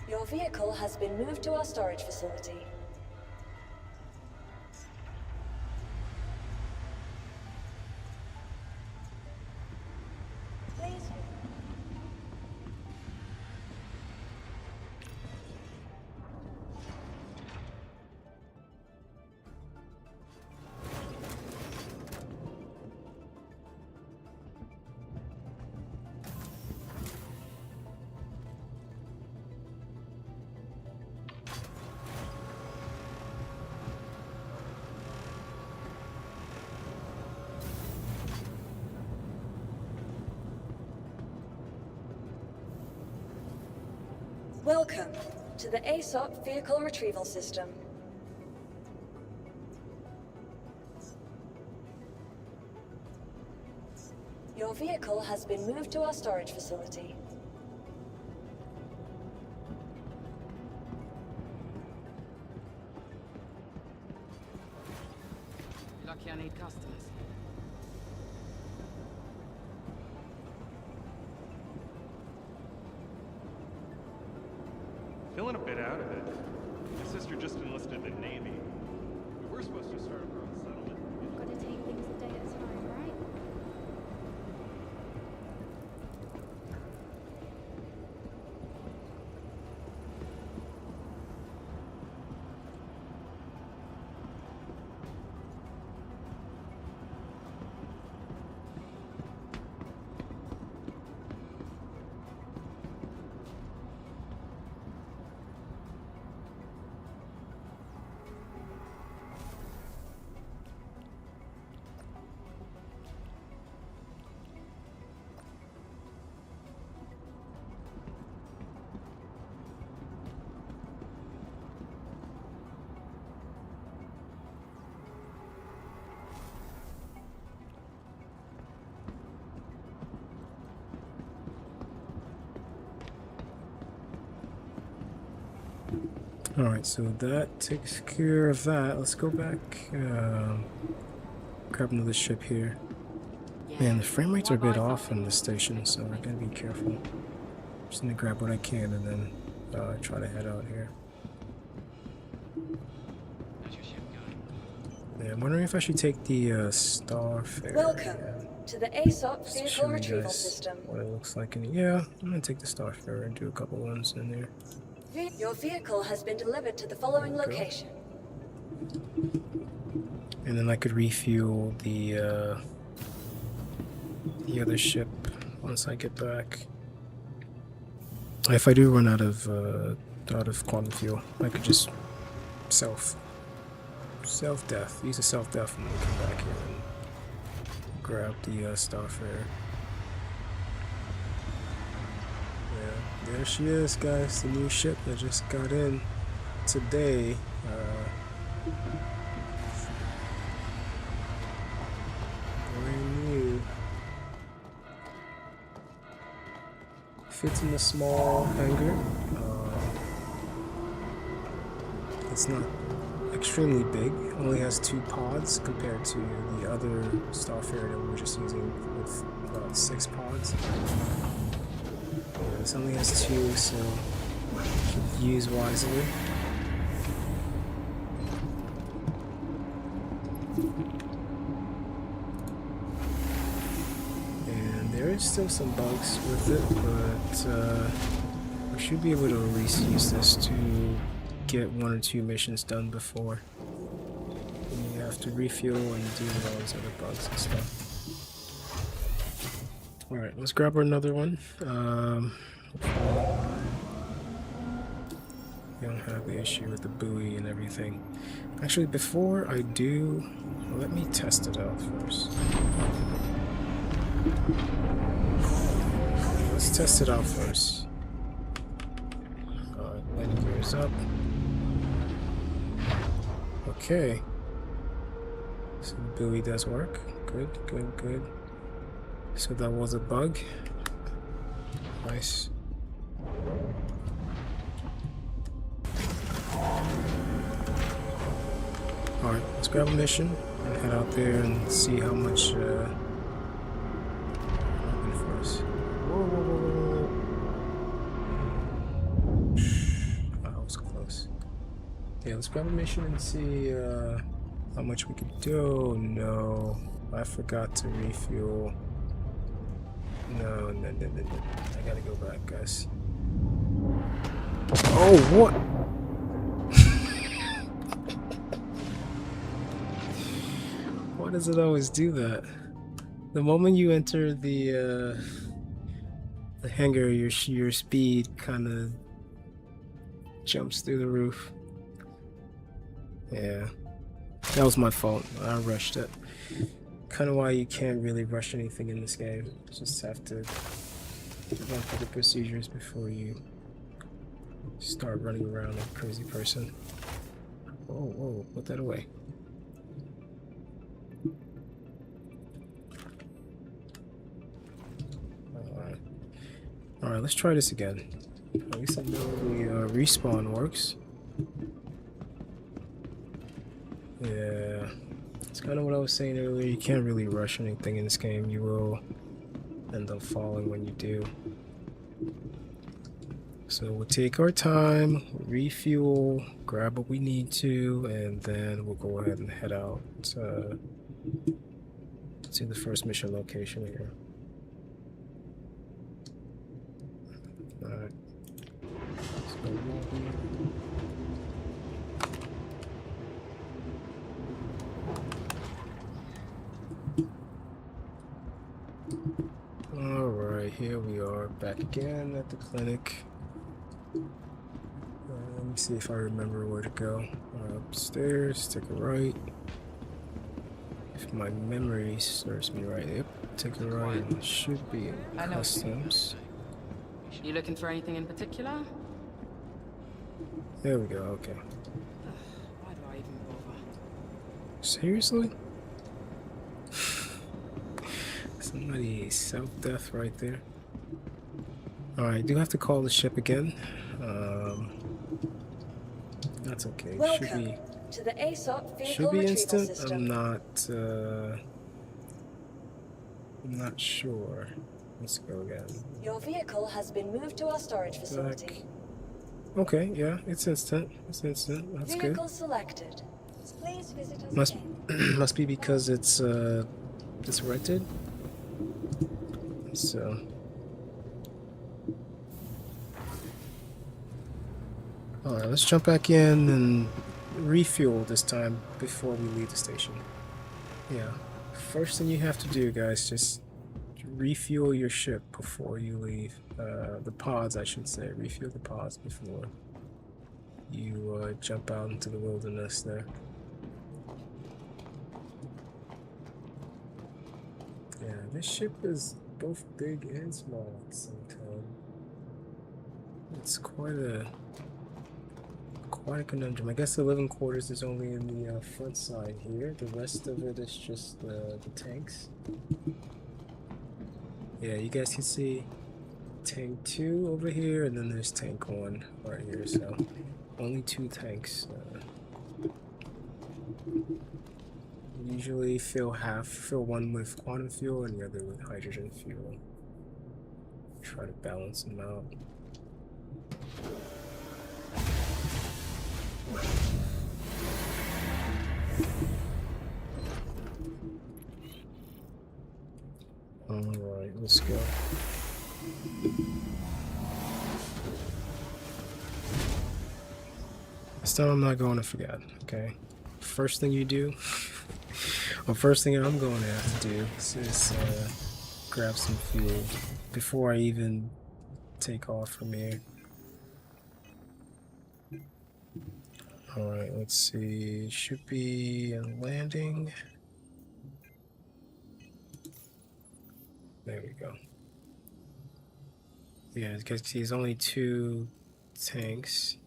Your vehicle has been moved to our storage facility. Please. Welcome to the aSOP Vehicle Retrieval System. Your vehicle has been moved to our storage facility. Lucky I need customers. Feeling a bit out of it. My sister just enlisted in the Navy. We were supposed to start our own settlement. Gotta take things a day at a time, right? Alright, so that takes care of that. Let's go back, grab another ship here. Man, the frame rates are a bit off in this station, so I gotta be careful. Just gonna grab what I can and then try to head out here. Yeah, I'm wondering if I should take the Starfare. Welcome to the aSOP Just to Vehicle show you Retrieval guys System. what it looks like. Yeah, I'm gonna take the Starfare and do a couple ones in there. Your vehicle has been delivered to the following There we go. location. And then I could refuel the other ship once I get back. If I do run out of quantum fuel, I could just self-death. Use a self-death and then come back here and grab the Starfare. Yeah, there she is, guys. The new ship that just got in today. Brand new. Fits in the small hangar. It's not extremely big. Only has 2 pods compared to the other Starfare that we were just using with about 6 pods. This only has 2, so should use wisely. And there is still some bugs with it, but we should be able to at least use this to get 1 or 2 missions done before you have to refuel and deal with all these other bugs and stuff. Alright, let's grab another one. You don't have the issue with the buoy and everything. Actually, before I do, let me test it out first. Let's test it out first. Landing gears up. Okay. So the buoy does work. Good, good, good. So that was a bug. Nice. Alright, let's grab a mission and head out there and see how much open for us. Whoa, whoa, whoa, whoa, whoa. That was close. Yeah, let's grab a mission and see how much we can do. Oh, no, I forgot to refuel. No, no, no, no, no. I gotta go back, guys. Oh, what? Why does it always do that? The moment you enter the hangar, your speed kind of jumps through the roof. Yeah, that was my fault. I rushed it. Kind of why you can't really rush anything in this game. Just have to run through the procedures before you start running around like a crazy person. Whoa, whoa, put that away. Alright, let's try this again. At least I know the respawn works. Yeah. It's kind of what I was saying earlier, you can't really rush anything in this game, you will end up falling when you do. So we'll take our time, refuel, grab what we need to, and then we'll go ahead and head out to the first mission location here. Alright. Alright, here we are back again at the clinic. Let me see if I remember where to go. Upstairs, take a right. If my memory serves me right, yep, take a right. It should be in customs. You looking for anything in particular? There we go, okay. Why do I even bother? Seriously? Somebody self-death right there. Alright, I do have to call the ship again. That's okay. Welcome to the aSOP vehicle retrieval instant. system. I'm not sure. Let's go again. Your vehicle has been moved to our storage facility. Okay, yeah, it's instant. It's instant. That's good. Vehicle selected. Please visit us Must again. must be because it's rented. So alright, let's jump back in and refuel this time before we leave the station. Yeah. First thing you have to do, guys, just refuel your ship before you leave. The pods, I should say. Refuel the pods before you jump out into the wilderness there. Yeah, this ship is both big and small at the same time. It's quite a conundrum. I guess the living quarters is only in the front side here. The rest of it is just the tanks. Yeah, you guys can see tank 2 over here, and then there's tank 1 right here. So only 2 tanks. Usually fill one with quantum fuel and the other with hydrogen fuel. Try to balance them out. Alright, let's go. This time I'm not going to forget, okay? First thing you do, well, first thing I'm going to have to do is grab some fuel before I even take off from here. Alright, let's see. Should be a landing. There we go. Yeah, because there's only 2 tanks.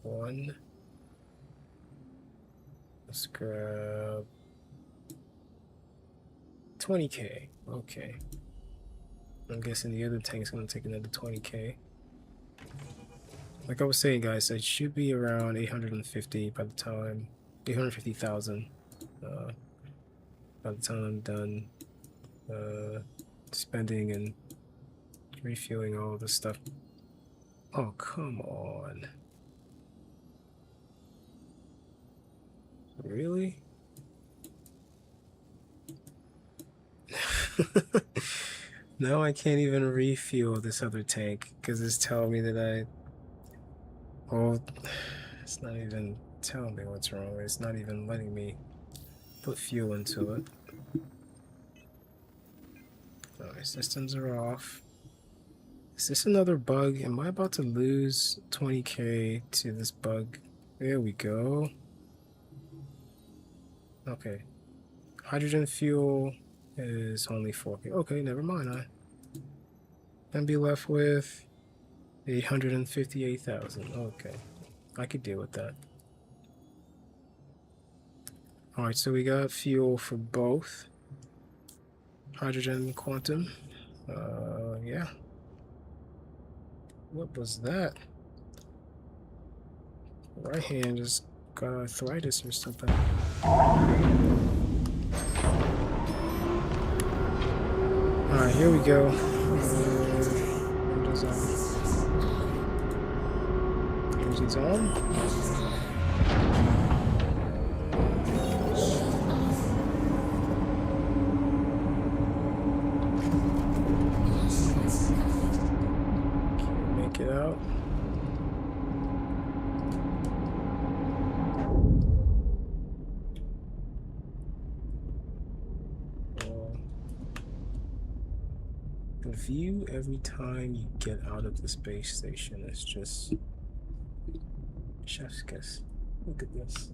1. Let's grab 20k. Okay. I'm guessing the other tank's gonna take another 20k. Like I was saying, guys, it should be around 850 by the time 850,000 by the time I'm done spending and refueling all this stuff. Oh, come on. Really? Now I can't even refuel this other tank because it's telling me that well, it's not even telling me what's wrong. It's not even letting me put fuel into it. Alright, systems are off. Is this another bug? Am I about to lose 20k to this bug? There we go. Okay. Hydrogen fuel is only 4k. Okay, never mind. I can be left with 858,000. Okay. I could deal with that. Alright, so we got fuel for both. Hydrogen and quantum. Yeah. What was that? Right hand just got arthritis or something. Alright, here we go. He's on. Can't make it out. The view every time you get out of the space station is just chef's kiss. Look at this.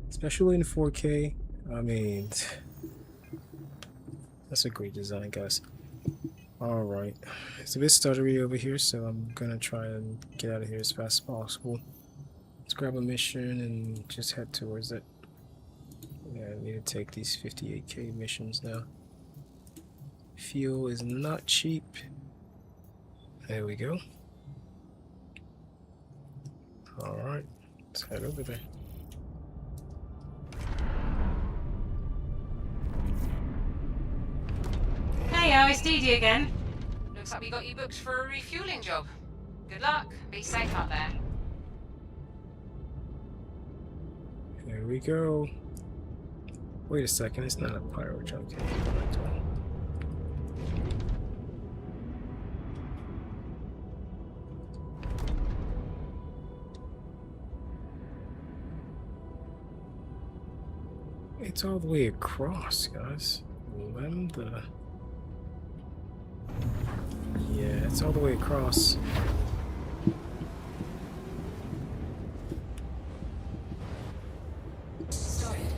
Especially in 4K. I mean, that's a great design, guys. Alright. It's a bit stuttery over here, so I'm gonna try and get out of here as fast as possible. Let's grab a mission and just head towards it. Yeah, I need to take these 58k missions now. Fuel is not cheap. There we go. Alright, let's head over there. Hey, it's Dee again. Looks like we got you booked for a refueling job. Good luck. Be safe out there. Here we go. Wait a second, it's not a pyro jump. It's all the way across, guys. Lambda. Yeah, it's all the way across. Started.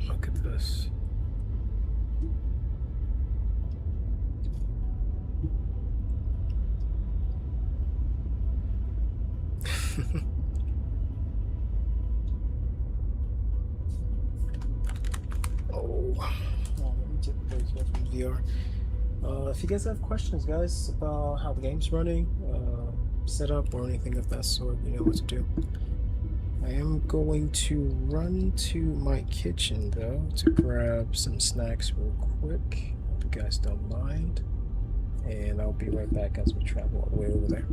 Look at this. Oh, let me take a break here from VR. If you guys have questions, guys, about how the game's running, setup, or anything of that sort, you know what to do. I am going to run to my kitchen, though, to grab some snacks real quick. Hope you guys don't mind. And I'll be right back as we travel all the way over there.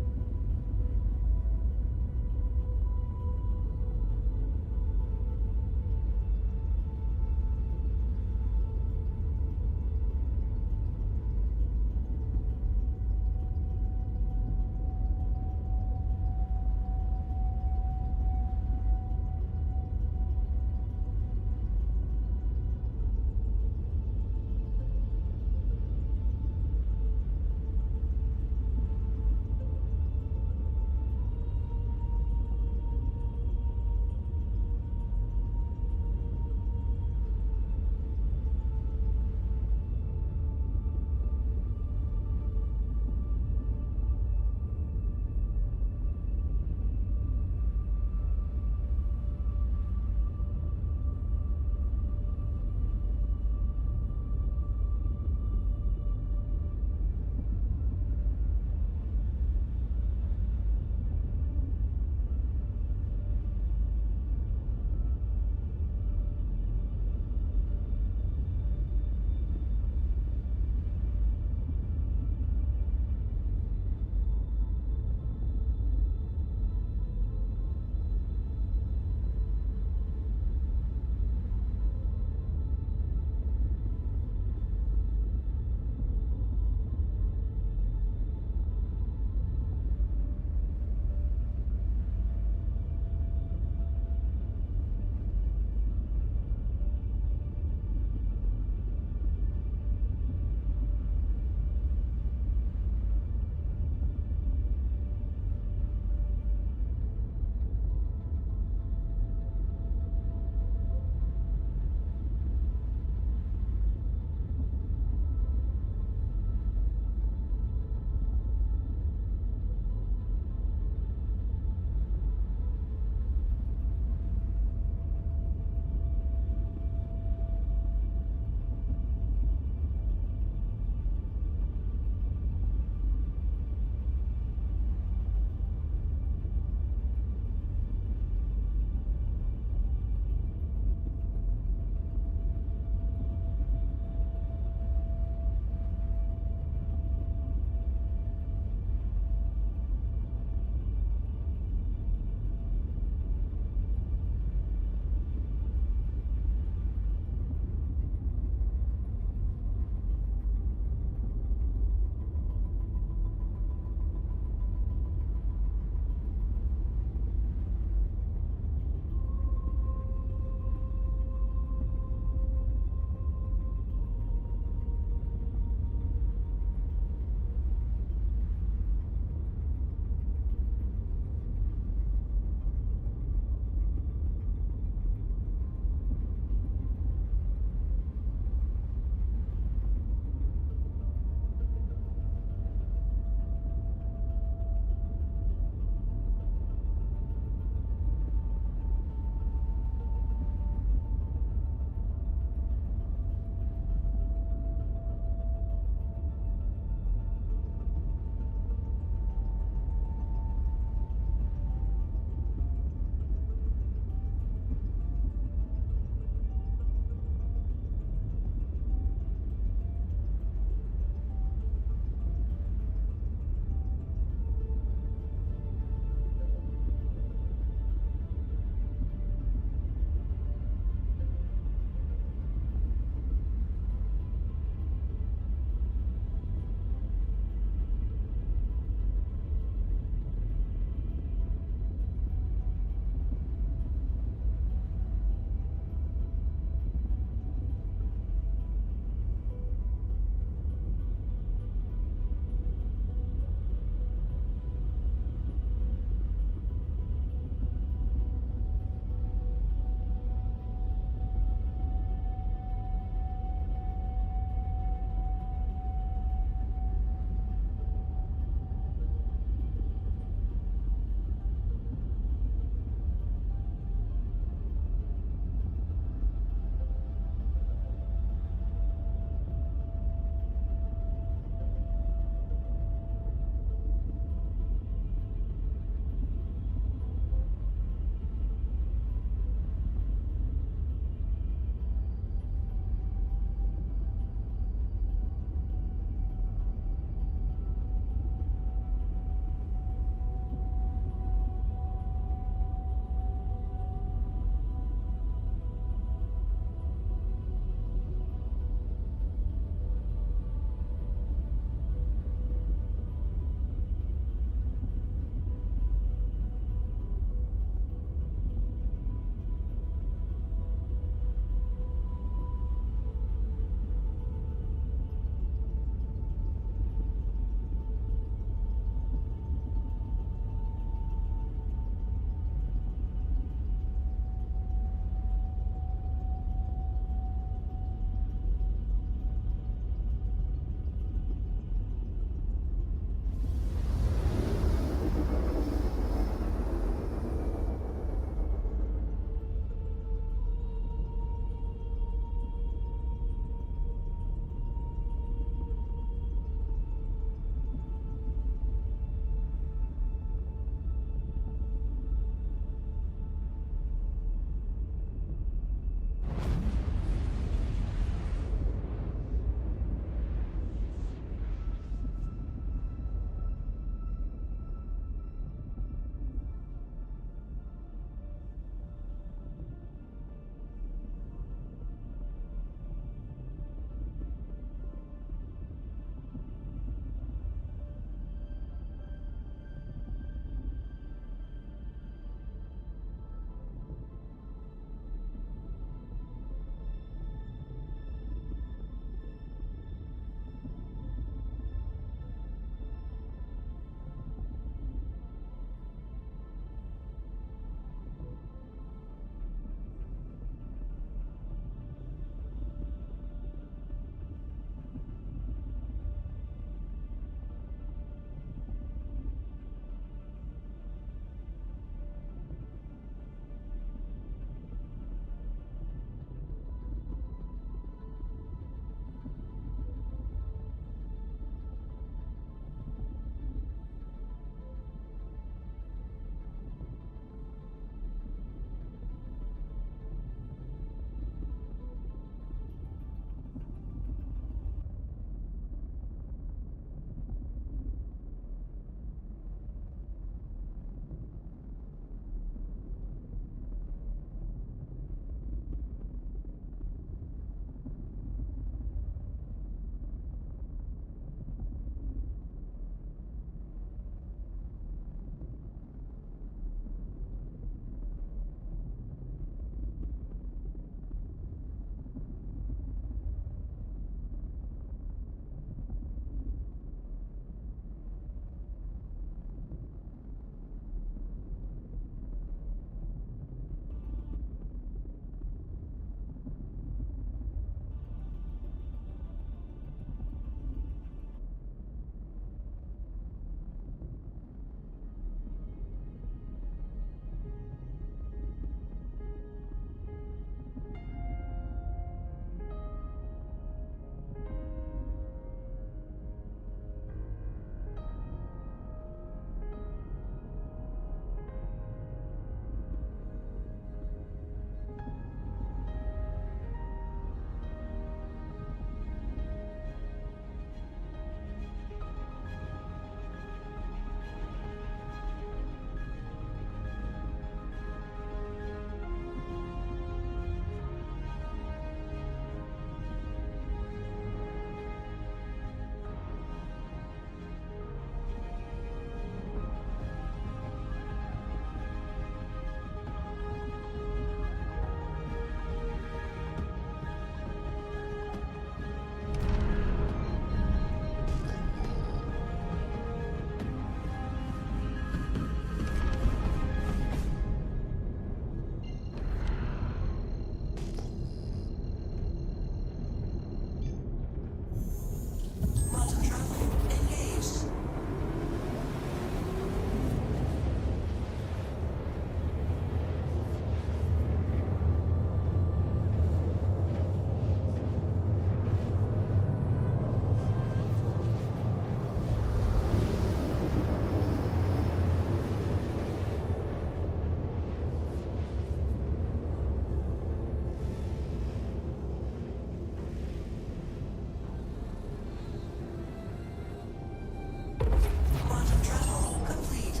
Quantum travel complete.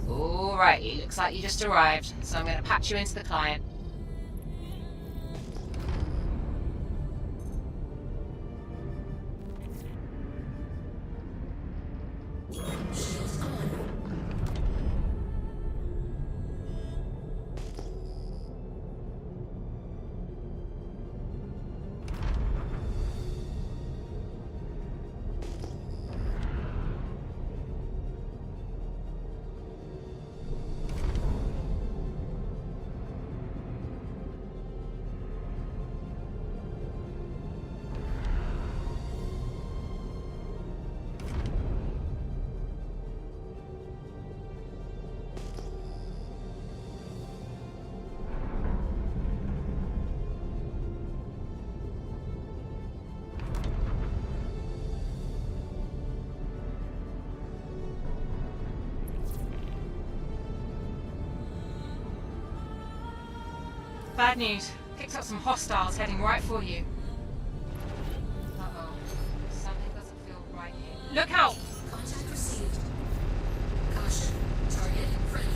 Alrighty, looks like you just arrived, so I'm going to patch you into the client. Shields on. Bad news. Picked up some hostiles heading right for you. Uh-oh. Something doesn't feel right here. Look out! Contact received. Caution. Target friendly.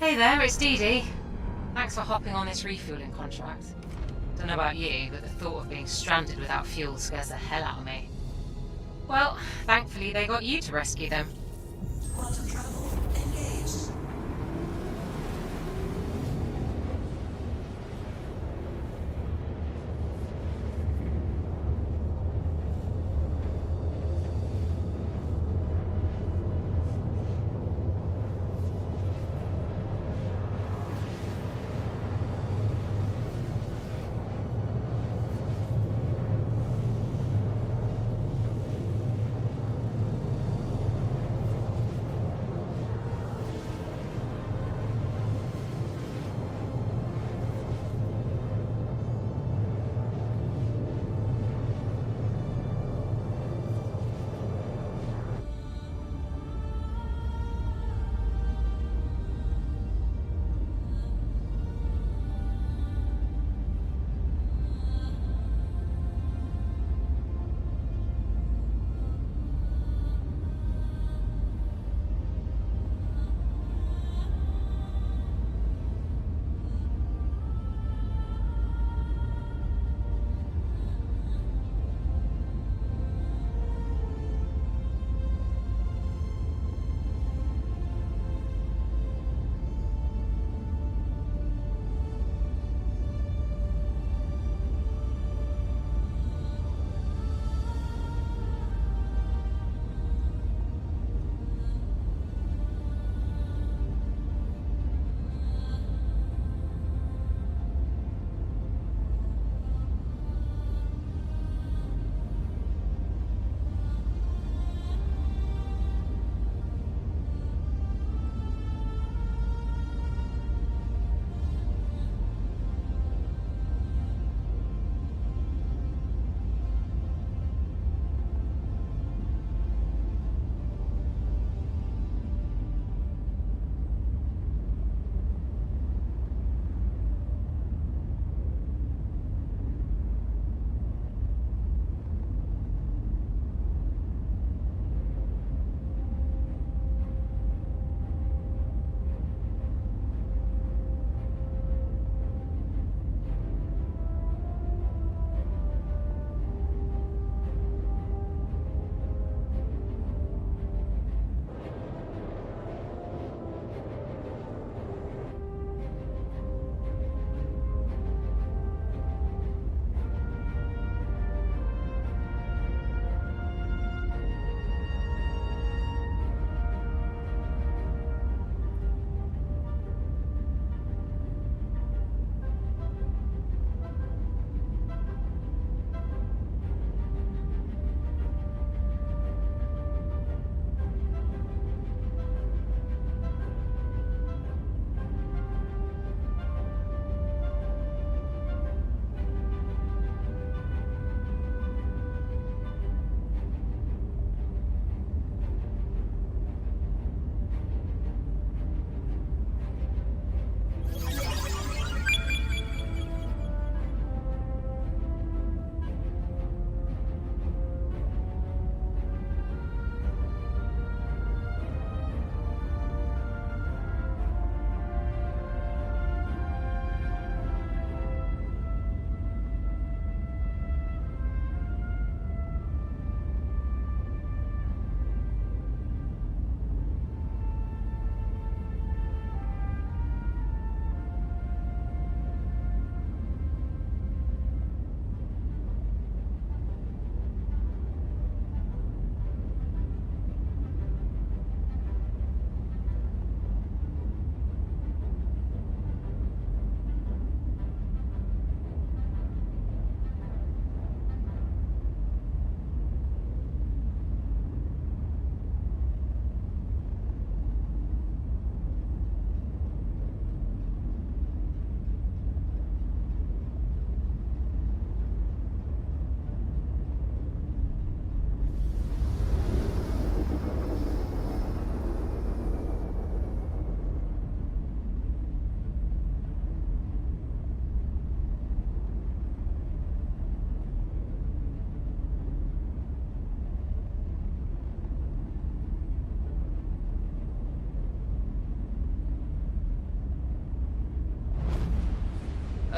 Hey there, it's Dee Dee. Thanks for hopping on this refueling contract. Don't know about you, but the thought of being stranded without fuel scares the hell out of me. Well, thankfully they got you to rescue them. Quantum travel engaged.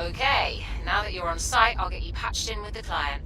Okay, now that you're on site, I'll get you patched in with the client.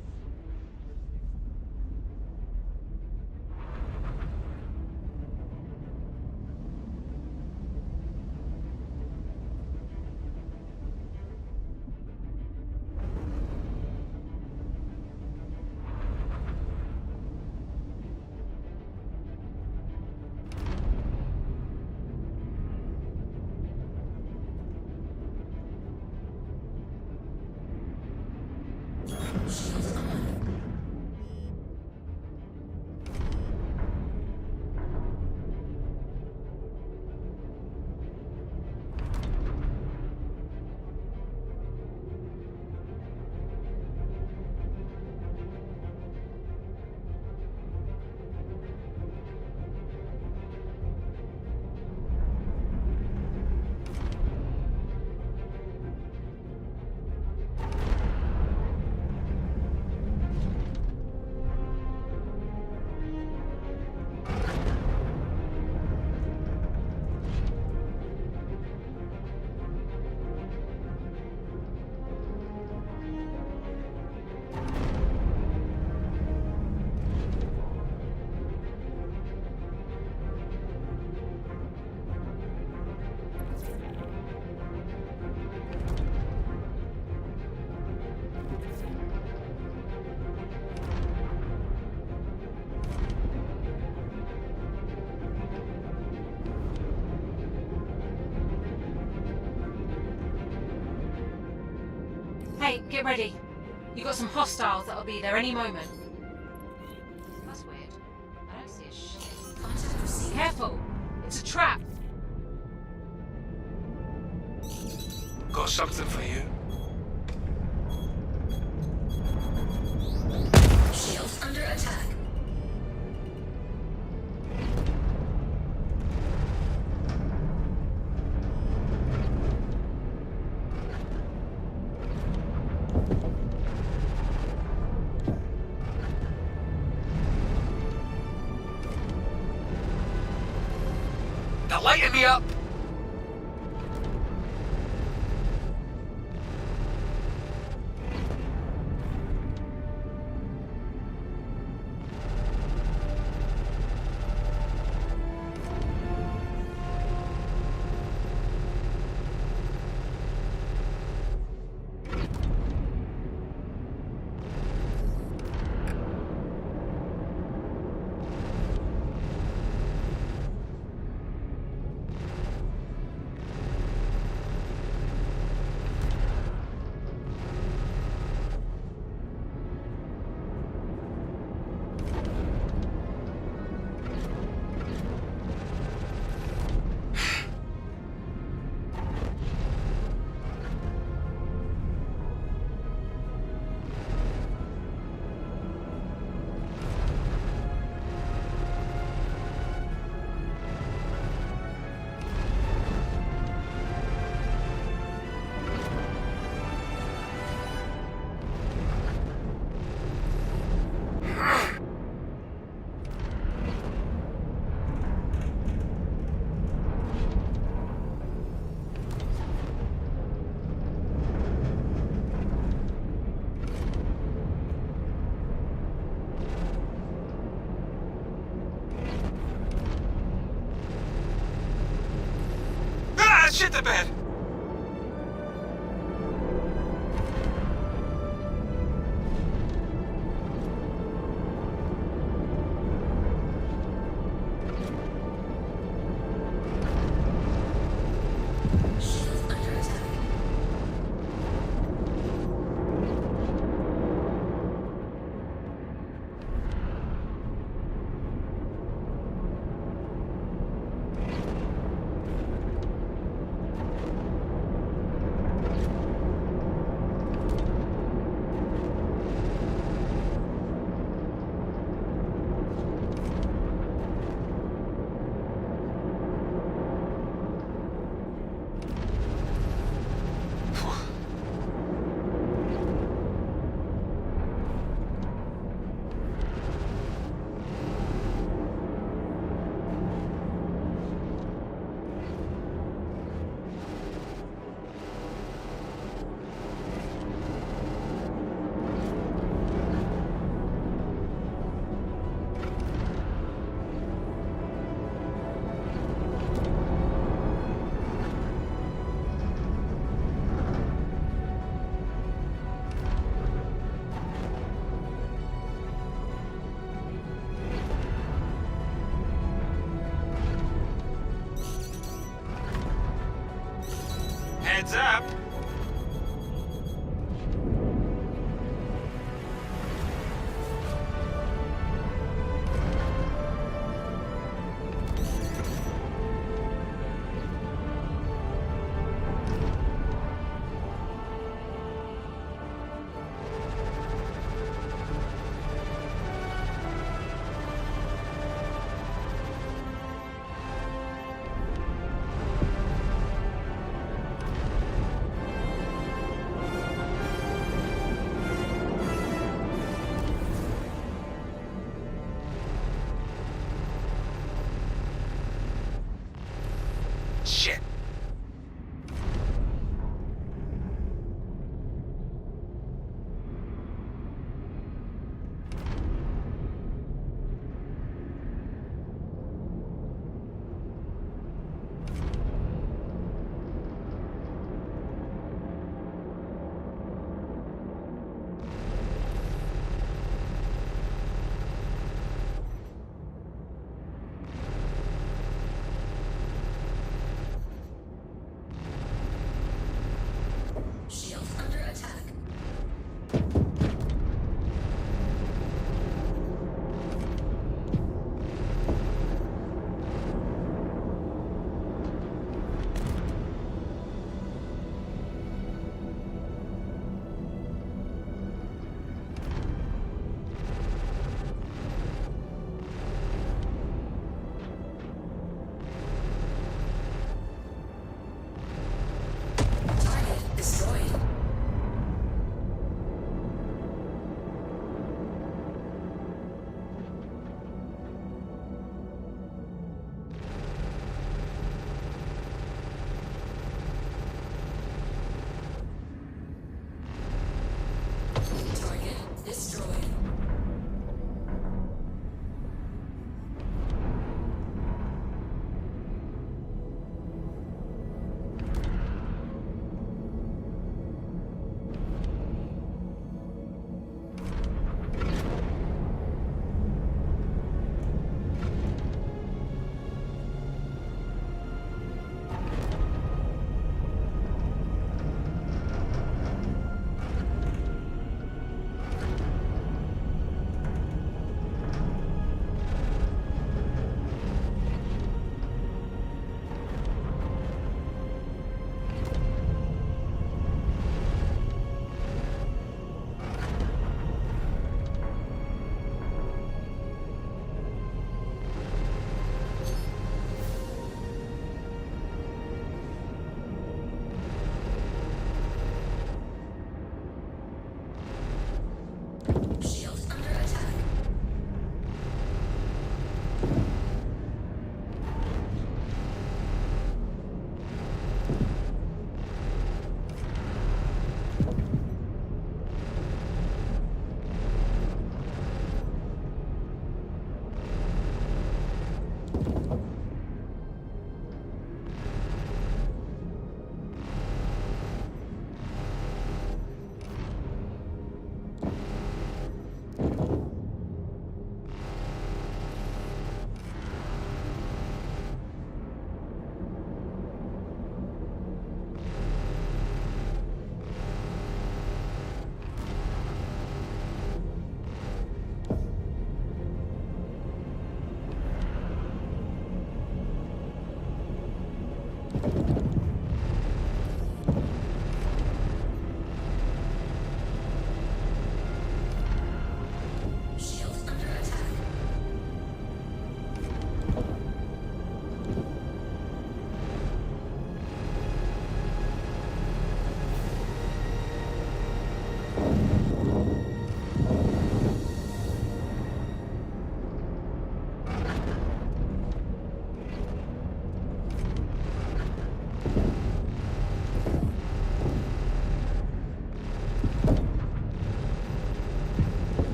Hey, get ready. You got some hostiles that'll be there any moment. That's weird. I don't see a shit. Careful! It's a trap! Got something for you. Shields under attack. They're lighting me up. Shit the bed! Heads up.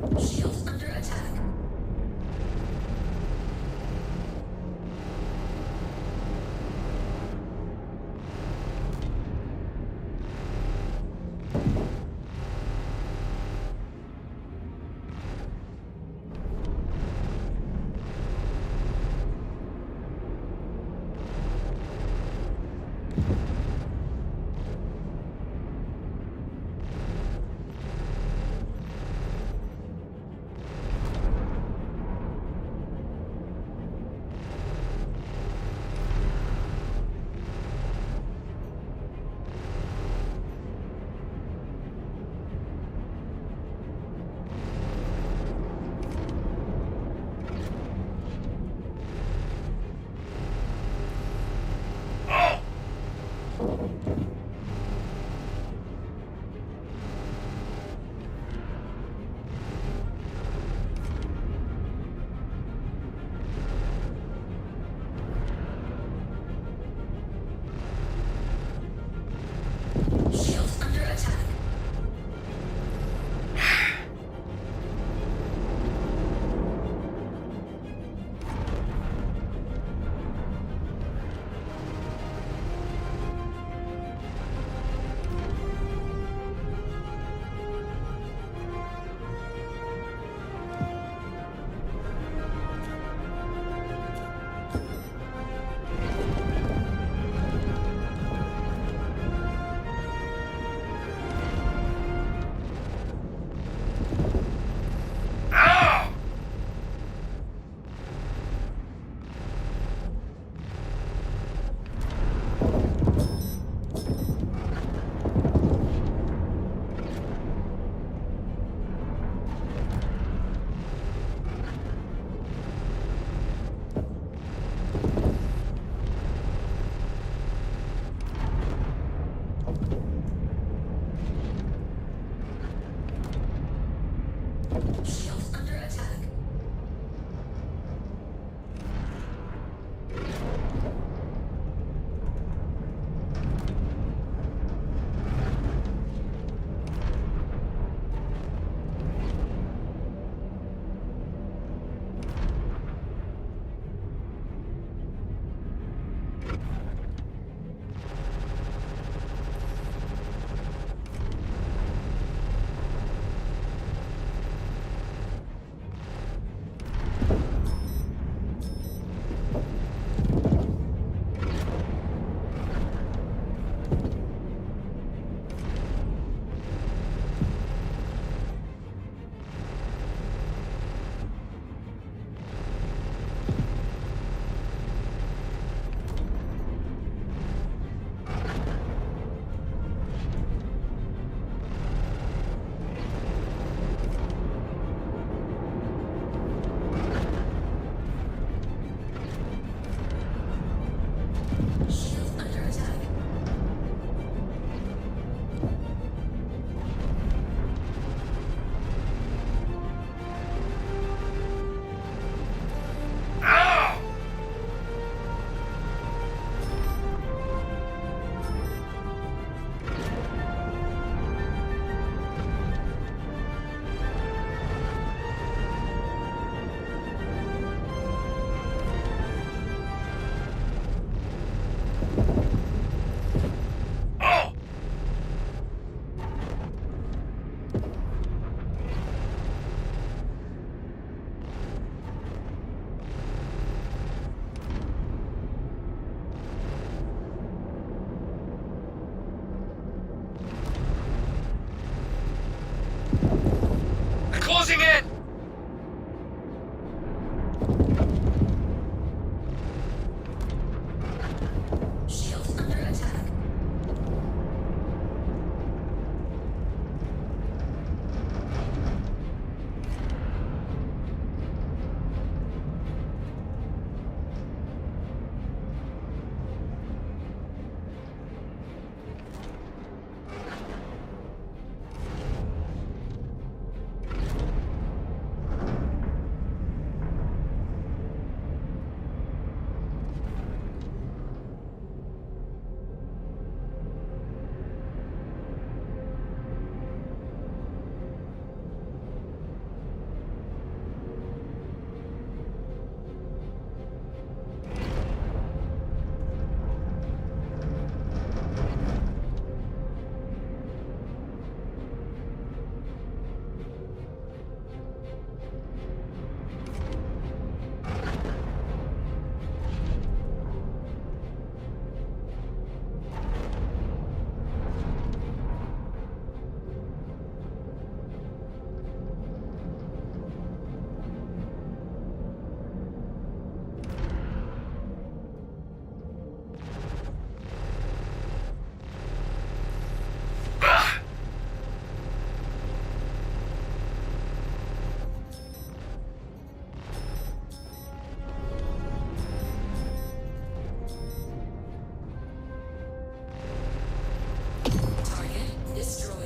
Shields under attack. Shields under attack. Shields under attack. destroyed.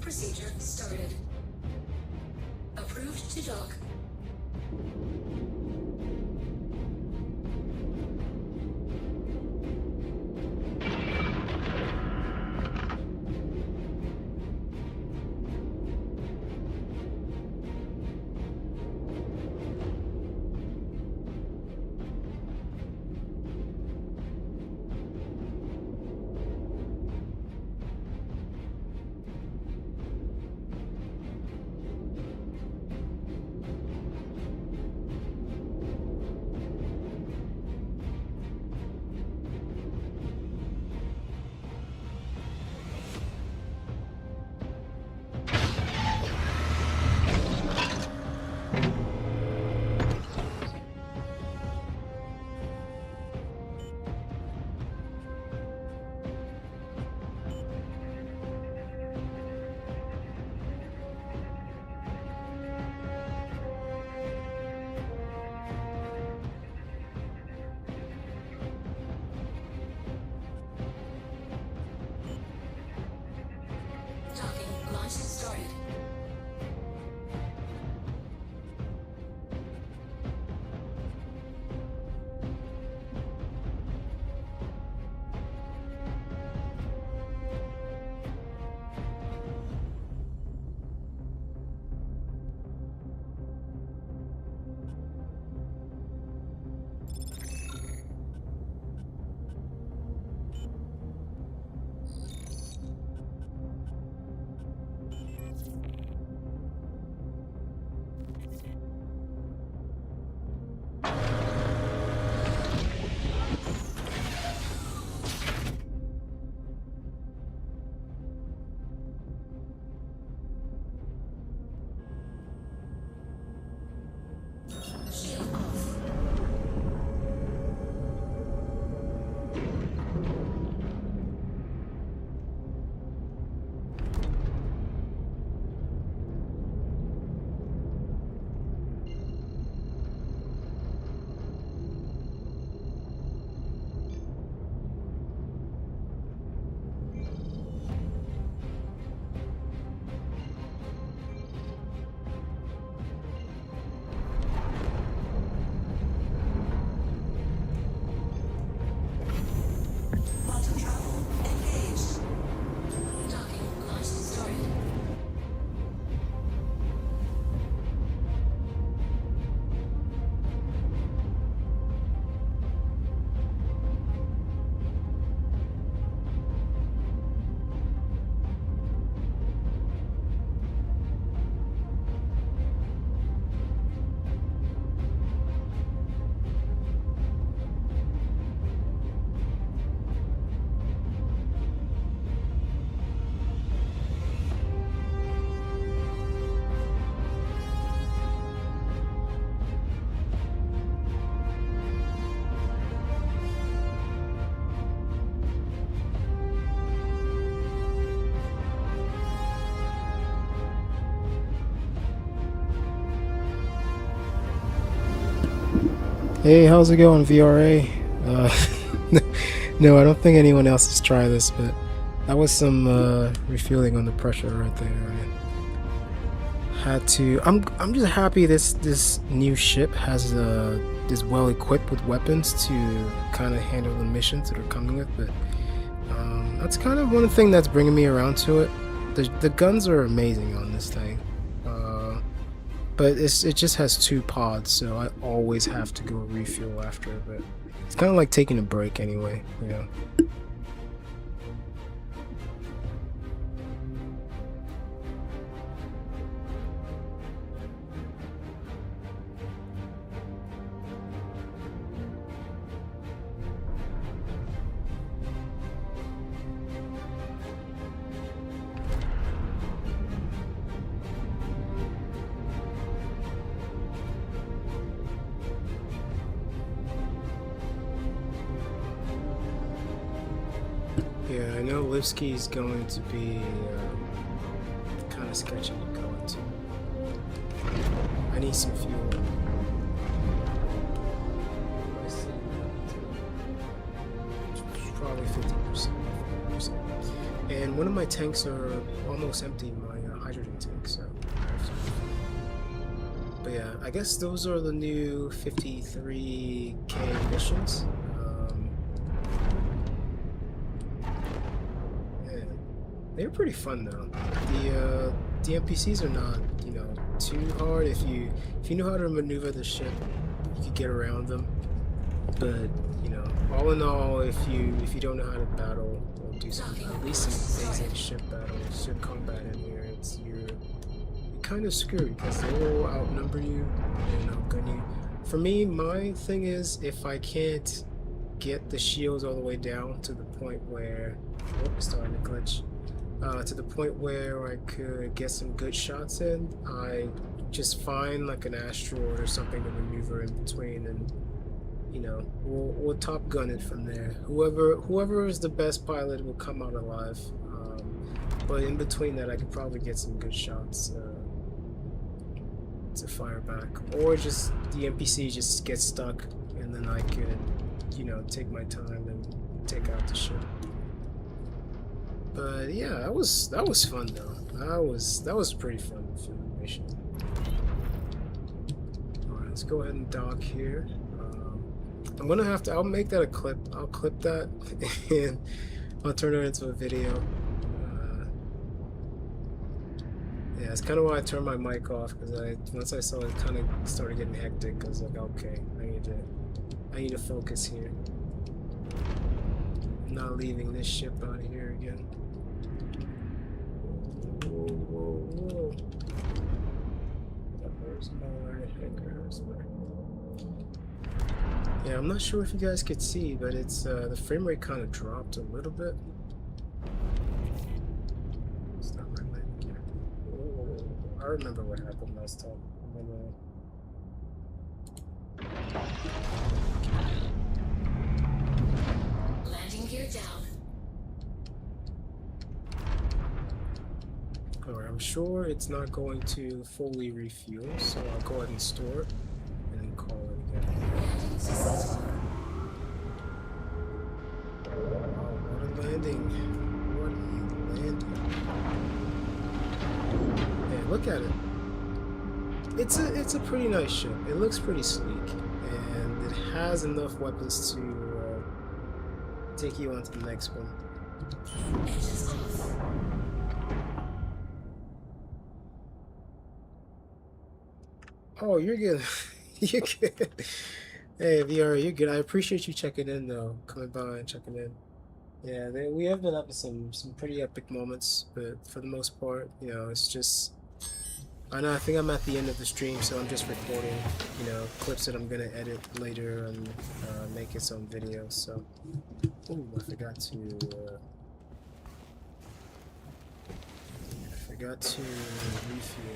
Procedure started. Approved to dock. Hey, how's it going, VRA? No, I don't think anyone else has tried this, but that was some refueling under pressure right there. I had to. I'm just happy this new ship has is well equipped with weapons to kind of handle the missions that are coming with. But that's kind of one thing that's bringing me around to it. The guns are amazing on this thing. But it just has 2 pods, so I always have to go refuel after. But it's kind of like taking a break anyway, you know. Yeah, I know Lipsky's going to be kind of sketchy to go into. I need some fuel. Probably 50%. And one of my tanks are almost empty, my hydrogen tank, so. But yeah, I guess those are the new 53k missions. They're pretty fun though. The NPCs are not, you know, too hard. If you know how to maneuver the ship, you can get around them. But you know, all in all, if you don't know how to battle or do some at least some basic ship battles, ship combat in here, you're kind of screwed because they will outnumber you and outgun you. For me, my thing is if I can't get the shields all the way down to the point where it's starting to glitch. To the point where I could get some good shots in, I just find like an asteroid or something to maneuver in between, and you know, we'll top gun it from there. Whoever is the best pilot will come out alive. But in between that, I could probably get some good shots to fire back, or just the NPC just gets stuck, and then I could, you know, take my time and take out the ship. But yeah, that was fun though. That was pretty fun mission. Alright, let's go ahead and dock here. I'm gonna have to. I'll make that a clip. I'll clip that and I'll turn it into a video. Yeah, it's kind of why I turned my mic off, because once I saw it kind of started getting hectic. I was like, okay, I need to focus here. I'm not leaving this ship out of here again. Whoa. Where's my hangar? Yeah, I'm not sure if you guys could see, but it's the frame rate kind of dropped a little bit. Stop my landing here. I remember what happened last time. Landing gear down. Alright, I'm sure it's not going to fully refuel, so I'll go ahead and store it and then call it again. Wow, what a landing. What a landing. Yeah, look at it. It's a pretty nice ship. It looks pretty sleek, and it has enough weapons to take you on to the next one. Oh, you're good. You're good. Hey, VR, you're good. I appreciate you checking in, though. Coming by and checking in. Yeah, we have been up to some pretty epic moments, but for the most part, you know, it's just... I know, I think I'm at the end of the stream, so I'm just recording, you know, clips that I'm gonna edit later and make its own video, so... Ooh, I forgot to refuel.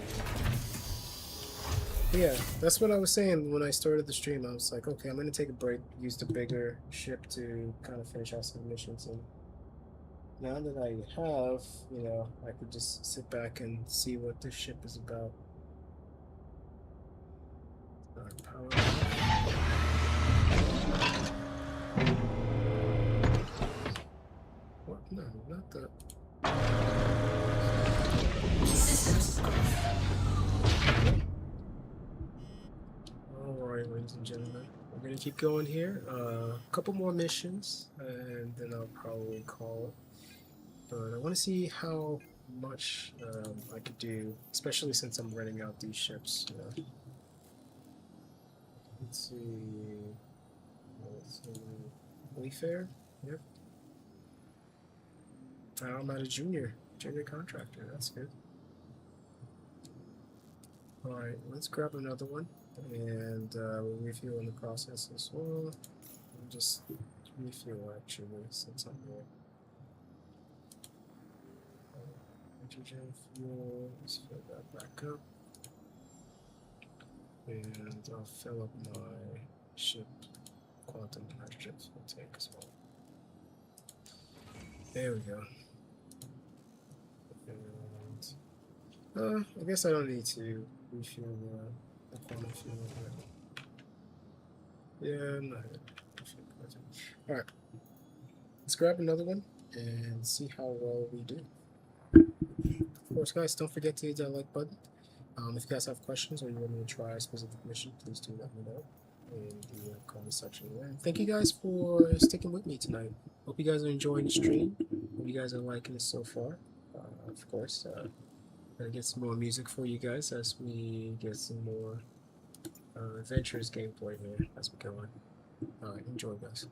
Yeah, that's what I was saying when I started the stream. I was like, okay, I'm gonna take a break, use the bigger ship to kind of finish out some missions, and now that I have, you know, I could just sit back and see what this ship is about. Power. What? No, not that. Systems. Alright, ladies and gentlemen. We're gonna keep going here. A couple more missions, and then I'll probably call it. But I want to see how much I could do, especially since I'm renting out these ships. Let's see. Wayfair? Yep. I'm at a junior contractor. That's good. Alright, let's grab another one. And we'll refuel in the process as well. We'll just refuel actually since I'm here. Nitrogen fuel, let's fill that back up. And I'll fill up my ship quantum nitrogen fuel tank as well. There we go. And I guess I don't need to refuel the quantum fuel. Yeah, I'm not gonna refuel quantum. Alright. Let's grab another one and see how well we do. Of course, guys, don't forget to hit that like button. If you guys have questions or you want me to try a specific mission, please do let me know in the comment section. And thank you guys for sticking with me tonight. Hope you guys are enjoying the stream. Hope you guys are liking it so far. Of course, gonna get some more music for you guys as we get some more adventurous gameplay here as we go on. Enjoy, guys.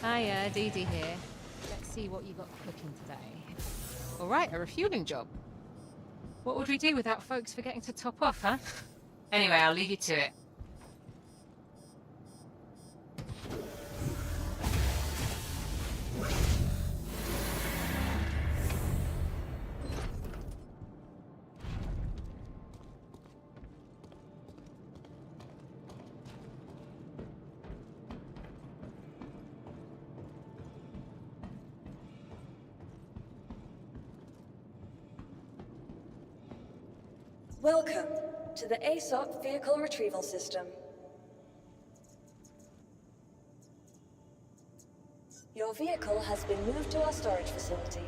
Hiya, Dee Dee here. Let's see what you got cooking today. Alright, a refueling job. What would we do without folks forgetting to top off, huh? Anyway, I'll leave you to it. Welcome to the aUEC Vehicle Retrieval System. Your vehicle has been moved to our storage facility.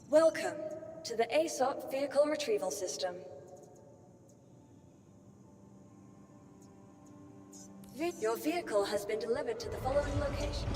Welcome to the aUEC Vehicle Retrieval System. Your vehicle has been delivered to the following location.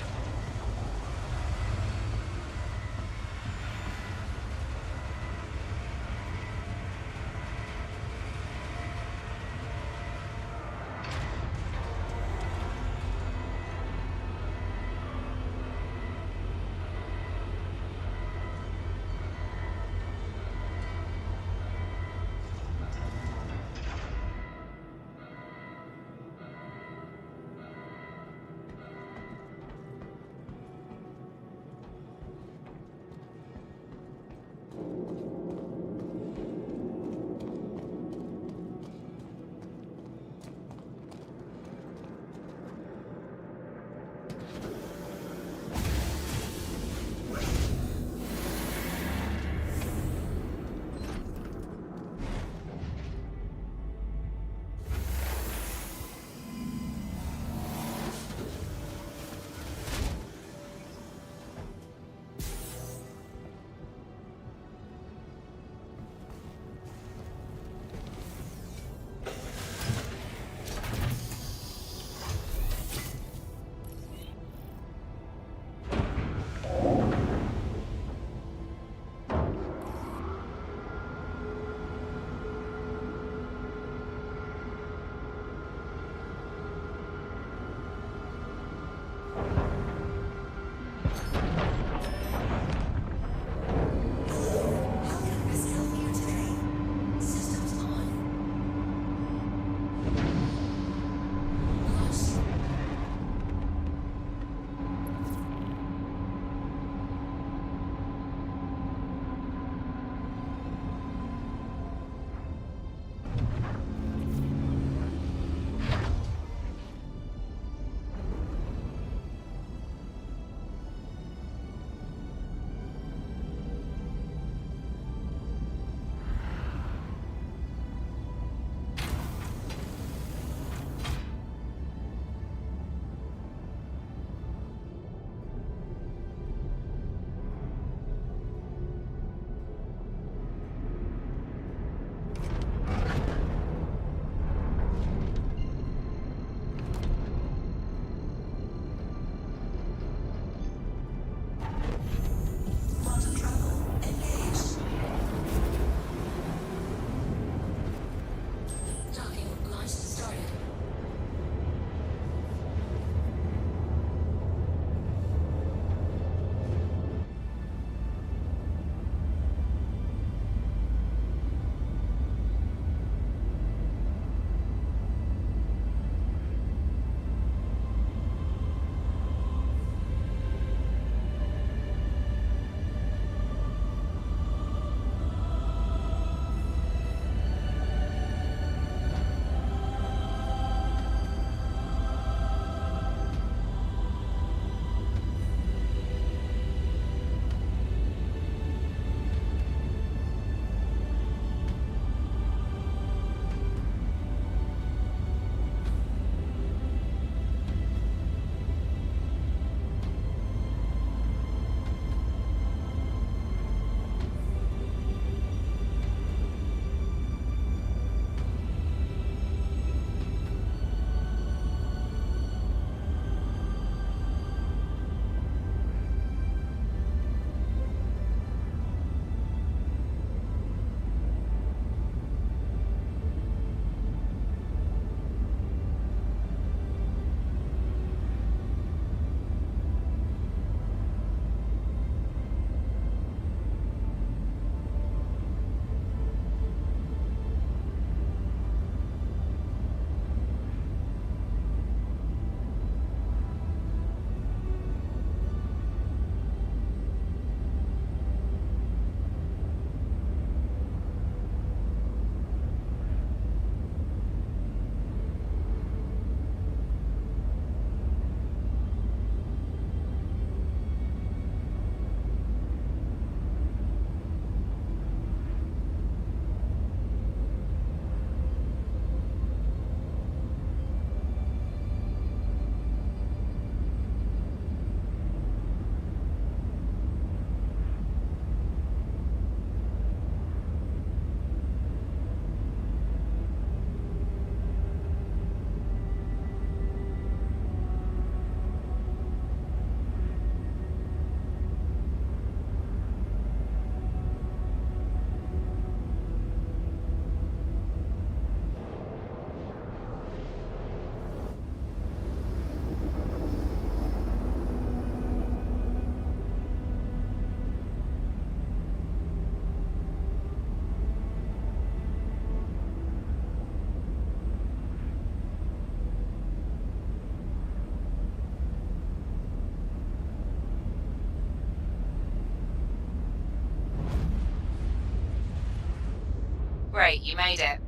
Great, you made it.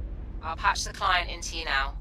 I'll patch the client into you now.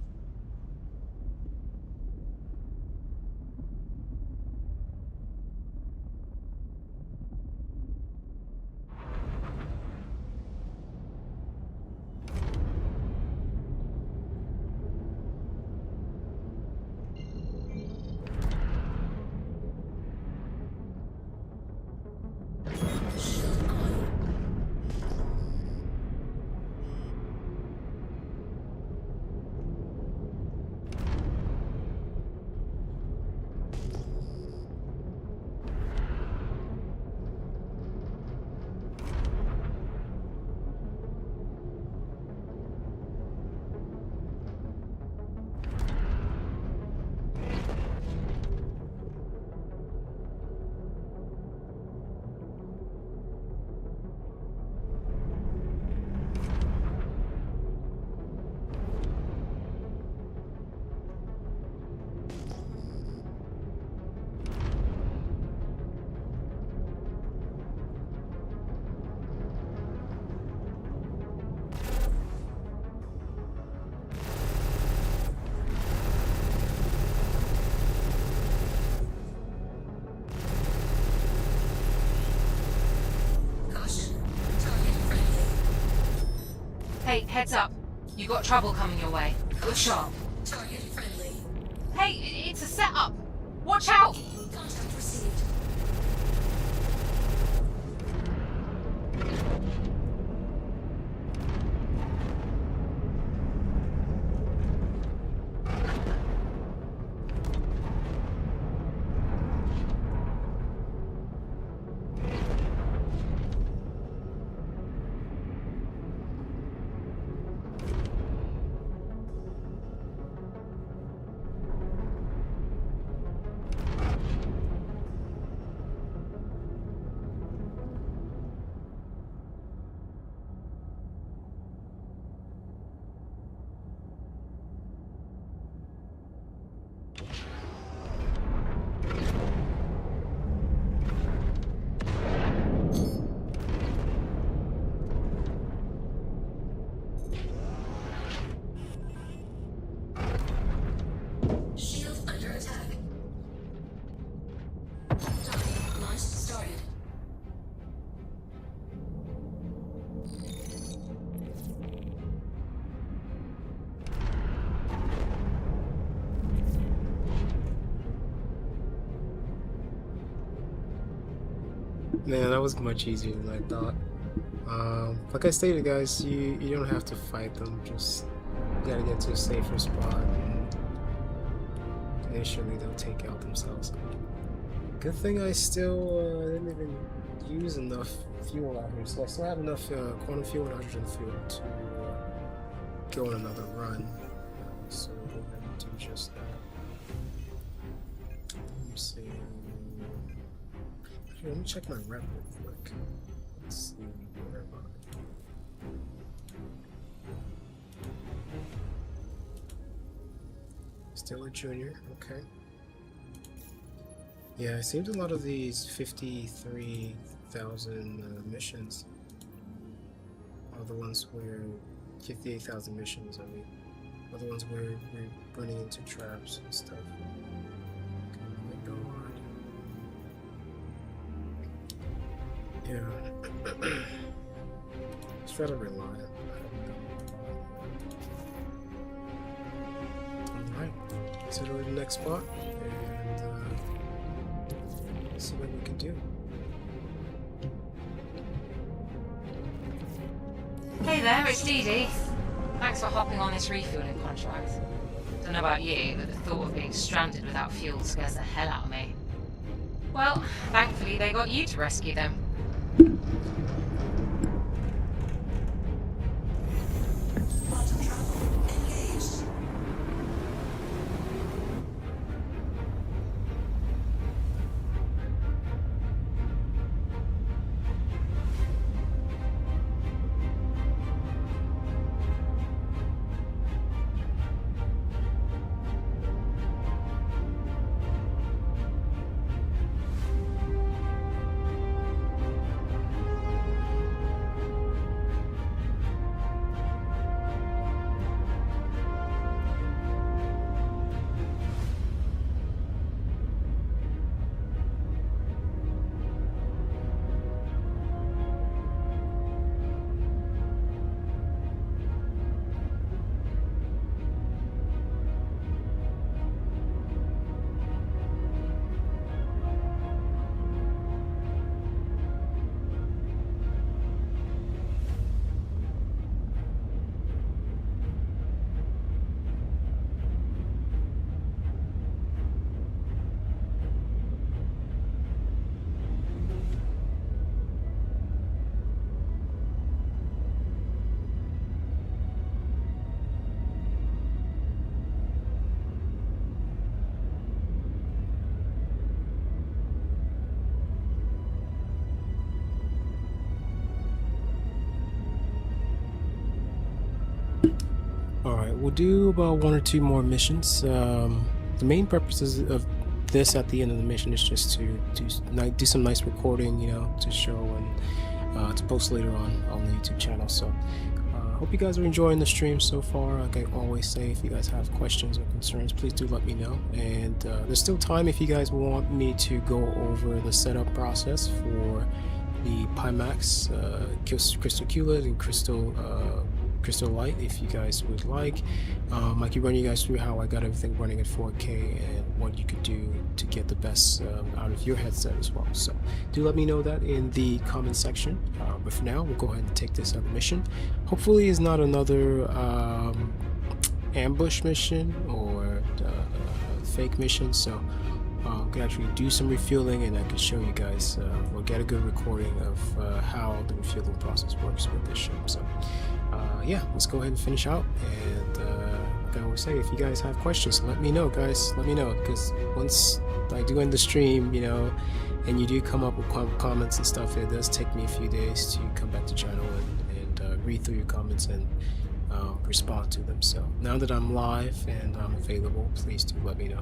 Hey, heads up. You got trouble coming your way. Good shot. Target friendly. Hey, it's a setup. Watch out! Contact received. Shield under attack. Target launch started. Man, that was much easier than I thought. Like I stated, guys, you don't have to fight them. Just you gotta get to a safer spot, and initially they'll take out themselves. Good thing I still didn't even use enough fuel out here, so I still have enough quantum fuel and hydrogen fuel to go on another run. So we're going to do just that. Let me see. Here, let me check my rep real quick. Let's see, where am I? Still a junior, okay. Yeah, it seems a lot of these 53,000 missions are the ones where 58,000 missions, I mean, are the ones where we're running into traps and stuff. Oh my god. Yeah. Just try to rely on that. Alright, let's head over to the next spot and see what we can do. Hey there, it's Dee Dee. Thanks for hopping on this refueling contract. Don't know about you, but the thought of being stranded without fuel scares the hell out of me. Well, thankfully they got you to rescue them. Quantum travel engaged. Alright, we'll do about 1 or 2 more missions. The main purposes of this at the end of the mission is just to do some nice recording, you know, to show and to post later on the YouTube channel. So hope you guys are enjoying the stream so far. Like I always say, if you guys have questions or concerns, please do let me know. And there's still time if you guys want me to go over the setup process for the Pimax Crystal QLED and Crystal Light, if you guys would like. I can run you guys through how I got everything running at 4K and what you could do to get the best out of your headset as well. So do let me know that in the comment section. But for now, we'll go ahead and take this other mission. Hopefully it's not another ambush mission or fake mission, so I could actually do some refueling and I could show you guys or get a good recording of how the refueling process works with this ship. So yeah, let's go ahead and finish out. And like I always say, if you guys have questions, let me know, guys. Let me know, because once I do end the stream, you know, and you do come up with comments and stuff, it does take me a few days to come back to channel and read through your comments and respond to them. So now that I'm live and I'm available, please do let me know.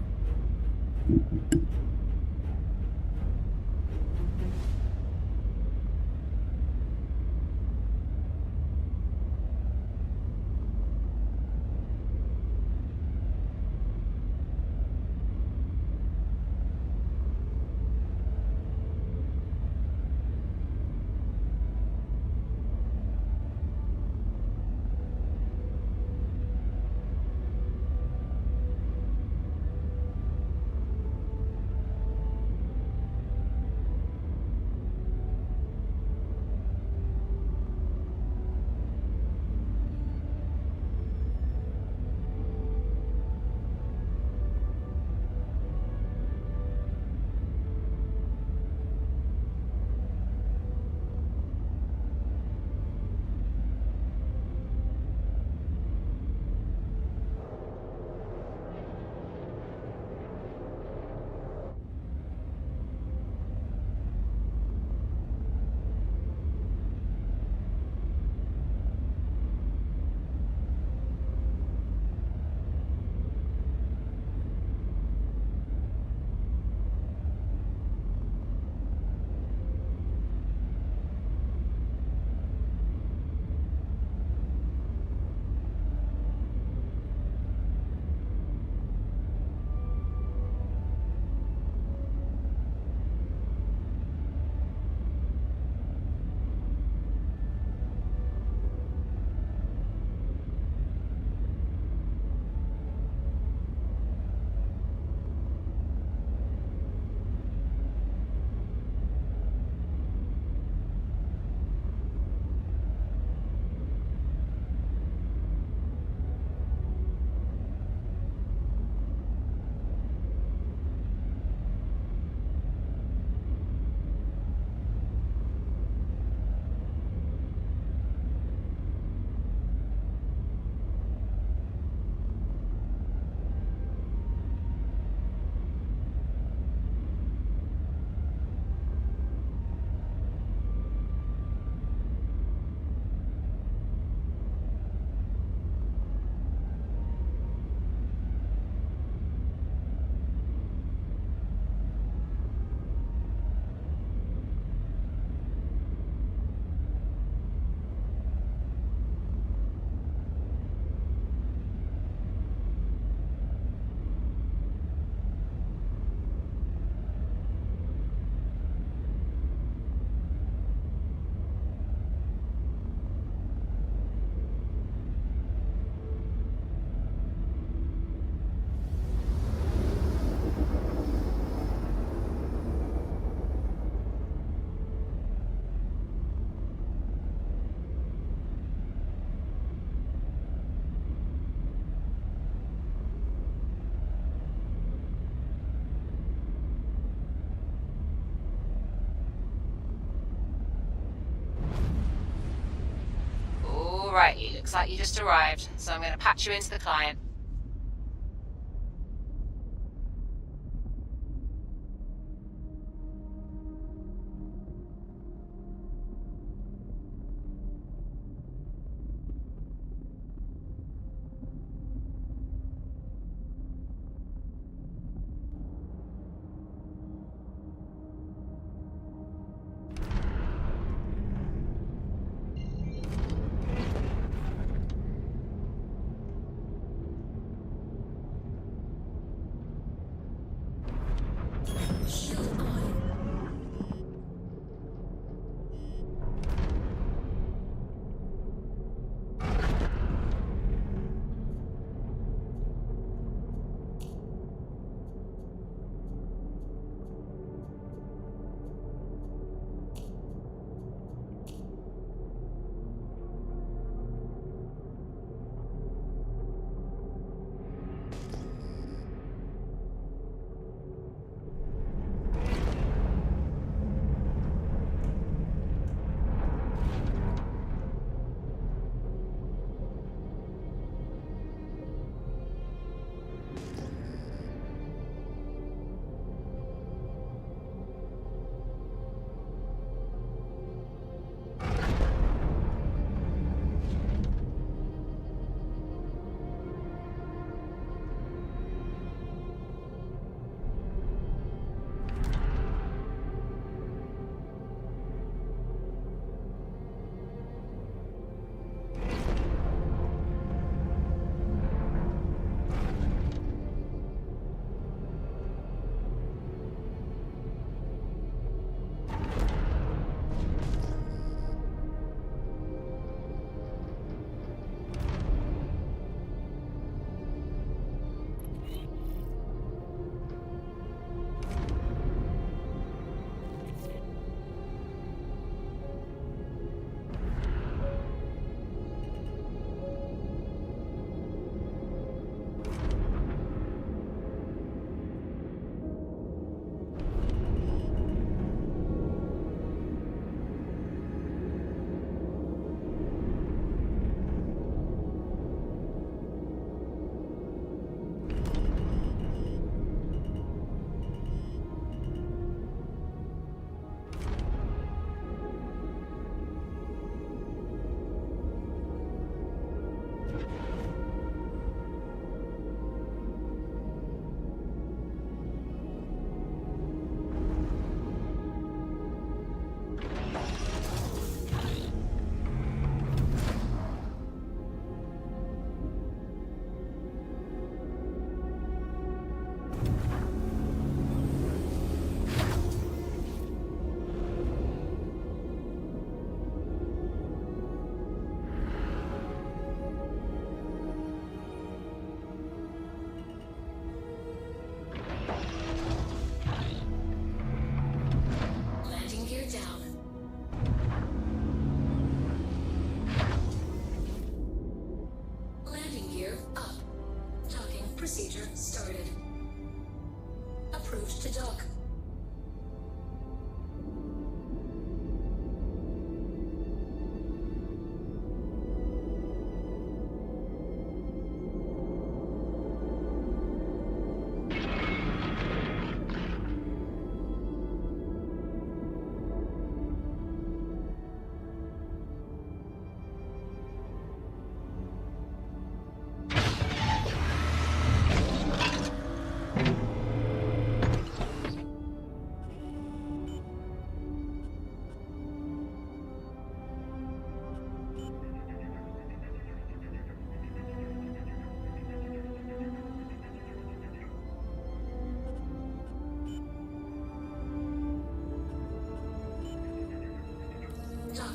Alrighty, looks like you just arrived, so I'm going to patch you into the client.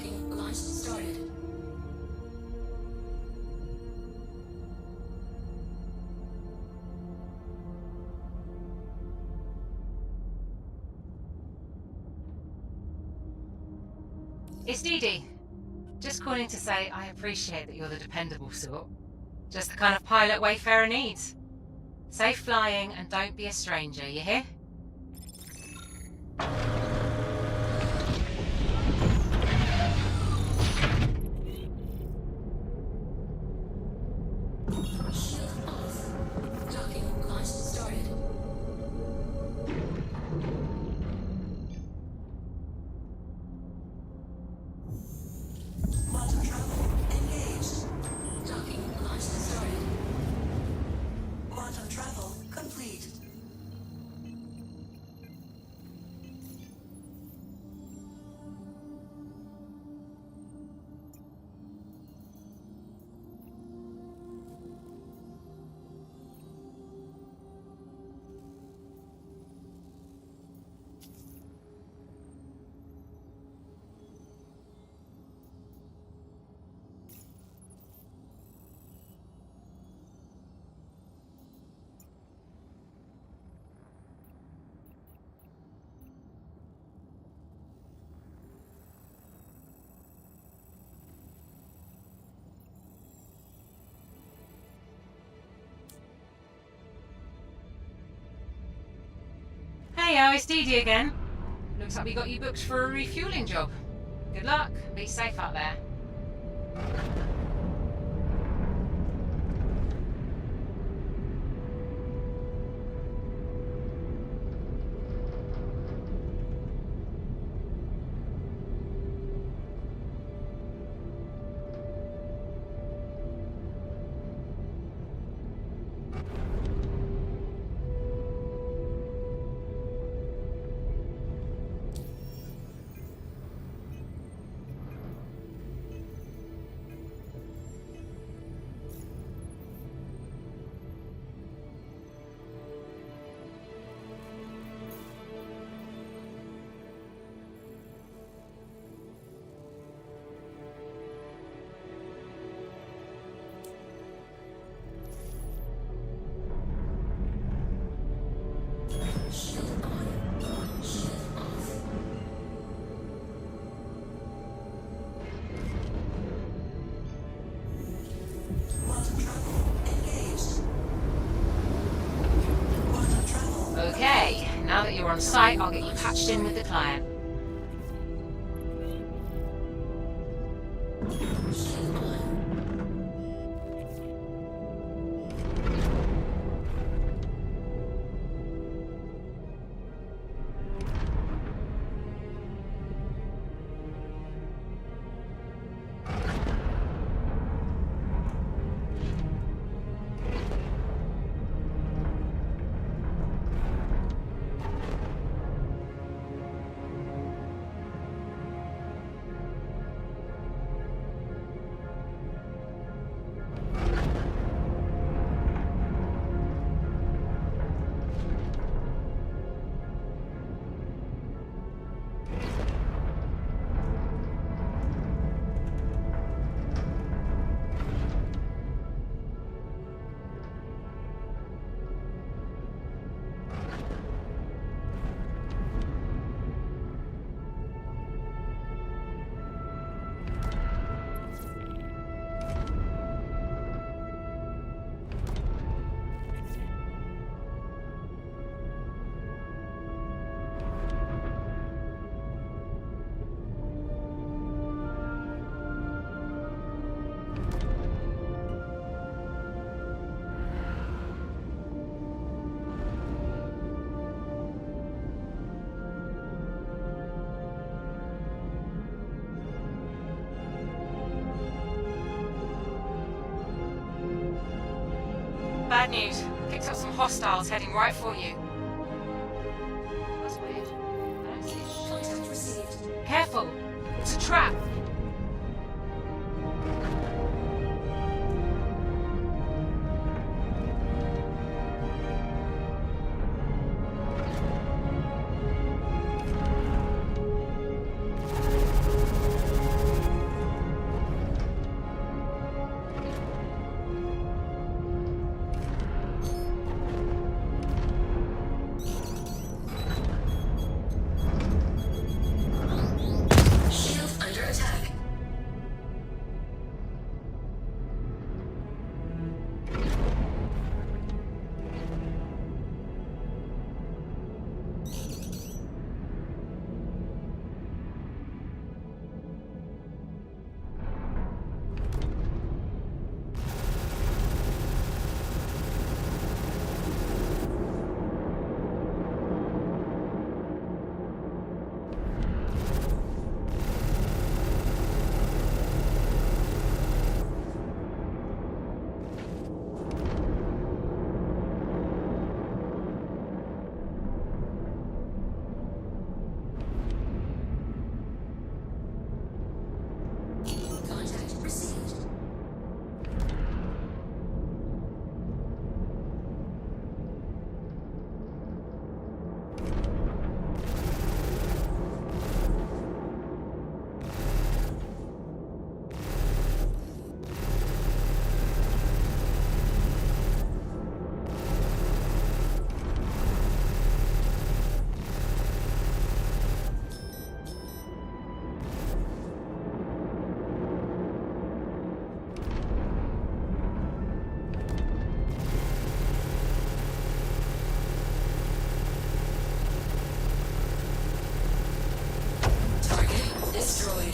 Docking launch started. It's Dee Dee. Just calling to say I appreciate that you're the dependable sort. Just the kind of pilot Wayfarer needs. Safe flying and don't be a stranger, you hear? Shield off. Docking launch started. Quantum travel engaged. Docking launch started. Quantum travel complete. Hey, it's Dee Dee again. Looks like we got you booked for a refueling job. Good luck. Be safe out there. Shield on. Shield off. Quantum travel engaged. Quantum travel. Okay, now that you're on site, I'll get you patched in with the client. Shield on. Bad news. Picked up some hostiles heading right for you. That's weird. I don't see it. Contact received. Careful! It's a trap! destroyed.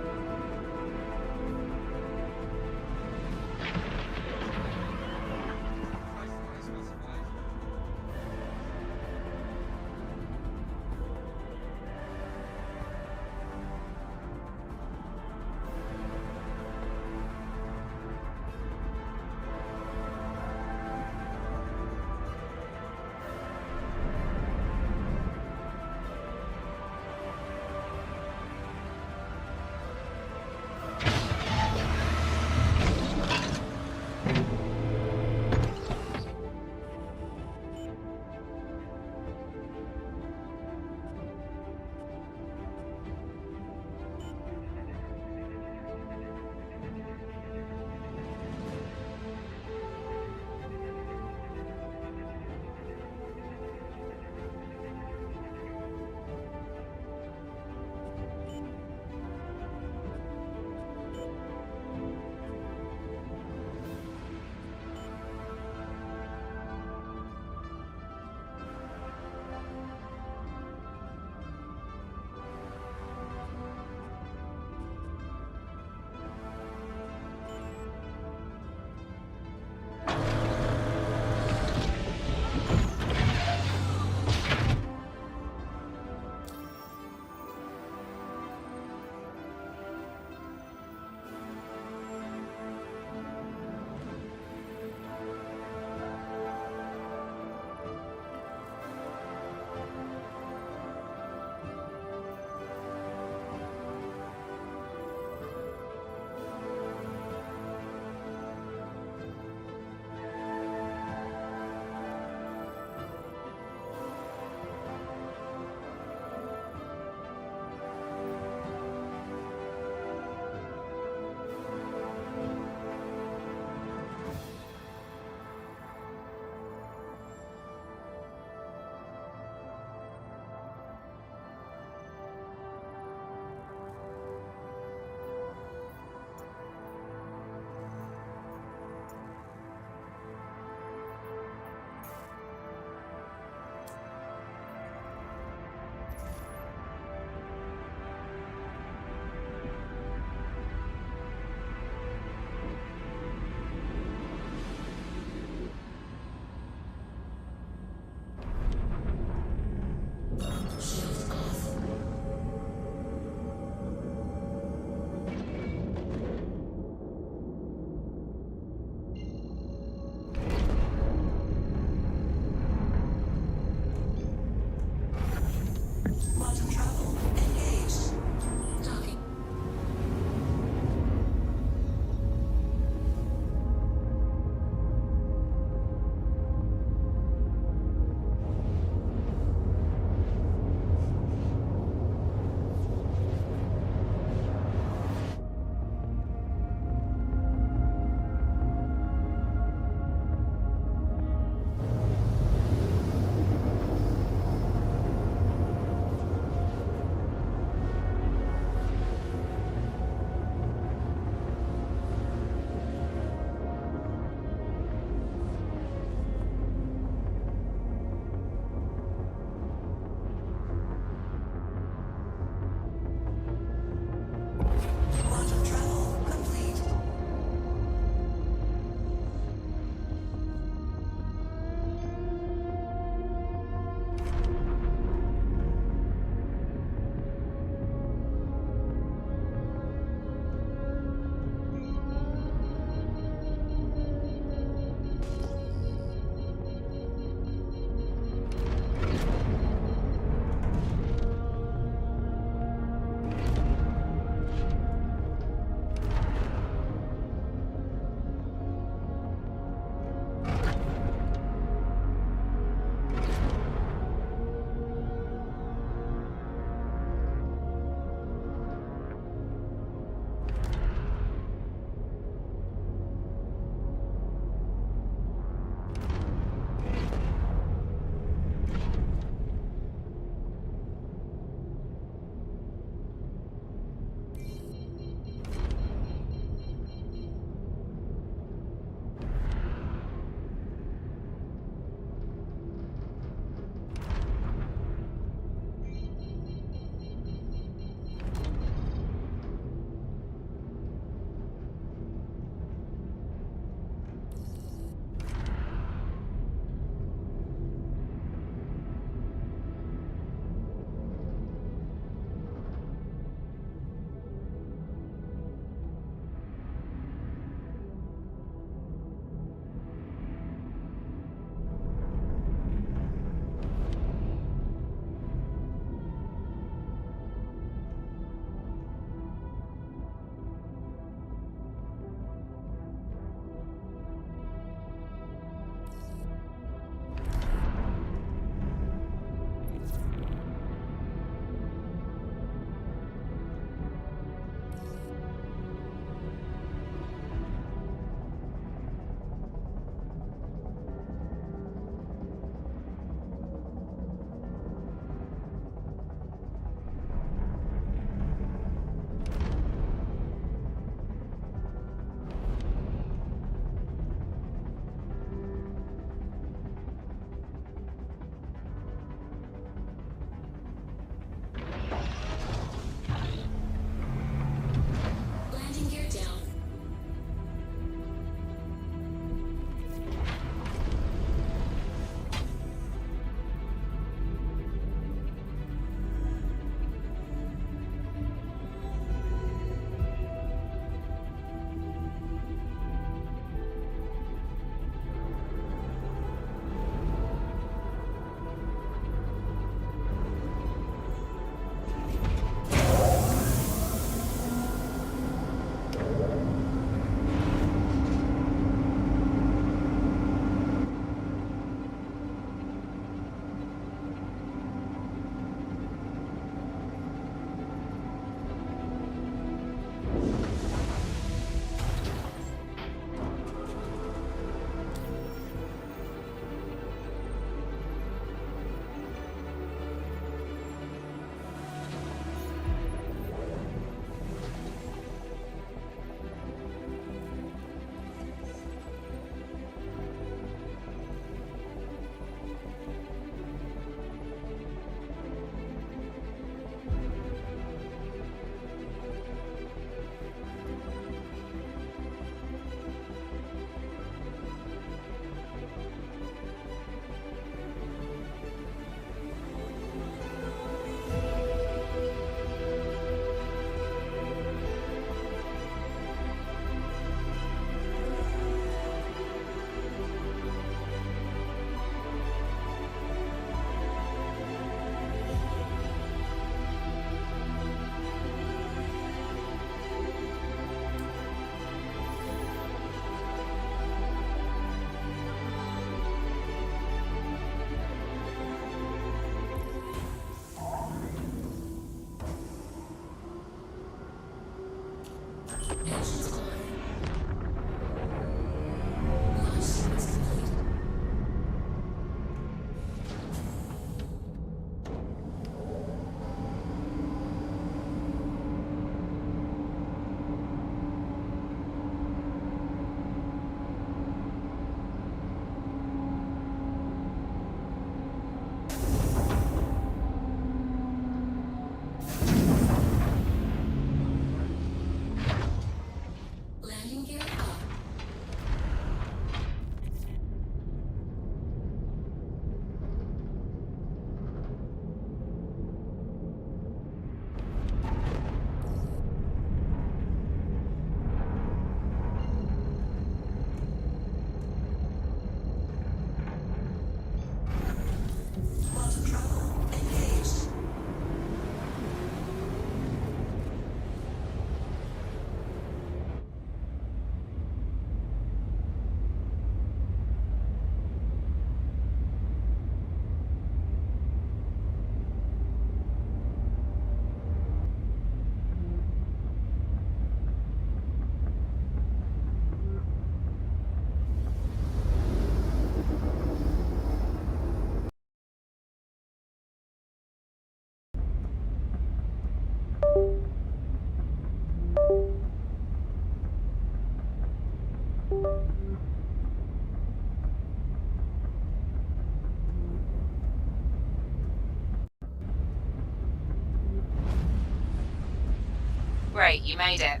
Great, you made it.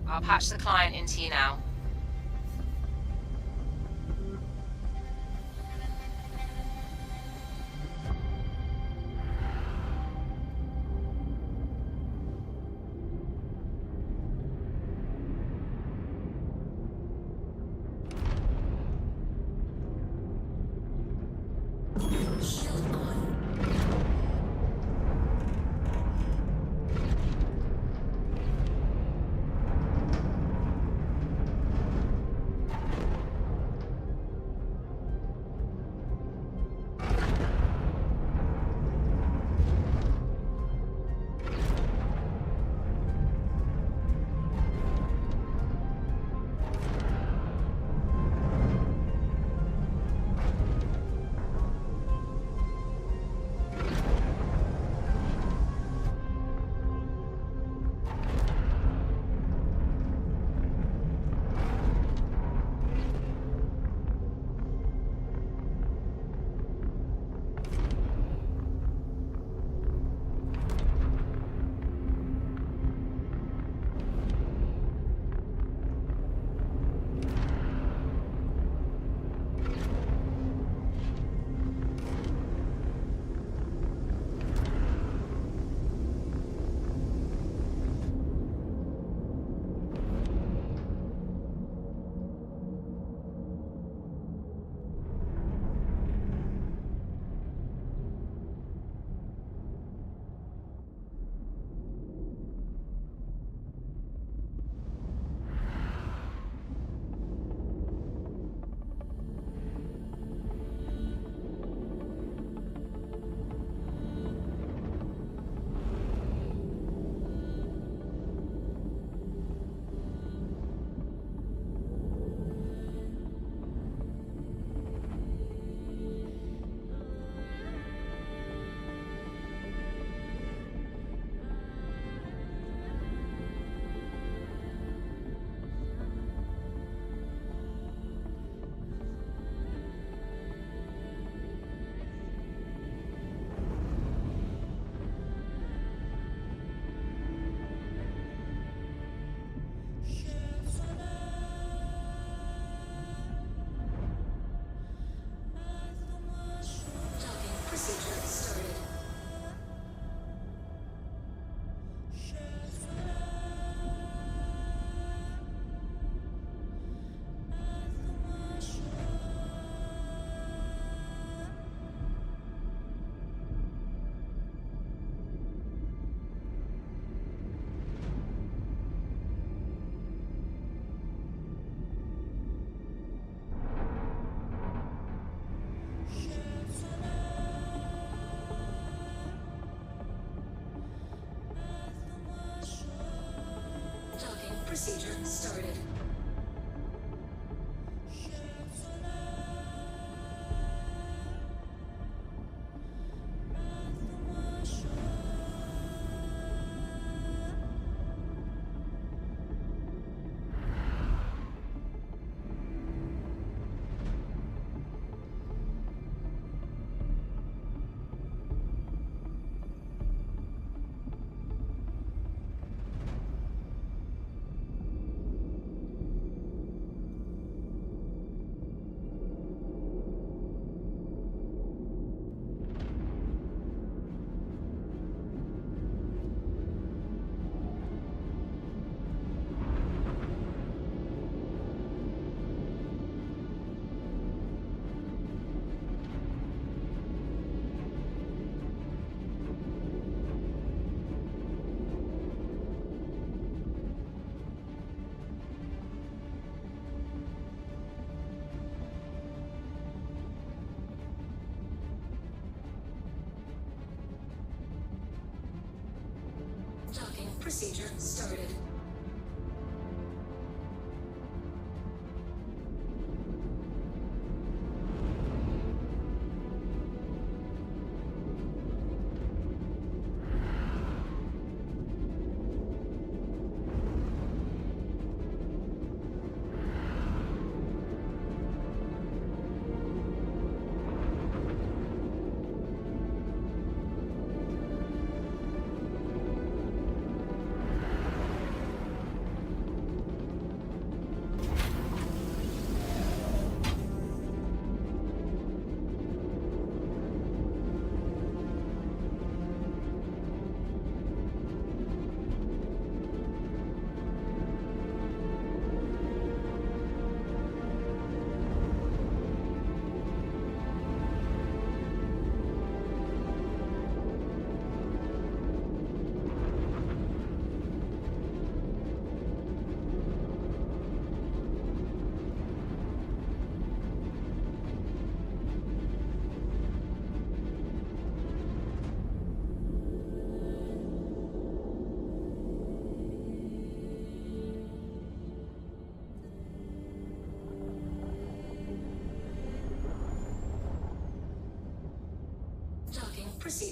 I'll patch the client into you now. Shield on. Procedure started. Docking procedure started.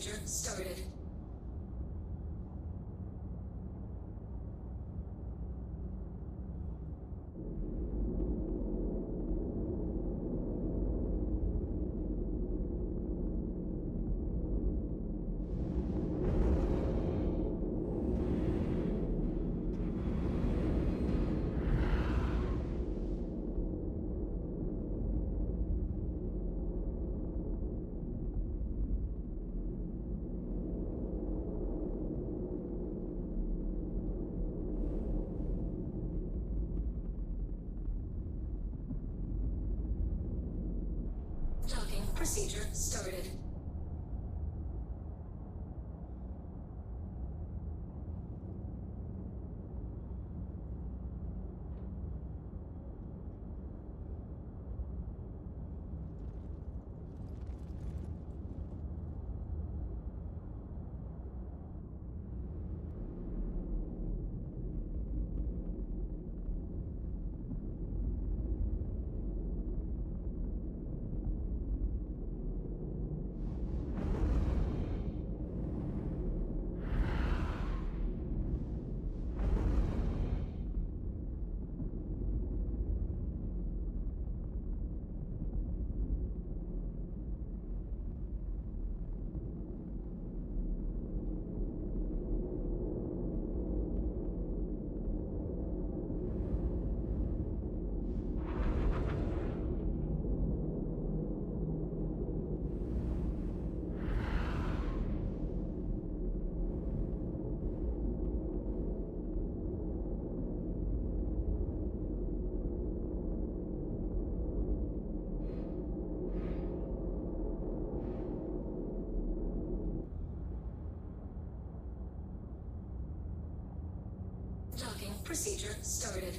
procedure started. Docking procedure started. Docking procedure started.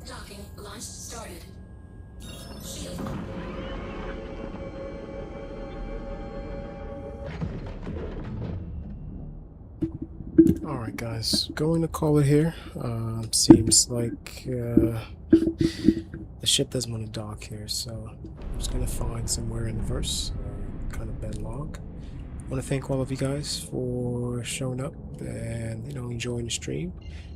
Docking launch started. Shield. Alright guys, going to call it here. Seems like the ship doesn't want to dock here, so I'm just going to find somewhere in the verse, kind of bed log. I want to thank all of you guys for showing up and, you know, enjoying the stream.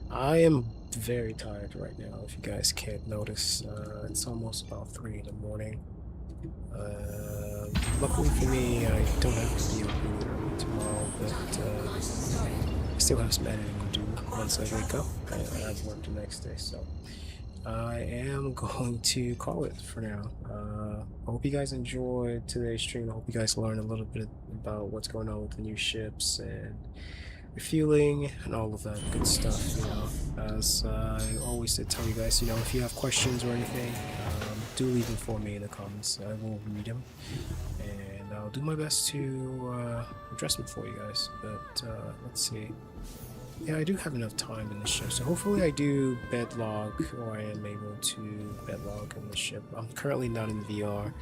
I am very tired right now, if you guys can't notice. It's almost about 3 in the morning. Luckily for me, I don't have to be up really early tomorrow, but I still have some editing to do once I wake up. I have work the next day, so I am going to call it for now. I hope you guys enjoyed today's stream. I hope you guys learned a little bit about what's going on with the new ships and refueling and all of that good stuff, you know. As I always did tell you guys, you know, if you have questions or anything, do leave them for me in the comments. I will read them and I'll do my best to address them for you guys. But let's see. Yeah, I do have enough time in the ship, so hopefully I do bedlog, or I am able to bedlog in the ship. I'm currently not in VR.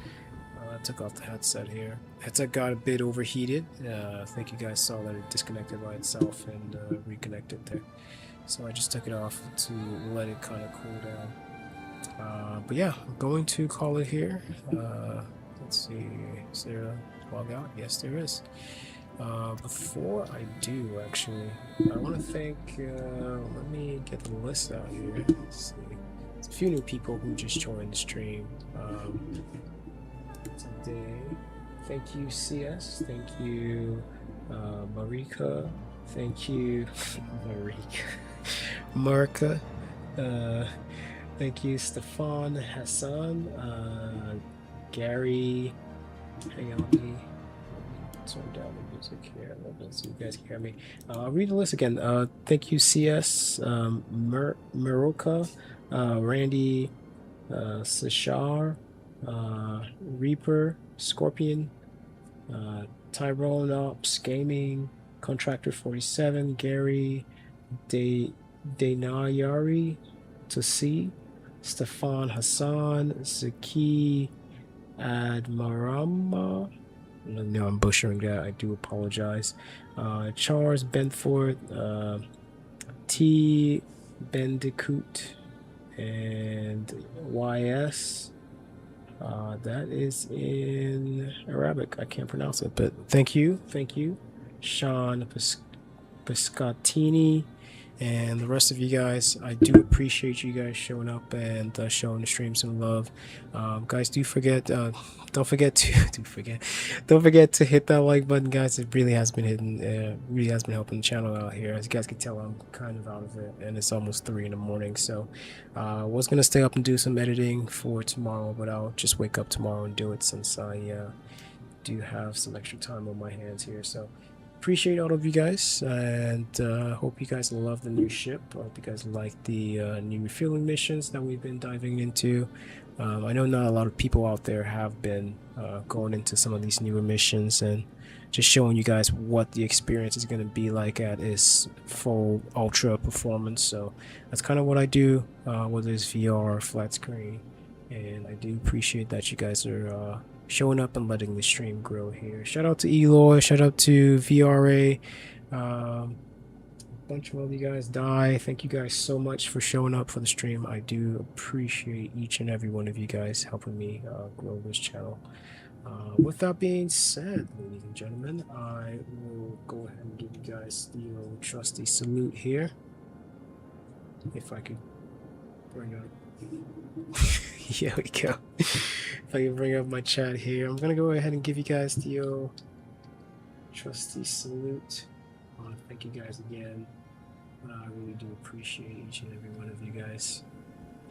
I took off the headset here. Headset got a bit overheated. I think you guys saw that it disconnected by itself and reconnected there. So I just took it off to let it kind of cool down. But yeah, I'm going to call it here. Let's see, is there a log out? Yes, there is. Before I do, actually, I want to thank, let me get the list out here. Let's see. There's a few new people who just joined the stream today. Thank you, CS. Thank you, Marika. Thank you, Marika. Thank you, Stefan, Hassan, Gary. Hang on, let me turn down the music here a little bit so you guys can hear me. I'll read the list again. Thank you, CS, Meroka, Randy, Sashar, Reaper, Scorpion, Tyrone Ops Gaming, Contractor 47, Gary, Denayari, Tasi, Stefan Hassan, Zaki, Admarama. No, I'm butchering that. I do apologize. Charles Benford, T. Bandicoot, and YS. That is in Arabic. I can't pronounce it, but thank you. Sean Piscatini, and the rest of you guys. I do appreciate you guys showing up and showing the stream some love. Guys, don't forget to hit that like button, guys. It really has been really has been helping the channel out here. As you guys can tell, I'm kind of out of it, and it's almost 3 in the morning. So I was gonna stay up and do some editing for tomorrow, but I'll just wake up tomorrow and do it since I do have some extra time on my hands here. So appreciate all of you guys, and hope you guys love the new ship. I hope you guys like the new refueling missions that we've been diving into. I know not a lot of people out there have been going into some of these newer missions and just showing you guys what the experience is going to be like at its full ultra performance. So that's kind of what I do, whether it's VR or flat screen, and I do appreciate that you guys are showing up and letting the stream grow here. Shout out to Eloy, shout out to VRA, a bunch of you guys die. Thank you guys so much for showing up for the stream. I do appreciate each and every one of you guys helping me grow this channel. With that being said, ladies and gentlemen, I will go ahead and give you guys the old trusty salute here. If I could bring up here we go. If I can bring up my chat here, I'm gonna go ahead and give you guys the old trusty salute. I want to thank you guys again. I really do appreciate each and every one of you guys.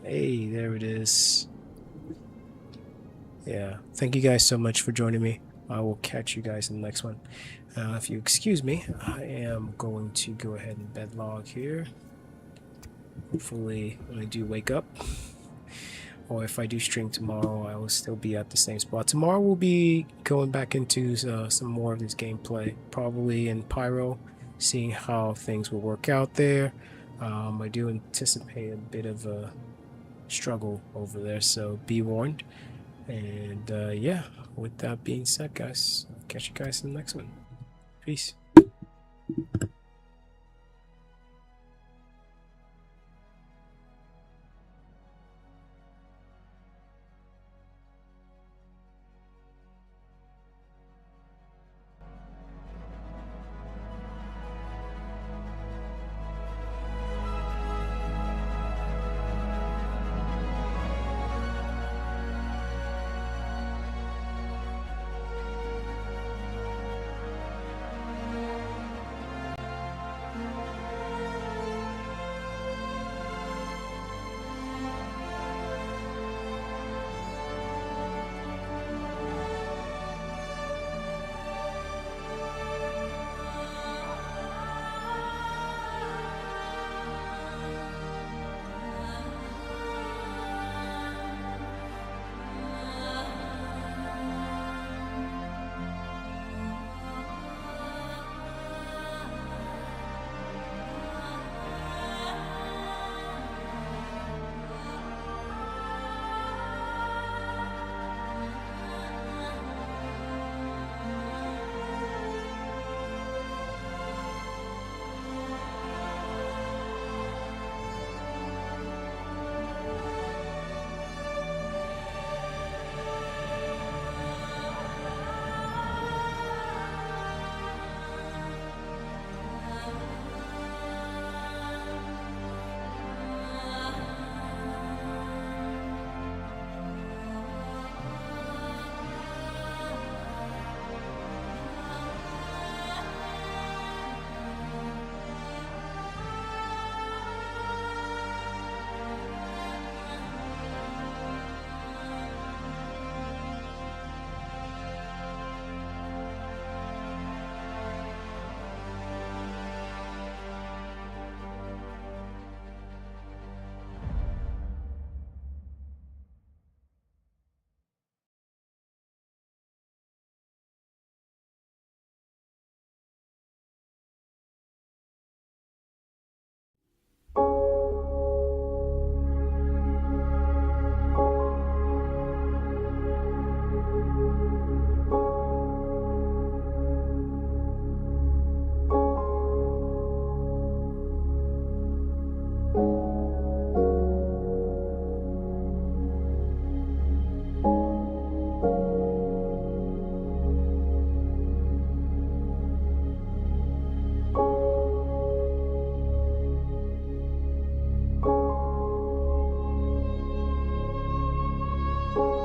Hey, there it is. Yeah, thank you guys so much for joining me. I will catch you guys in the next one. If you excuse me, I am going to go ahead and bed log here. Hopefully, when I do wake up, or if I do stream tomorrow, I will still be at the same spot. Tomorrow we'll be going back into some more of this gameplay, probably in Pyro, seeing how things will work out there. I do anticipate a bit of a struggle over there, so be warned. And yeah, with that being said, guys, I'll catch you guys in the next one. Peace. you